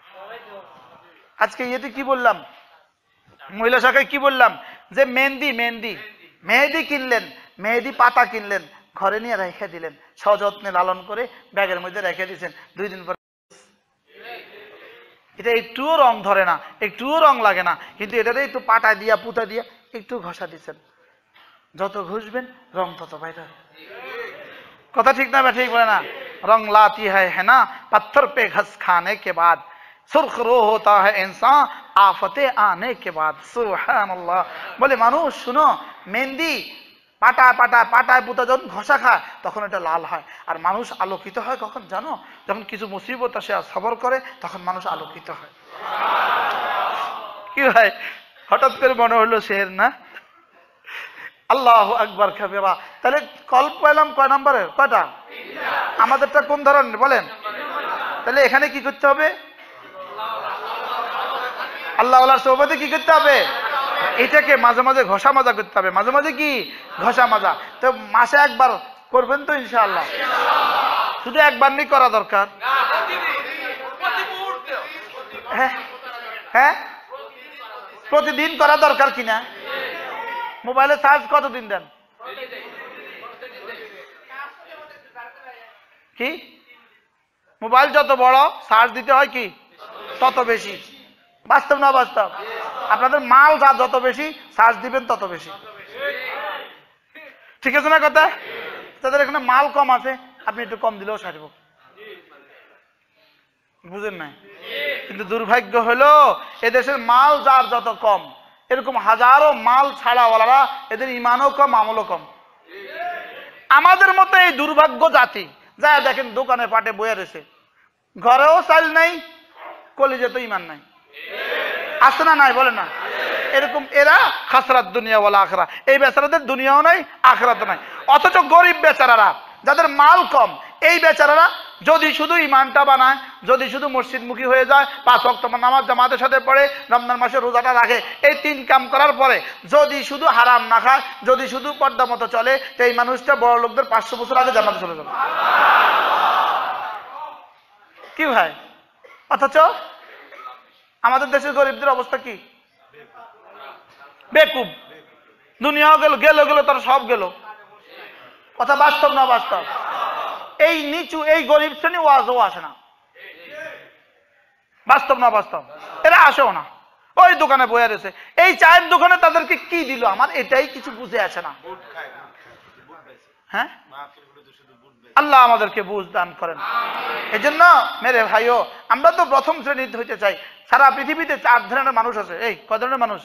আজকে ইয়েতে কি বললাম, মহিলা শাখায় কি বললাম, যে মেহেদি কিনলেন, মেহেদি পাতা কিনলেন, ঘরে নিয়ে রেখে দিলেন, সযত্নে লালন করে ব্যাগের মধ্যে রেখে দিয়েছেন। 2 দিন পর এটা একটুও রং ধরে না, একটুও রং লাগে না, কিন্তু এটাতে একটু পাটা দিয়া পুতা দিয়া একটু ঘষা দিচ্ছেন। যত ঘষবেন রং তত বাইরে। কথা ঠিক না? ঠিক বলে না? রং লাতি है ना पत्थर पे घस खाने के बाद, सुर्ख रो होता है इंसान आफते आने के बाद। सुभान अल्लाह। বলে মানুষ শুনো, মেহেন্দি পাটায় পুতা যখন ঘষা খায় তখন এটা লাল হয়। আর মানুষ আলোকিত হয় কখন জানো? যখন কিছু মুসিবত আসে আর সবর করে, তখন মানুষ আলোকিত হয়। কি ভাই, হঠাৎ করে মনে হলো শের না? আল্লাহু আকবার কাবীরা। তাহলে কল্প পেলাম কয় নম্বরের? কয়টা? আমাদেরটা কোন ধরনের বলেন? তাহলে এখানে কি করতে হবে? আল্লাহ ওয়ালার সোহবতে কি করতে হবে? এটাকে মাঝে মাঝে ঘষা মাজা করতে হবে। মাঝে মাঝে কি ঘষা মাজা? তো মাসে একবার করবেন তো ইনশাআল্লাহ? শুধু একবার নি করা দরকার? হ্যাঁ, প্রতিদিন করা দরকার কিনা? মোবাইলে চার্জ কতদিন দেন? কি মোবাইল যত বড় চার্জ দিতে হয় কি তত বেশি। বাস্তব না বাস্তব? আপনাদের মাল যত বেশি চার্জ দিবেন তত বেশি। ঠিক আছে না কথা? তাদের এখানে মাল কম আছে, আপনি একটু কম দিলেও সারব। বুঝেন নাই? কিন্তু দুর্ভাগ্য হলো এদেশের মাল যার যত কম, এরকম হাজারো মাল ছাড়াওয়ালারা এদের ইমানও কম, আমলও কম। আমাদের মতো এই দুর্ভাগ্য জাতি যা দেখেন দোকানে পাটে বয়ে রয়েছে, ঘরেও চাল নাই, কলিজে তো ইমান নাই। আছে না নাই বলে না? এরকম এরা খাসরাত দুনিয়া ওয়াল আখিরা। এই বেচারাদের দুনিয়াও নাই, আখিরাতও নাই। অথচ গরিব বেচারারা যাদের মাল কম, এই বেচারারা যদি শুধু ইমানটা বানায়, যদি শুধু মসজিদমুখী হয়ে যায়, 5 ওয়াক্ত নামাজ জামাতের সাথে পড়ে, রমজান মাসে রোজাটা রাখে, এই 3 কাম করার পরে যদি শুধু হারাম না খায়, যদি শুধু পর্দা মতো চলে, তো এই মানুষটা বড় লোকদের 500 বছর আগে জান্নাতে চলে যাবে। কি ভাই? অথচ আমাদের দেশের গরিবদের অবস্থা কি? বেকুব। দুনিয়াও গেল, গেল তার সব গেল। কথা বাস্তব না বাস্তব? এই নিচু এই গরিব শ্রেণী ওয়াজও আসে না। বাস্তব না বাস্তব? এরা আসেও না, ওই দোকানে বয়ে রয়েছে। এই চায়ের দোকানে তাদেরকে কি দিল আমার এটাই কিছু বুঝে আসে না। হ্যাঁ, আল্লাহ আমাদেরকে বুঝ দান করেন। এই জন্য মেরে ভাইও, আমরা তো প্রথম শ্রেণীতে হইতে চাই। সারা পৃথিবীতে 4 ধরনের মানুষ আছে। এই কয় ধরনের মানুষ?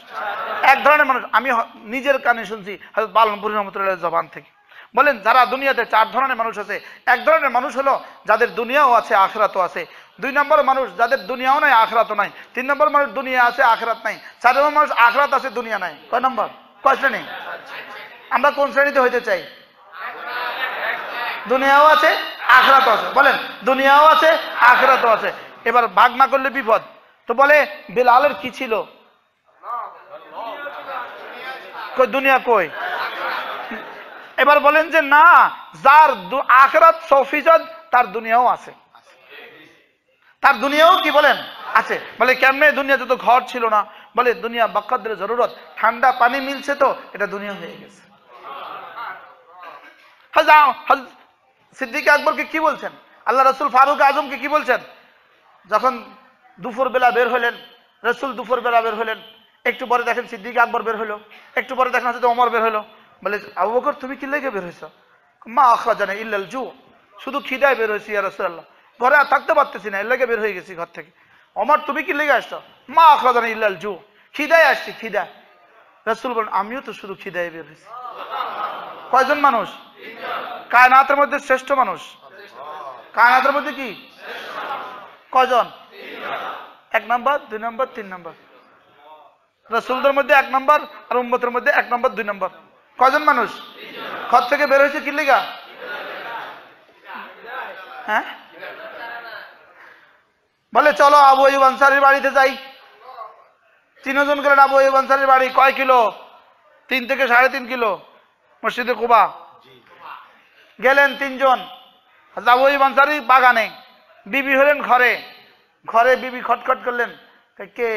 1 ধরনের মানুষ। আমি নিজের কানে শুনছি হযরত বালমপুরি রহমাতুল্লাহ জবান থেকে। বলেন যারা দুনিয়াতে 4 ধরনের মানুষ আছে। 1 ধরনের মানুষ হলো যাদের দুনিয়াও আছে আখিরাতও আছে। 2 নম্বর মানুষ যাদের দুনিয়াও নাই আখিরাতও নাই। 3 নম্বর মানুষ দুনিয়া আছে আখিরাত নাই। 4 নম্বর মানুষ আখিরাত আছে দুনিয়া নাই। কয় নম্বর? কয় শ্রেণী? আমরা কোন শ্রেণীতে হইতে চাই? দুনিয়াও আছে আখিরাতও আছে। বলেন দুনিয়াও আছে আখিরাতও আছে। এবার ভাগ না করলে বিপদ। তো বলে বেলালের কি ছিল? কই দুনিয়া কই? এবার বলেন যে না, যার আখিরাত 100% তার দুনিয়াও আছে। তার দুনিয়াও কি বলেন আছে। বলে কেমনে? দুনিয়াতে তো ঘর ছিল না। বলে দুনিয়া বাক্কাদের জরুরত, ঠান্ডা পানি মিলছে তো এটা দুনিয়া হয়ে গেছে। সিদ্দিক আকবরকে কি বলছেন? আল্লাহ রাসূল ফারুক আজমকে কি বলছেন? যখন দুপুর বেলা বের হলেন, রসুল দুপুর বেলা বের হলেন, একটু পরে দেখেন সিদ্দিক আকবর বের হলো, একটু পরে দেখেন হযরত ওমর বের হলো। বলে আবু বকর তুমি কি লেগে বের হয়েছ? মা আখরাজানা ইল্লাল জু, শুধু খিদায় বের হয়েছি ইয়া রাসূলুল্লাহ, ঘরে আর থাকতে পারতেছি না, এর লেগে বের হয়ে গেছি ঘর থেকে। ওমর তুমি কি লেগে আসছো? মা আখরাজানা ইল্লাল জু, খিদায় আসছি, খিদায়। রাসূল বলেন আমিও তো শুধু খিদায় বের হয়েছি। কয়জন মানুষ? কায়নাতের মধ্যে শ্রেষ্ঠ মানুষ। কায়নাতের মধ্যে কি কয়জন? 1 নাম্বার, 2 নাম্বার, 3 নাম্বার। রাসূলদের মধ্যে 1 নাম্বার আর উম্মতের মধ্যে 1 নাম্বার, 2 নাম্বার। কয়জন মানুষ? ঘর থেকে বের হয়েছে কি লিগা? হ্যাঁ, বলে চলো আবু আইয়ুব আনসারীর বাড়িতে যাই। 3 জন গেলেন আবু আইয়ুব আনসারীর বাড়ি। কয় কিলো? 3 থেকে 3.5 কিলো মসজিদে কুবা। গেলেন 3 জন। আবু আইয়ুব আনসারী বাগানে, বিবি হলেন ঘরে। ঘরে বিবি খটখট করলেন, কে?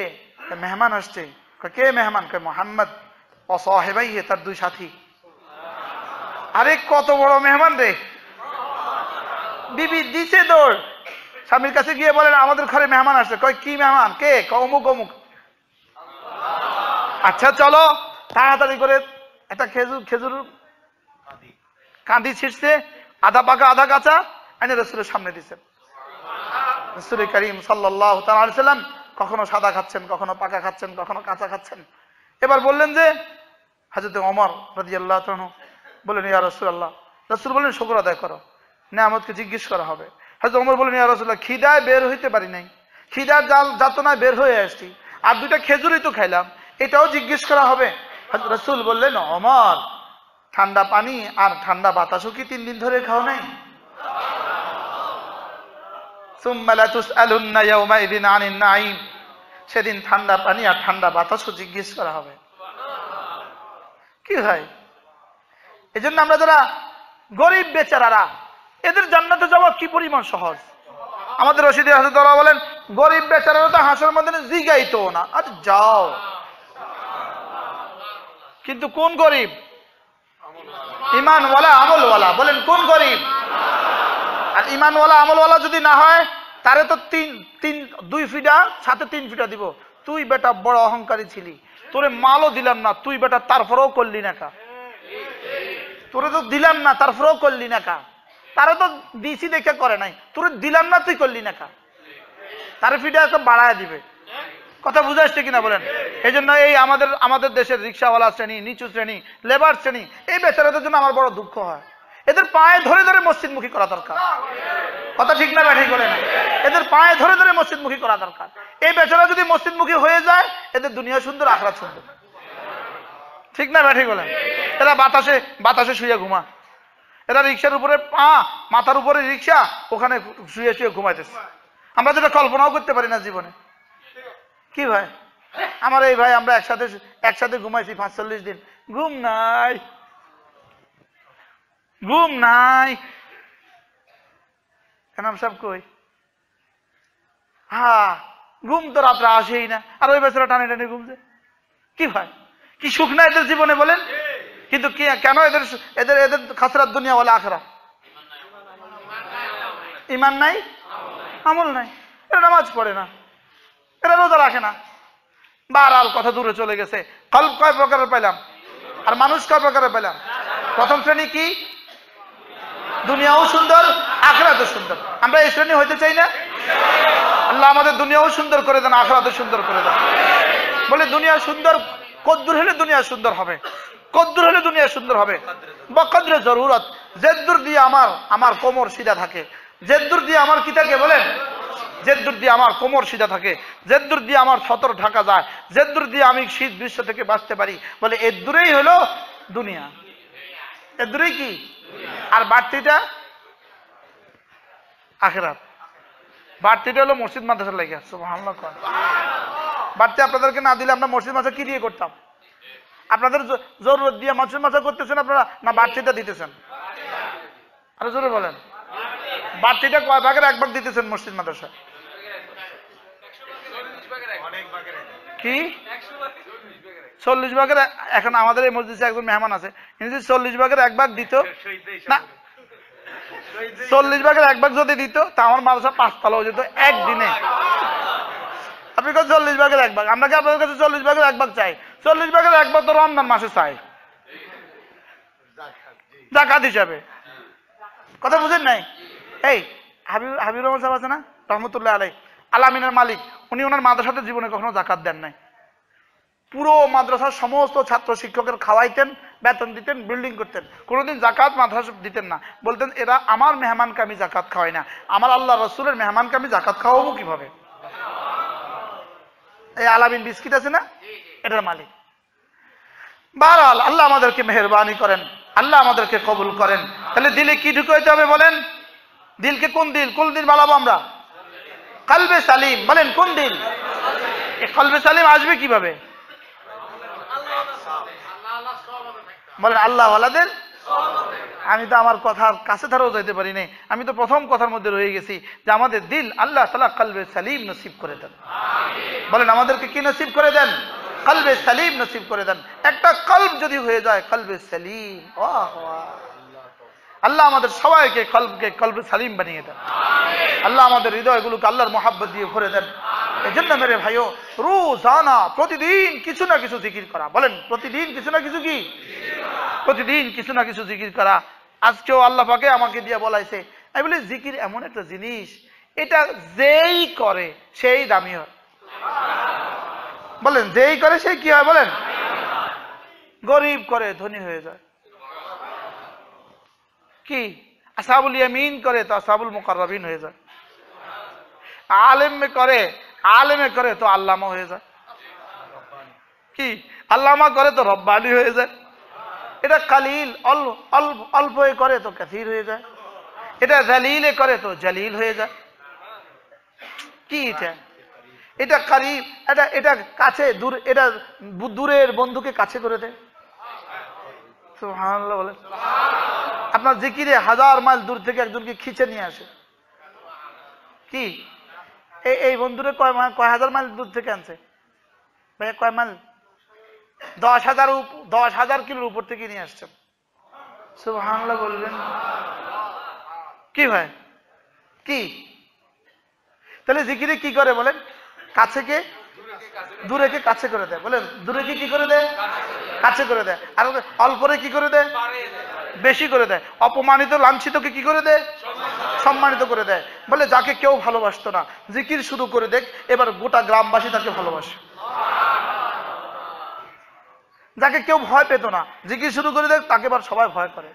মেহমান আসছে। কে মেহমান? কে মুহাম্মদ ও সাহেবাইহি, তার 2 সাথী। আরে কত বড় মেহমান রে! বিবি দিছে দৌড়, স্বামীর কাছে গিয়ে বলেন আমাদের ঘরে মেহমান আসছে। কয় কি মেহমান? কে? অমুক অমুক। আচ্ছা চলো, তাড়াতাড়ি করে একটা খেজুর কাঁদি ছিঁড়ছে, আধা পাকা আধা কাঁচা, এনে রাসূলের সামনে দিচ্ছেন। রাসূল করিম সাল্লাল্লাহু তাআলা আলাইহি সাল্লাম কখনো সাদা খাচ্ছেন, কখনো পাকা খাচ্ছেন, কখনো কাঁচা খাচ্ছেন। এবার বললেন যে হযরত ওমর রাদিয়াল্লাহু তাআলা বলেন ইয়া রাসূলুল্লাহ। রাসূল বলেন শুকর আদায় করো, নিয়ামতকে জিজ্ঞেস করা হবে। হযরত ওমর বলেন ইয়া রাসূলুল্লাহ, খিদায় বের হইতে পারি নাই, খিদার যাতনায় বের হয়ে আসছি, আর 2টা খেজুরই তো খাইলাম, এটাও জিজ্ঞেস করা হবে। রাসূল বললেন ওমর, ঠান্ডা পানি আর ঠান্ডা বাতাসও কি 3 দিন ধরে খাও নাই? সুম্মা লা তুসআলুন্না ইয়াওমাইযিন আনিন নাঈম, সেদিন ঠান্ডা পানি আর ঠান্ডা বাতাসও জিজ্ঞেস করা হবে। কি হয়? এজন্য আমরা যারা গরিব বেচারারা, এদের জান্নাতে যাওয়া কি পরিমাণ সহজ। আমাদের রশিদী হাসান বলেন গরিব বেচারারা তো হাসরের মধ্যে জিগাইতো না, আর যাও। কিন্তু কোন গরিব? ইমানওয়ালা আমলওয়ালা। বলেন কোন গরিব? আর ইমানওয়ালা আমলওয়ালা যদি না হয়, তারে তো 2 ফিটা সাথে 3 ফিটা দিব। তুই বেটা বড় অহংকারী ছিলি, তোরে মালও দিলাম না, তুই বেটা তারপরেও করলি না কা। তোরে তো দিলাম না, তারপরেও করলি না কা। তারা তো দিছি দেখে করে নাই, তোরে দিলাম না, তুই করলি না কা। তারে ফিটা একটা বাড়ায় দিবে। কথা বুঝে আসছে কিনা বলেন? এই জন্য এই আমাদের দেশের রিক্সাওয়ালা শ্রেণী, নিচু শ্রেণী, লেবার শ্রেণী, এই বেচারাদের জন্য আমার বড় দুঃখ হয়। এদের পায়ে ধরে ধরে মসজিদমুখী করা দরকার। কথা ঠিক না ব্যাঠি করে না? এদের পায়ে ধরে ধরে মসজিদমুখী করা দরকার। এই বেচারা যদি মসজিদমুখী হয়ে যায়, এদের দুনিয়া সুন্দর, আখিরাত সুন্দর। ঠিক না ব্যাঠি বলেন? এরা বাতাসে শুয়ে ঘুমা, এরা রিক্সার উপরে মাথার উপরে রিক্সা, ওখানে শুয়ে শুয়ে ঘুমাইতেছে। আমরা যেটা কল্পনাও করতে পারি না জীবনে। কি ভাই, আমার এই ভাই, আমরা একসাথে ঘুমাইছি 45 দিন, ঘুম নাই, ঘুম নাই। এনাম সব কই, হ্যাঁ ঘুম তো রাত্রে আসেই না, আর ওই বেচারা টানে টানে ঘুমছে। কি ভাই, কি সুখ না এদের জীবনে বলেন? কিন্তু কেন এদের এদের এদের খাসরাত দুনিয়া ওয়ালা আখিরাত? ইমান নাই, আমল নাই, এরা নামাজ পড়ে না, এরা রোজা রাখে না। বারবার কথা দূরে চলে গেছে। কলব কয় প্রকারের পেলাম, আর মানুষ কয় প্রকারের পেলাম? প্রথম শ্রেণী কি? দুনিয়াও সুন্দর, আখিরাতও সুন্দর। আমরা এই শ্রেণী হইতে চাই না? আল্লাহ আমাদের দুনিয়াও সুন্দর করে দেন, আখিরাতও সুন্দর করে দেন। বলে দুনিয়া সুন্দর, কদ্দুর হলে দুনিয়া সুন্দর হবে, কদ্দুর হলে দুনিয়া সুন্দর হবে। বকদরে জরুরত, যেদুর দিয়ে আমার কোমর সিধা থাকে, যেদুর দিয়ে আমার কি থাকে বলেন? যেদুর দিয়ে আমার কোমর সিধা থাকে, যেদুর দিয়ে আমার ছতর ঢাকা যায়, যেদুর দিয়ে আমি শীত গ্রীষ্ম থেকে বাঁচতে পারি, বলে এর দূরেই হলো দুনিয়া। এর দূরেই কি? আর বাড়তিটা আখিরাত। বাড়তিটা হলো মসজিদ মাদ্রাসার লাগে। সুবহানাল্লাহ। বাড়তি আপনাদেরকে না দিলে আমরা মসজিদ মাদ্রাসা কি দিয়ে করতাম? আপনাদের জরুরত দিয়ে মসজিদ মাদ্রাসা করতেছেন আপনারা, না বাড়তিটা দিতেছেন? আরো জোরে বলেন। বাড়তিটা কয় ভাগের 1 ভাগ দিতেছেন মসজিদ মাদ্রাসা? কি 40 ভাগের? এখন আমাদের এই মসজিদে একজন মেহমান আছে, কিন্তু 40 ভাগের 1 ভাগ দিত না, 40 ভাগের 1 ভাগ যদি দিত তা আমার মাদ্রাসা 5 তলা হয়ে যেত একদিনে। আপনি কাছে 40 ভাগের 1 ভাগ, আমরা কি আপনাদের কাছে 40 ভাগের 1 ভাগ চাই? 40 ভাগের 1 ভাগ তো রমজান মাসে চাই যাকাত হিসাবে। কথা বুঝেন নাই? এই হাবিবুর রহমান সাহেব আছে না রহমতুল্লাহ আলাই, আলামিনের মালিক, উনি ওনার মাদ্রাসাতে জীবনে কখনো জাকাত দেন নাই। পুরো মাদ্রাসার সমস্ত ছাত্র শিক্ষকের খাওয়াইতেন, বেতন দিতেন, বিল্ডিং করতেন, কোনোদিন জাকাত মাদ্রাসা দিতেন না। বলতেন এরা আমার মেহমানকে আমি জাকাত খাওয়াই না, আমার আল্লাহ রসুলের মেহমানকে আমি জাকাত খাওয়াবো কিভাবে? এই আলামিন বিস্কিট আছে না, এটার মালিক। বাহরহাল আল্লাহ আমাদেরকে মেহেরবানি করেন, আল্লাহ আমাদেরকে কবুল করেন। তাহলে দিলে কি ঢুকাইতে হবে বলেন? দিলকে কোন দিল বানাবো আমরা? কলবে সালিম। বলেন কোন দিল? এই কলবে সালিম আসবে কিভাবে? বলেন আল্লাহ ওয়ালাদের। আমি তো আমার কথার কাছে ধারেও যাইতে পারি নাই, আমি তো প্রথম কথার মধ্যে রয়ে গেছি যে আমাদের দিল আল্লাহ তাআলা কলবে সালিম নসিব করে দেন। বলেন আমাদেরকে কি নসিব করে দেন? কলবে সালিম নসিব করে দেন। একটা কলব যদি হয়ে যায় কলবে সালিম, ওয়াহ ওয়াহ, আল্লাহ আমাদের সবাইকে কলবে সালিম বানিয়ে দেন। আল্লাহ আমাদের হৃদয়গুলোকে আল্লাহর মহাব্বত দিয়ে ভরে দেন। এই জন্য মেরে ভাইও রোজানা প্রতিদিন কিছু না কিছু জিকির করা। বলেন প্রতিদিন কিছু না কিছু কি? প্রতিদিন কিছু না কিছু জিকির করা। আজকেও আল্লাহ পাকে আমাকে দিয়ে বলাইছে, আমি বলি জিকির এমন একটা জিনিস, এটা যেই করে সেই দামি হয়। বলেন যেই করে সেই কি হয়? বলেন গরিব করে ধনী হয়ে যায়। কি আসহাবুল ইয়ামিন করে তো আসহাবুল মুকাররাবিন হয়ে যায়। আলেমে করে তো আল্লামা হয়ে যায়। কি আল্লামা করে তো রব্বানি হয়ে যায়। এটা কালিল অল্প করে তো কাসীর হয়ে যায়। এটা জালিলে করে তো জালিল হয়ে যায়। কি এটা করিব, এটা কাছে দূর, এটা দূরের বন্ধুকে কাছে করে দেয়। সুবহানাল্লাহ বলে। আপনার জিকিরে 1000 মাইল দূর থেকে একজনকে খিচে নিয়ে আসে। কি এই বন্ধুরে কয় হাজার মাইল দূর থেকে আনছে? ভাইয়া কয় মাইল? 10,000 কিলোর উপর থেকে নিয়ে আসছেন। সুবহানাল্লাহ বলবেন। কি ভাই? কি তাহলে জিকিরে কি করে বলেন? কাছেকে দূরেকে কাছে করে দেয়। বলেন দূরেকে কি করে দেয়? কাছে করে দেয়। আর অল্পরে কি করে দেয়? বেশি করে দেয়। অপমানিত লাঞ্ছিতকে কি করে দেয়? সম্মানিত করে দেয়। বলে যাকে কেউ ভালোবাসতো না, জিকির শুরু করে দেখ, এবার গোটা গ্রামবাসী তাকে ভালোবাসে। যাকে কেউ ভয় পেত না, জিকির শুরু করে দেখ, তাকে এবার সবাই ভয় করে।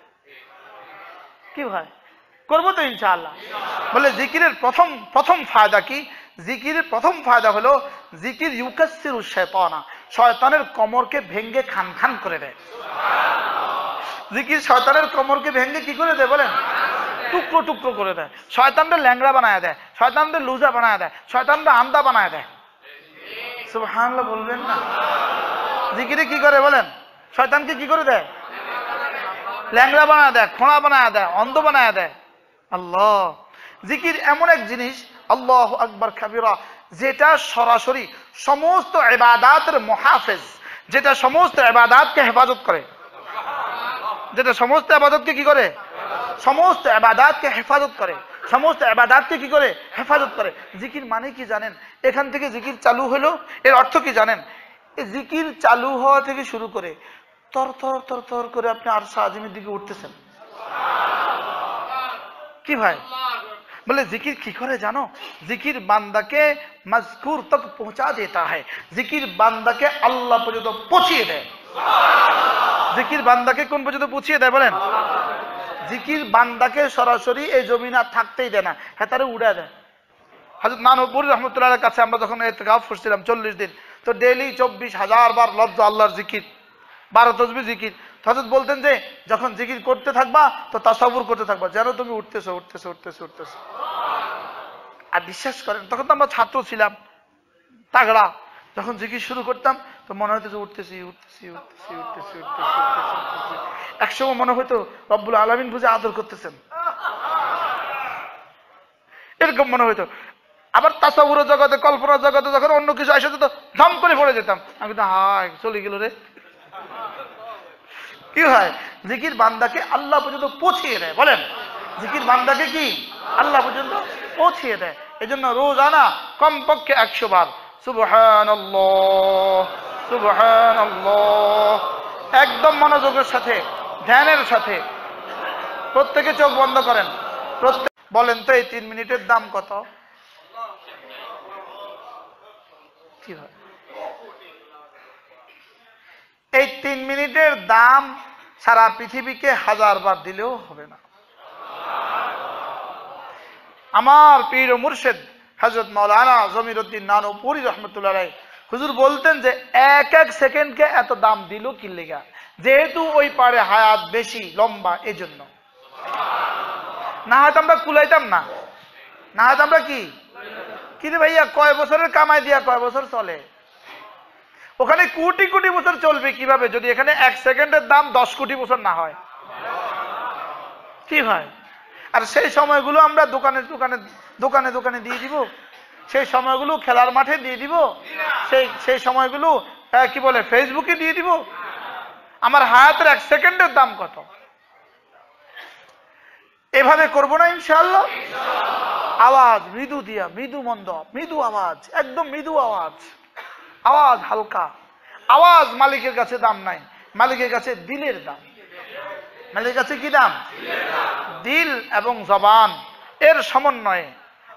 কি ভয় করবো তো ইনশাআল্লাহ। বলে জিকিরের প্রথম ফায়দা কি? জিকিরের প্রথম ফায়দা হলো জিকির ইউকাসসিরু শাইতানা, শয়তানের কোমরকে ভেঙ্গে খান খান করে দেয়। জিকির শয়তানের কোমরকে ভেঙ্গে কি করে দেয় বলেন? টুকরো টুকরো করে দেয়। শয়তানদের ল্যাংড়া বানায় দেয়, শয়তানদের লুজা বানায় দেয়, শয়তানদের আন্দা বানায় দেয়। সুবহানাল্লাহ বলবেন না? জিকিরে কি করে বলেন? শয়তানকে কি করে দেয়? ল্যাংড়া বানায় দেয়, খোঁড়া বানায় দেয়, অন্ধ বানায় দেয়। আল্লাহ, জিকির এমন এক জিনিস, আল্লাহু আকবার কাবীরা, যেটা সরাসরি সমস্ত ইবাদাতের মুহাফিজ, যেটা সমস্ত ইবাদাতকে হেফাজত করে। যেটা সমস্ত ইবাদতকে কি করে? সমস্ত ইবাদাতকে হেফাজত করে। সমস্ত ইবাদাতকে কি করে? হেফাজত করে। জিকির মানে কি জানেন? এখান থেকে জিকির চালু হলো, এর অর্থ কি জানেন? এই জিকির চালু হওয়া থেকে শুরু করে তর তর তর তর করে আপনি আরশ আজিমের দিকে উঠতেছেন। কি ভাই বলে জিকির কি করে জানো? জিকির বান্দাকে মজকুর তক পৌঁছা দেতা है। জিকির বান্দাকে আল্লাহ পর্যন্ত পৌঁছিয়ে দেয়। জিকির বান্দাকে কোন পর্যন্ত পৌঁছিয়ে দেয় বলেন? জিকির বান্দাকে সরাসরি এই জমিনে থাকতেই দেয় না, হেতারে উড়ে দেয়। হযরত নানপুরি রহমতুল্লাহর কাছে আমরা যখন ইতিকাফ করছিলাম 40 দিন, তো ডেইলি 24,000 বার লফজ আল্লাহর জিকির, 12 তাসবিহ জিকির। হযরত বলতেন যে যখন জিকির করতে থাকবা তো তাসাউর করতে থাকবা যেন তুমি উঠতেছো উঠতেছো উঠতেছো উঠতেছো। আর বিশ্বাস করেন তখন তো আমরা ছাত্র ছিলাম তাগড়া, যখন জিকির শুরু করতাম তো মনে হতো যে উঠতেছি উঠতেছি উঠতেছি উঠতেছি উঠতেছি উঠতেছি। একসময় মনে হতো রব্বুল আলামিন বুঝে আদর করতেছেন, এরকম মনে হইতো। আবার তাসাউরের জগতে, কল্পনার জগতে যখন অন্য কিছু আসে তো ধম করে পড়ে যেতাম। আমি তো হায় চলে গেল রে। কি হয়? জিকির বান্দাকে আল্লাহ পর্যন্ত পৌঁছিয়ে দেয়। বলেন জিকির বান্দাকে কি আল্লাহ পর্যন্ত পৌঁছিয়ে দেয়। এই জন্য রোজানা কমপক্ষে 100 বার সুবহানাল্লাহ, সুবহানাল্লাহ। একদম মনোযোগের সাথে, ধ্যানের সাথে প্রত্যেকে চোখ বন্ধ করেন। বলেন তো এই 3 মিনিটের দাম কত? কি হয়? এই 3 মিনিটের দাম সারা পৃথিবীকে 1000 বার দিলেও হবে না। আমার পীর ও মুর্শিদ হযরত মাওলানা জমিরউদ্দিন নানুপুরি রাহমাতুল্লাহ আলাইহি হুজুর বলতেন যে এক এক সেকেন্ডকে এত দাম দিল কি লেগা? যেহেতু ওই পারে হায়াত বেশি লম্বা, এজন্য। না হয়তো আমরা কুলাইতাম না, না হয়তো আমরা কি রে ভাইয়া, কয় বছরের কামাই দিয়া কয় বছর চলে? ওখানে কোটি কোটি বছর চলবে কিভাবে যদি এখানে 1 সেকেন্ডের দাম 10 কোটি বছর না হয়? কি হয়? আর সেই সময়গুলো আমরা দোকানে দোকানে দোকানে দোকানে দিয়ে দিব, সেই সময়গুলো খেলার মাঠে দিয়ে দিব, সেই সময়গুলো কি বলে ফেসবুকে দিয়ে দিব। আমার হায়াতের 1 সেকেন্ডের দাম কত? এভাবে করব না ইনশাআল্লাহ। আওয়াজ মৃদু দিয়া, মৃদু মন্দ, মৃদু আওয়াজ, একদম মৃদু আওয়াজ, আওয়াজ হালকা। আওয়াজ মালিকের কাছে দাম নাই, মালিকের কাছে দিলের দাম। মালিকের কাছে কি দাম? দিল এবং জবান এর সমন্বয়ে।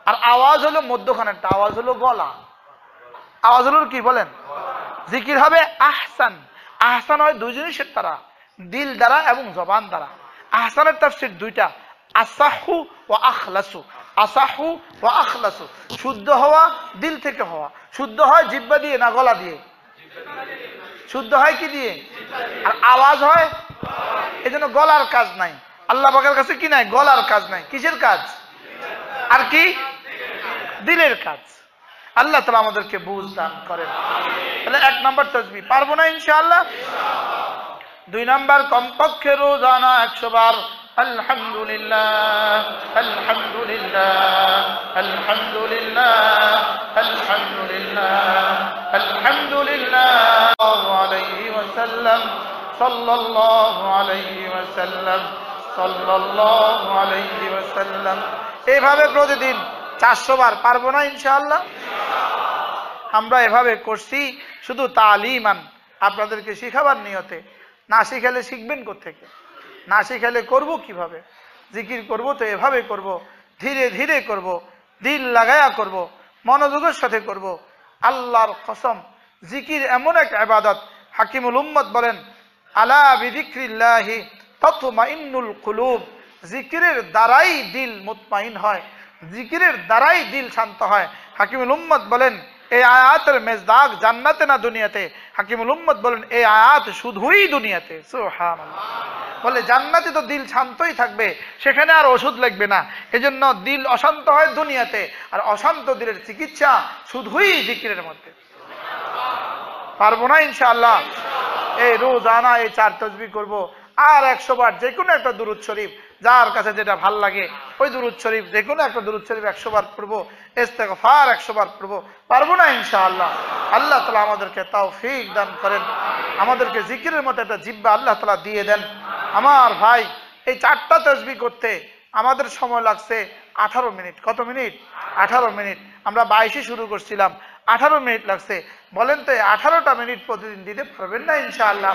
আর আওয়াজ হলো মধ্যখানেরটা, আওয়াজ হলো গলা। আওয়াজ হলো কি বলেন? জিকির হবে আহসান। আহসান হয় 2 জিনিসের দ্বারা, দিল দ্বারা এবং জবান দ্বারা। আহসানের তাফসীর 2টা, আসাহু ওয়া আখলাসু। আসাহু ওয়া আখলাসু, শুদ্ধ হওয়া, দিল থেকে হওয়া। শুদ্ধ হয় জিহ্বা দিয়ে না গলা দিয়ে? শুদ্ধ হয় কি দিয়ে? আর আওয়াজ হয়, এজন্য গলার কাজ নাই। আল্লাহ পাকের কাছে কি নাই? গলার কাজ নাই। কিসের কাজ? আর কি? দিলের কাজ। আল্লাহ তাআলা আমাদেরকে বুঝ দান করেন। তাহলে 1 নম্বর তাসবিহ পারবো না ইনশাআল্লাহ। 2 নম্বর কমপক্ষে রোজানা 100 বার আলহামদুলিল্লাহ, আলহামদুলিল্লাহ, আলহামদুলিল্লাহ, আলহামদুলিল্লাহ, আলহামদুলিল্লাহ আলাইহি ওয়াসাল্লাম, সাল্লাল্লাহু আলাইহি ওয়াসাল্লাম, সাল্লাল্লাহু আলাইহি ওয়াসাল্লাম। এইভাবে প্রতিদিন 400 বার পারবো না ইনশাআল্লাহ। আমরা এভাবে করছি শুধু তালিমান, আপনাদেরকে শিখাবার নিয়তে। না শিখালে শিখবেন কোত্থেকে? না শিখালে করব কিভাবে? জিকির করব তো এভাবে করব, ধীরে ধীরে করব, দিল লাগায়া করব, মনোযোগের সাথে করব। আল্লাহর কসম, জিকির এমন এক ইবাদত। হাকিমুল উম্মত বলেন, আলা বিযিকরিল্লাহি তাতমাইন্নুল কুলুব। জিকিরের দ্বারাই দিল মুতমাইন হয়, জিকিরের দ্বারাই দিল শান্ত হয়। হাকিমুল উম্মত বলেন, এই আয়াতের মেজদাক জান্নাতে না দুনিয়াতে? হাকিমুল উম্মত বলেন, এই আয়াত শুধুই দুনিয়াতে। সুবহানাল্লাহ। বলে জান্নাতে তো দিল শান্তই থাকবে, সেখানে আর ওষুধ লাগবে না। এজন্য দিল অশান্ত হয় দুনিয়াতে, আর অশান্ত দিলের চিকিৎসা শুধুই জিকিরের মধ্যে। পারবো না ইনশাআল্লাহ। এই রোজানা এই 4 তাসবিহ করব, আর 100 বার যে কোনো একটা দুরূদ শরীফ, যার কাছে যেটা ভাল লাগে ওই দুরূদ শরীফ, যে কোনো একটা দুরূদ শরীফ 100 বার পড়বো, ইস্তেগফার 100 বার পড়বো। পারবো না ইনশাআল্লাহ। আল্লাহ তাআলা আমাদেরকে তৌফিক দান করেন, আমাদেরকে জিকিরের মতো একটা জিহ্বা আল্লাহ তাআলা দিয়ে দেন। আমার ভাই, এই 4টা তাসবিহ করতে আমাদের সময় লাগছে 18 মিনিট। কত মিনিট? 18 মিনিট। আমরা 22-এ শুরু করছিলাম, 18 মিনিট লাগছে। বলেন তো এই 18টা মিনিট প্রতিদিন দিতে পারবেন না ইনশাআল্লাহ?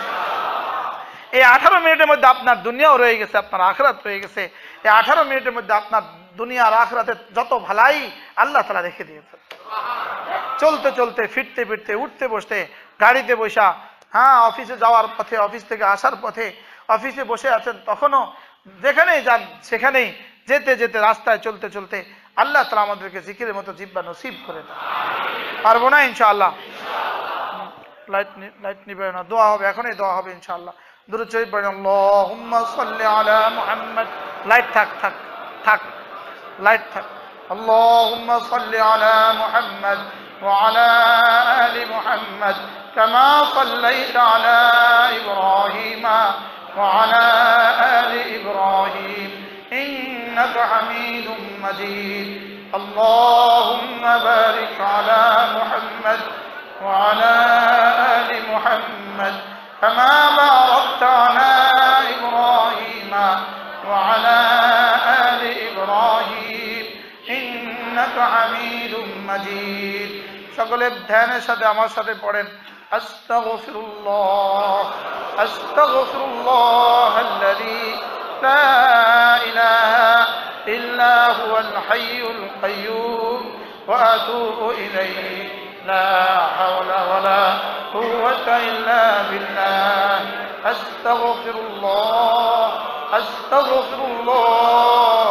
এই 18 মিনিটের মধ্যে আপনার দুনিয়াও রয়ে গেছে, আপনার আখিরাত রয়ে গেছে। এই 18 মিনিটের মধ্যে আপনার দুনিয়া আর আখিরাতের যত ভালাই আল্লাহ তাআলা রেখে দিয়েছেন। চলতে চলতে, ফিরতে ফিরতে, উঠতে বসতে, গাড়িতে বসা, হ্যাঁ অফিসে যাওয়ার পথে, অফিস থেকে আসার পথে, অফিসে বসে আছেন তখনও, যেখানেই যান সেখানেই, যেতে যেতে, রাস্তায় চলতে চলতে আল্লাহ তাআলা আমাদেরকে জিকিরের মতো জিহ্বা নসিব করে দেন। পারবো না ইনশাআল্লাহ। লাইট নিবে না, দোয়া হবে, এখনই দোয়া হবে ইনশাআল্লাহ। দুরূদ শরীফ পড়েন, আল্লাহুম্মা সাল্লি আলা মুহাম্মদ। লাইট থাক থাক থাক, লাইট থাক। আল্লাহুম্মা সাল্লি আলা মুহাম্মদ ওয়া আলা আলি মুহাম্মদ কামা সাল্লাইতা আলা ইব্রাহিম ওয়া আলা আলি ইব্রাহিম ইন্নাকা হামিদুম মাজিদ। আল্লাহুম্মা বারিক আলা মুহাম্মদ ওয়া আলা আলি মুহাম্মদ كما باركت على إبراهيم وعلى آل إبراهيم إنك حميد مجيد সকলে ধ্যানের সাথে আমার সাথে পড়েন আস্তাগফিরুল্লাহ আস্তাগফিরুল্লাহ আল্লাযী লা ইলাহা ইল্লা হুয়াল হাইয়ুল কাইয়্যুম ওয়া আতুবু ইলাইহি লা হাওলা ওয়ালা কুওয়াতা ইল্লা বিল্লাহ আস্তাগফিরুল্লাহ আস্তাগফিরুল্লাহ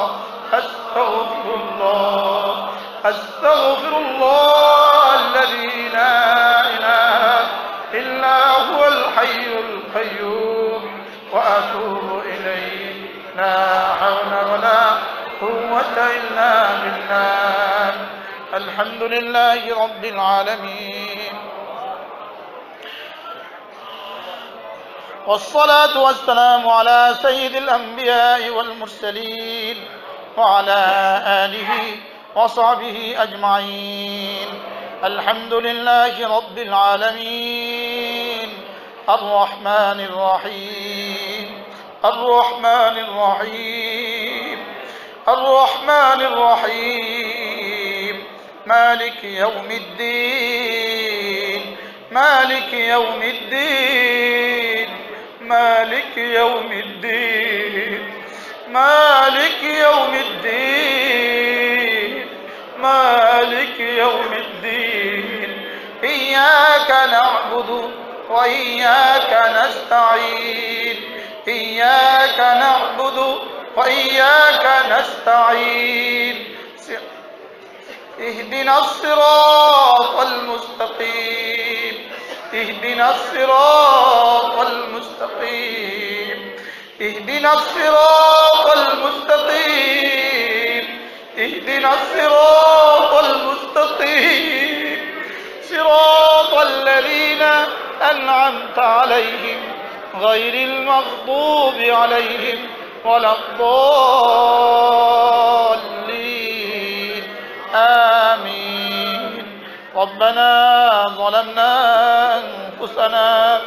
আস্তাগফিরুল্লাহ আস্তাগফিরুল্লাহ আল্লাযী লা ইলাহা ইল্লা হুয়াল হাইয়ুল কাইয়্যুম ওয়া আতুবু ইলাইহি লা হাওলা ওয়ালা কুওয়াতা ইল্লা বিল্লাহ আলহামদুলিল্লাহি রাব্বিল আলামিন والصلاة والسلام على سيد الأنبياء والمرسلين وعلى آله وصحبه أجمعين الحمد لله رب العالمين الرحمن الرحيم الرحمن الرحيم الرحمن الرحيم مالك يوم الدين مالك يوم الدين مالك يوم الدين مالك يوم الدين مالك يوم الدين إياك نعبد وإياك نستعين إياك نعبد وإياك نستعين اهدنا الصراط المستقيم اهدنا الصراط المستقيم اهدنا الصراط المستقيم اهدنا الصراط المستقيم صراط الذين أنعمت عليهم غير المغضوب عليهم ولا الضالين آمين ربنا ظلمنا أنفسنا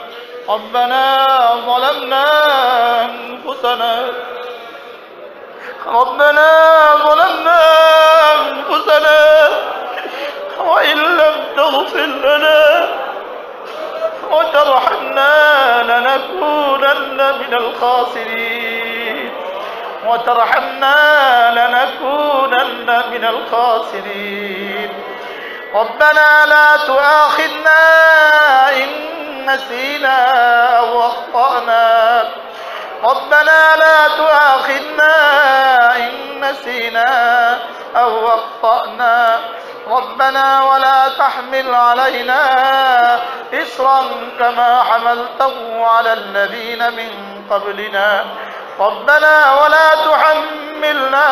ربنا ظلمنا أنفسنا ربنا ظلمنا أنفسنا وإن لم تغفر لنا وترحمنا لنكونن من الخاسرين وترحمنا لنكونن من الخاسرين ربنا لا تؤاخذنا إن نسينا أو أخطأنا ربنا لا تؤاخذنا إن نسينا أو أخطأنا ربنا ولا تحمل علينا إصرا كما حملته على الذين من قبلنا ربنا ولا تحملنا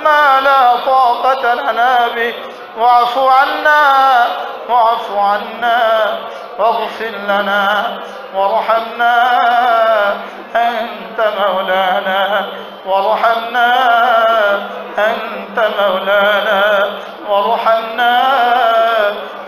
ما لا طاقة لنا به واعف عنا واعف عنا واغفر لنا وارحمنا أنت مولانا وارحمنا أنت مولانا وارحمنا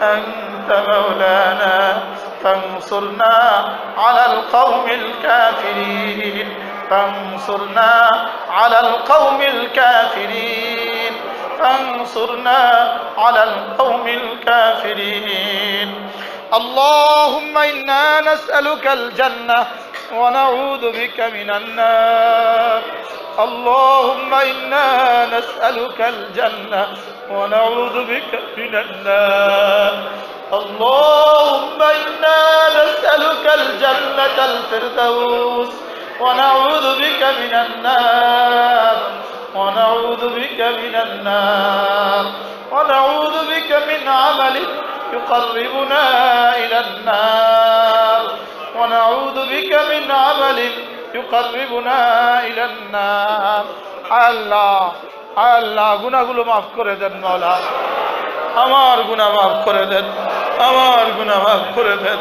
أنت مولانا فانصرنا على القوم الكافرين فانصرنا على القوم الكافرين فانصرنا على القوم الكافرين اللهم إنا نسألك الجنة ونعوذ بك من النار اللهم إنا نسألك الجنة ونعوذ بك من النار اللهم إنا نسألك الجنة الفردوس ونعوذ بك من النار ونعوذ بك من النار ونعوذ بك من عمل يقربنا إلى النار ونعوذ بك من عمل يقربنا إلى النار আল্লাহ আল্লাহ গুনাহগুলো মাফ করে দেন মাওলা আমার গুনাহ মাফ করে দেন আমার গুনাহ মাফ করে দেন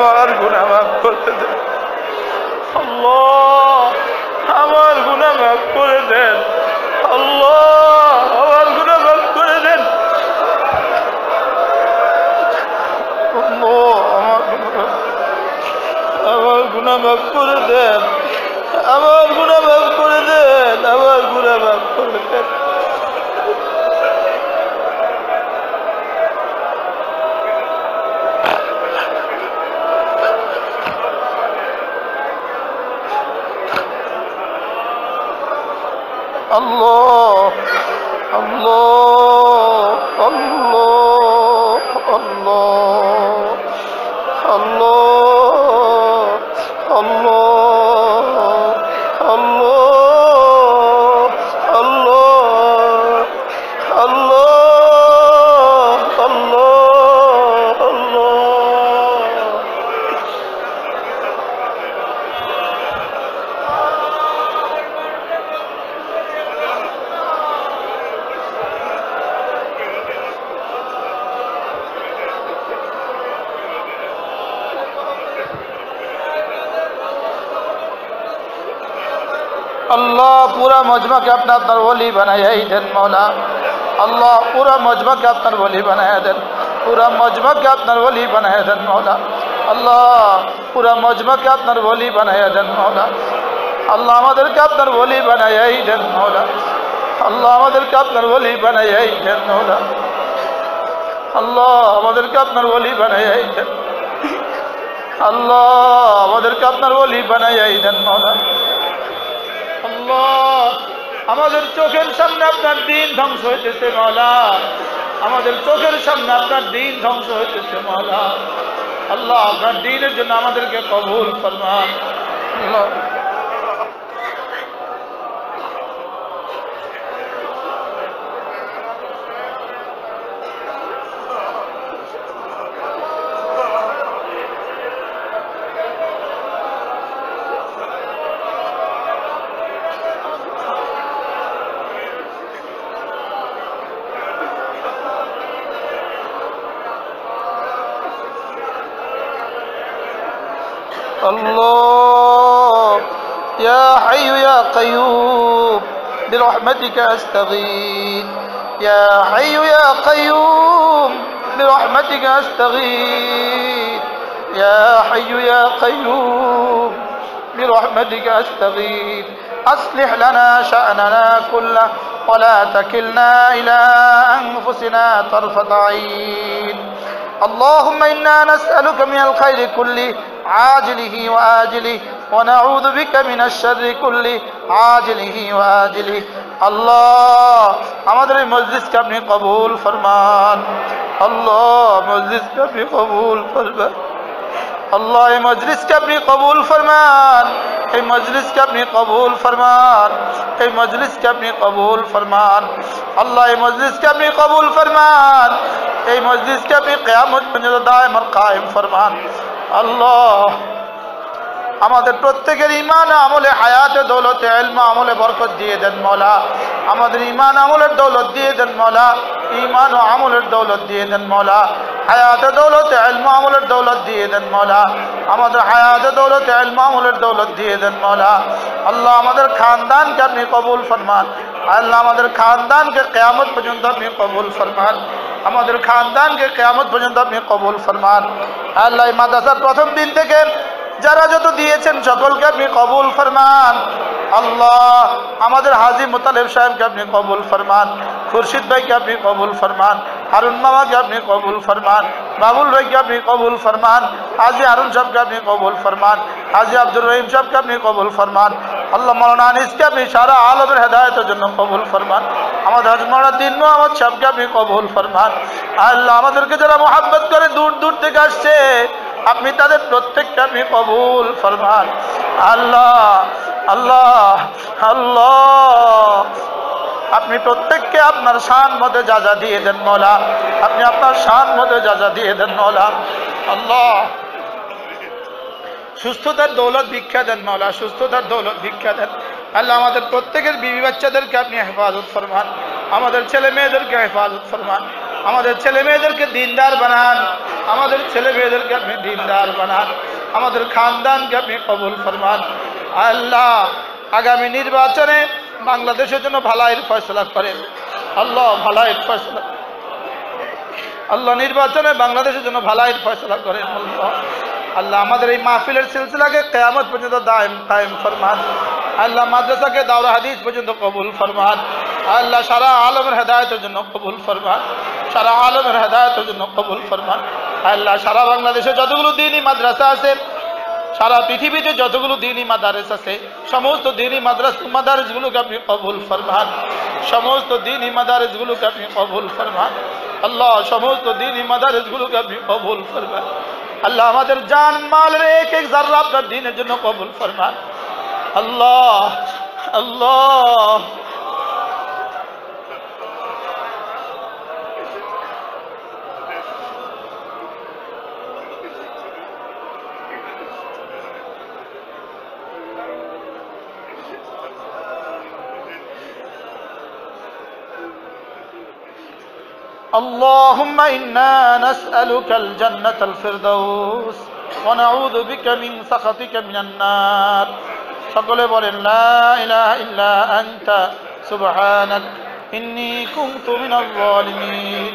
আমার গুনাহ মাফ করে দেন গুনাহ মাফ করে দেন, আমার গুনাহ মাফ করে দেন, আমার গুনাহ মাফ করে দেন। আল্লাহ আল্লাহ আল্লাহ আল্লাহ আল্লাহ আল্লাহ আল্লাহ আল্লাহ আল্লাহ আল্লাহ আল্লাহ। अल्लाह पूरा मजमा के अपना अपना वली बनाया ही देन मौला। अल्लाह पूरा मजमा के अपना वली बनाया देन, पूरा मजमा के अपना वली बनाया देन मौला। अल्लाह पूरा मजमा के अपना वली बनाया देन मौला। अल्लाह আমাদের কে আপনার ওলি বানায়াই দেন মওলা। আল্লাহ আমাদের কে আপনার ওলি বানায়াই দেন মওলা। আল্লাহ আমাদের কে আপনার ওলি বানায়াই দেন। আল্লাহ আমাদের কে আপনার ওলি বানায়াই দেন মওলা। আল্লাহ আমাদের চোখের সামনে আপনার দ্বীন ধ্বংস হইতেছে মওলা, আমাদের চোখের সামনে আপনার দ্বীন ধ্বংস হইতেছে মওলা। আল্লাহ আপনার দ্বীনের জন্য আমাদেরকে কবুল ফরমান। আল্লাহ الله يا حي يا قيوم برحمتك أستغيث، يا حي يا قيوم برحمتك أستغيث، يا حي يا قيوم برحمتك أستغيث. أصلح لنا شأننا كله ولا تكلنا إلى أنفسنا طرفة عين. اللهم إنا نسألك من الخير كله عاجله وآجله ونعوذ بك من الشر كله عاجله وآجله. আল্লাহ আমাদের এই মজলিসকে আপনি কবুল ফরমান। আল্লাহ মজলিসকে আপনি কবুল ফরমান। আল্লাহ এই মজলিসকে আপনি কবুল ফরমান। এই মজলিসকে আপনি কবুল ফরমান। এই মজলিসকে আপনি কবুল ফরমান। আল্লাহ এই মজলিসকে আপনি কবুল ফরমান। এই মজলিসকে আপনি কিয়ামত পর্যন্ত দায়েম আর কায়েম ফরমান। আল্লাহ আমাদের প্রত্যেকের ঈমান আমলে হায়াতে দৌলতে ইলম আমলে বরকত দিয়ে দেন মওলা। আমাদের ঈমান আমলের দৌলত দিয়ে দেন মওলা। ঈমান ও আমলের দৌলত দিয়ে দেন মওলা। হায়াতে দৌলতে ইলম আমলের দৌলত দিয়ে দেন মওলা। আমাদের হায়াতে দৌলতে ইলম আমলের দৌলত দিয়ে দেন মওলা। আল্লাহ আমাদের খানদানকে আপনি কবুল ফরমান। আল্লাহ আমাদের খানদানকে কিয়ামত পর্যন্ত আপনি কবুল ফরমান। আমাদের খানদানকে কিয়ামত পর্যন্ত আপনি কবুল ফরমান। আল্লাহ মাদ্রাসার প্রথম দিন থেকে যারা যত দিয়েছেন সকলকে আপনি কবুল ফরমান। আল্লাহ আমাদের হাজী মুতালিব সাহেবকে আপনি কবুল ফরমান। খুরশিদ ভাইকে আপনি কবুল ফরমান। হারুন মামাকে আপনি কবুল ফরমান। বাবুল ভাইকে আপনি কবুল ফরমান। হাজী হারুন সাহেবকে আপনি কবুল ফরমান। হাজী আব্দুর রহিম সাহেবকে আপনি কবুল ফরমান। আল্লাহ মাওলানা আনিসকে আপনি সারা আলমের হেদায়েতের জন্য কবুল ফরমান। আমাদের হযরত মাওলানা দিন মোহাম্মদ সাহেবকে আপনি কবুল ফরমান। আল্লাহ আমাদেরকে যারা মুহাব্বত করে দূর দূর থেকে আসছে আপনি তাদের প্রত্যেককে আপনি কবুল ফরমান। আল্লাহ আল্লাহ আল্লাহ আপনি প্রত্যেককে আপনার শান মতে যা যা দিয়ে দেন মওলা। আপনি আপনার শান মতে যা যা দিয়ে দেন মওলা। আল্লাহ সুস্থতার দৌলত ভিক্ষা দেন মওলা। সুস্থতার দৌলত ভিক্ষা দেন। আল্লাহ আমাদের প্রত্যেকের বিবি বাচ্চাদেরকে আপনি হেফাজত ফরমান। আমাদের ছেলে মেয়েদেরকে হেফাজত ফরমান। আমাদের ছেলে মেয়েদেরকে দিনদার বানান। আমাদের ছেলে মেয়েদেরকে আপনি দিনদার বানান। আমাদের খানদানকে আপনি কবুল ফরমান। আল্লাহ আগামী নির্বাচনে বাংলাদেশের জন্য ভালাইয়ের ফয়সালা করেন। আল্লাহ ভালাইয়ের ফয়সালা, আল্লাহ নির্বাচনে বাংলাদেশের জন্য ভালাইয়ের ফয়সালা করেন। আল্লাহ আল্লাহ আমাদের এই মাহফিলের সিলসিলাকে কিয়ামত পর্যন্ত দায়েম কায়েম ফরমান। আল্লাহ মাদ্রাসাকে দাওরা হাদিস পর্যন্ত কবুল ফরমান। আল্লাহ সারা আলমের হেদায়েতের জন্য কবুল ফরমান, সারা আলমের হেদায়েতের জন্য কবুল ফরমান। আল্লাহ সারা বাংলাদেশে যতগুলো দ্বীনি মাদ্রাসা আছে, সারা পৃথিবীতে যতগুলো দ্বীনি মাদারিস আছে, সমস্ত দ্বীনি মাদারিসগুলোকে আপনি কবুল ফরমান, সমস্ত দ্বীনি মাদারিসগুলোকে আপনি কবুল ফরমান। আল্লাহ সমস্ত দ্বীনি মাদারিসগুলোকে আপনি কবুল ফরমান। আল্লাহ আমাদের জান মালের এক এক যারা আপনার দ্বীনের জন্য কবুল ফরমান। আল্লাহ আল্লাহ اللهم إنا نسألك الجنة الفردوس ونعوذ بك من سخطك من النار সকলে বলেন লা ইলাহা ইল্লা আনতা সুবহানাক ইন্নী কুনতু মিনাল যালিমিন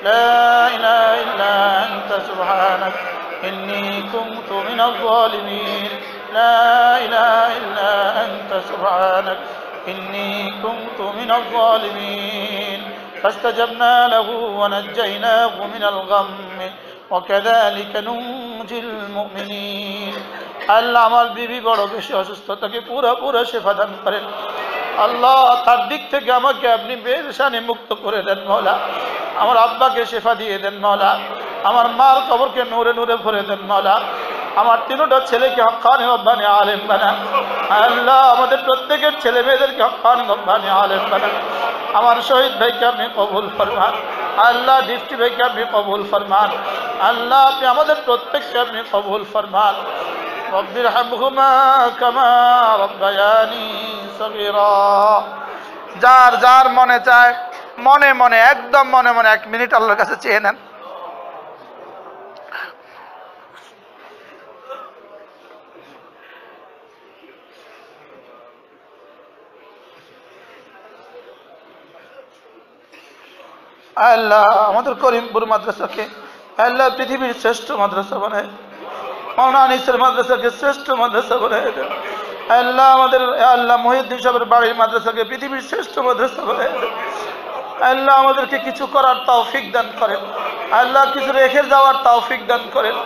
লা ইলাহা ইল্লা আনতা সুবহানাক ইন্নী কুনতু মিনাল যালিমিন লা ইলাহা ইল্লা আনতা সুবহানাক ইন্নী কুনতু মিনাল যালিমিন فاستجبنا له ونجيناه من الغم وكذلك ننجي المؤمنين আল্লাহ আমার বিবি বড় বেশি অসুস্থ, তাকে পুরো শিফা দান করেন। আল্লাহ তার দিক থেকে আমাকে আপনি বেরেশানি মুক্ত করে দেন মওলা। আমার আব্বাকে শিফা দিয়ে দেন মওলা। আমার মার কবরকে নূরে নূরে ভরে দেন মওলা। আমার তিনটা ছেলেকে হক্কানি রব্বানি আলেম বানান আল্লাহ। আমাদের প্রত্যেকের ছেলে মেয়েদেরকে হক্কানি রব্বানি আলেম বানান। আমার শহীদ ভাইকে আপনি কবুল ফরমান আল্লাহ। দৃষ্টি ভাইকে আপনি কবুল ফরমান আল্লাহ। আপনি আমাদের প্রত্যেককে আপনি কবুল ফরমান। রব্বির হামহুমা কামা রব্বায়ানি সগীরা। যার যার মনে চায় মনে মনে একদম মনে মনে 1 মিনিট আল্লাহর কাছে চেয়ে নেন। আল্লাহ আমাদের করিমপুর মাদ্রাসাকে আল্লাহ পৃথিবীর শ্রেষ্ঠ মাদ্রাসা বানায়, মাওলানা আনিসের মাদ্রাসাকে শ্রেষ্ঠ মাদ্রাসা বানায় দেন আল্লাহ। আমাদের আল্লাহ মহিউদ্দিন সাহেবের বাড়ির মাদ্রাসাকে পৃথিবীর শ্রেষ্ঠ মাদ্রাসা বানায় দেন আল্লাহ। আমাদেরকে কিছু করার তৌফিক দান করেন আল্লাহ, কিছু রেখে যাওয়ার তৌফিক দান করেন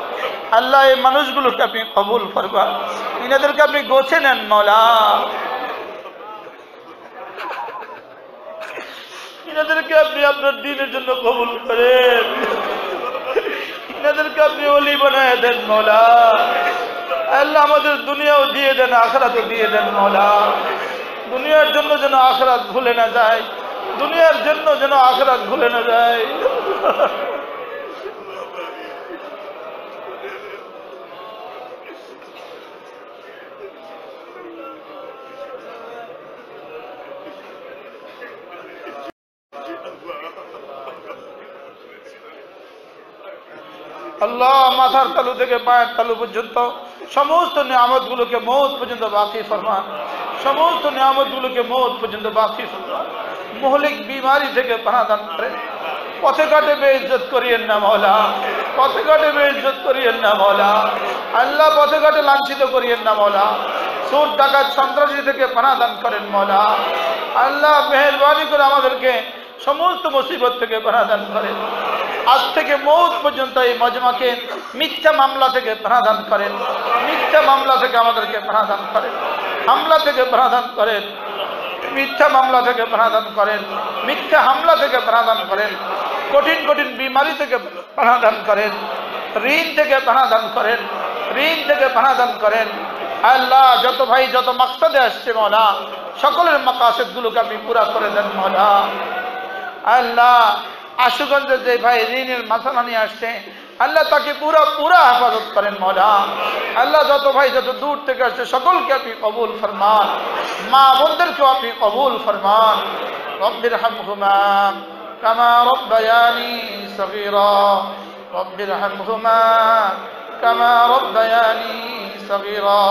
আল্লাহ। এই মানুষগুলোকে আপনি কবুল ফরমান, ইনাদেরকে আপনি গোছে নেন মওলা। ইনাদেরকে আপনি আপনার দ্বীনের জন্য কবুল করেন, ইনাদেরকে আপনি ওলি বানায় দেন মওলা। আল্লাহ আমাদের দুনিয়াও দিয়ে দেন, আখিরাতও দিয়ে দেন মওলা। দুনিয়ার জন্য যেন আখিরাত ভুলে না যায়, দুনিয়ার জন্য যেন আখিরাত ভুলে না যায়। আল্লাহ মাথার তালু থেকে পায়ের তালু পর্যন্ত সমস্ত নিয়ামতগুলোকে মওত পর্যন্ত বাকি ফরমান, সমস্ত নিয়ামতগুলোকে মওত পর্যন্ত বাকি ফরমান। মুহলিক বিমারি থেকে পানাহ দান করেন। পথে ঘাটে বেইজ্জত করিয়েন না মওলা, পথে ঘাটে বেইজ্জত করিয়েন না মওলা। আল্লাহ পথে ঘাটে লাঞ্ছিত করিয়েন না মওলা। চোর ডাকাত সন্ত্রাসী থেকে পানাহ দান করেন মওলা। আল্লাহ মেহেরবানি করে আমাদেরকে সমস্ত মুসিবত থেকে পানাহ দান করেন। আজ থেকে মওত পর্যন্ত এই মজমাকে মিথ্যা মামলা থেকে পানাহ দান করেন, মিথ্যা মামলা থেকে আমাদেরকে পানাহ দান করেন, হামলা থেকে পানাহ দান করেন, মিথ্যা মামলা থেকে পানাহ দান করেন, মিথ্যা হামলা থেকে পানাহ দান করেন, কঠিন কঠিন বিমারি থেকে পানাহ দান করেন, ঋণ থেকে পানাহ দান করেন, ঋণ থেকে পানাহ দান করেন। আল্লাহ যত ভাই যত মাকসাদে আসছে মওলা, সকলের মাকাসিদগুলোকে আপনি পুরা করে দেন মওলা। আল্লাহ আশুগঞ্জের যে ভাই ঋণের মাসালা নিয়ে আসছে আল্লাহ তাকে পুরা হেফাজত করেন মওলা। আল্লাহ যত ভাই যত দূর থেকে আসছে সকলকে আপনি কবুল ফরমান, মা বোনদেরকেও আপনি কবুল ফরমান। রব্বির হামহুমা কামা রব্বায়ানি সগীরা, রব্বির হামহুমা কামা রব্বায়ানি সগীরা।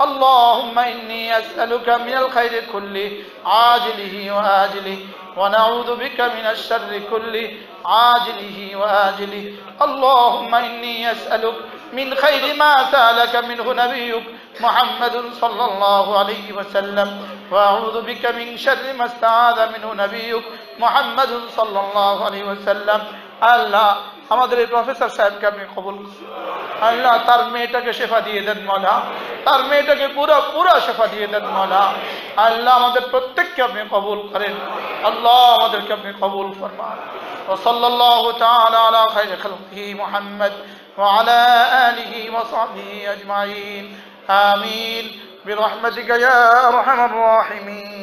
اللهم إني أسألك من الخير كله عاجله وآجله ونعوذ بك من الشر كله عاجله وآجله. اللهم إني أسألك من خير ما سألك منه نبيك محمد صلى الله عليه وسلم وأعوذ بك من شر ما استعاذ منه نبيك محمد صلى الله عليه وسلم আল্লাহ আমাদের এই প্রফেসর সাহেবকে আপনি কবুল করুন আল্লাহ তার মেয়েটাকে শেফা দিয়ে দেন মওলা তার মেয়েটাকে পুরো শেফা দিয়ে দেন মওলা আল্লাহ আমাদের প্রত্যেককে আপনি কবুল করেন আল্লাহ আমাদেরকে আপনি কবুল ফরমান ওয়া সাল্লাল্লাহু তাআলা আলা খায়রি খালকিহি মুহাম্মদ ওয়া আলা আলিহি ওয়া সাহবিহি আজমাইন আমিন বিরহমাতিকা ইয়া আরহামার রাহিমিন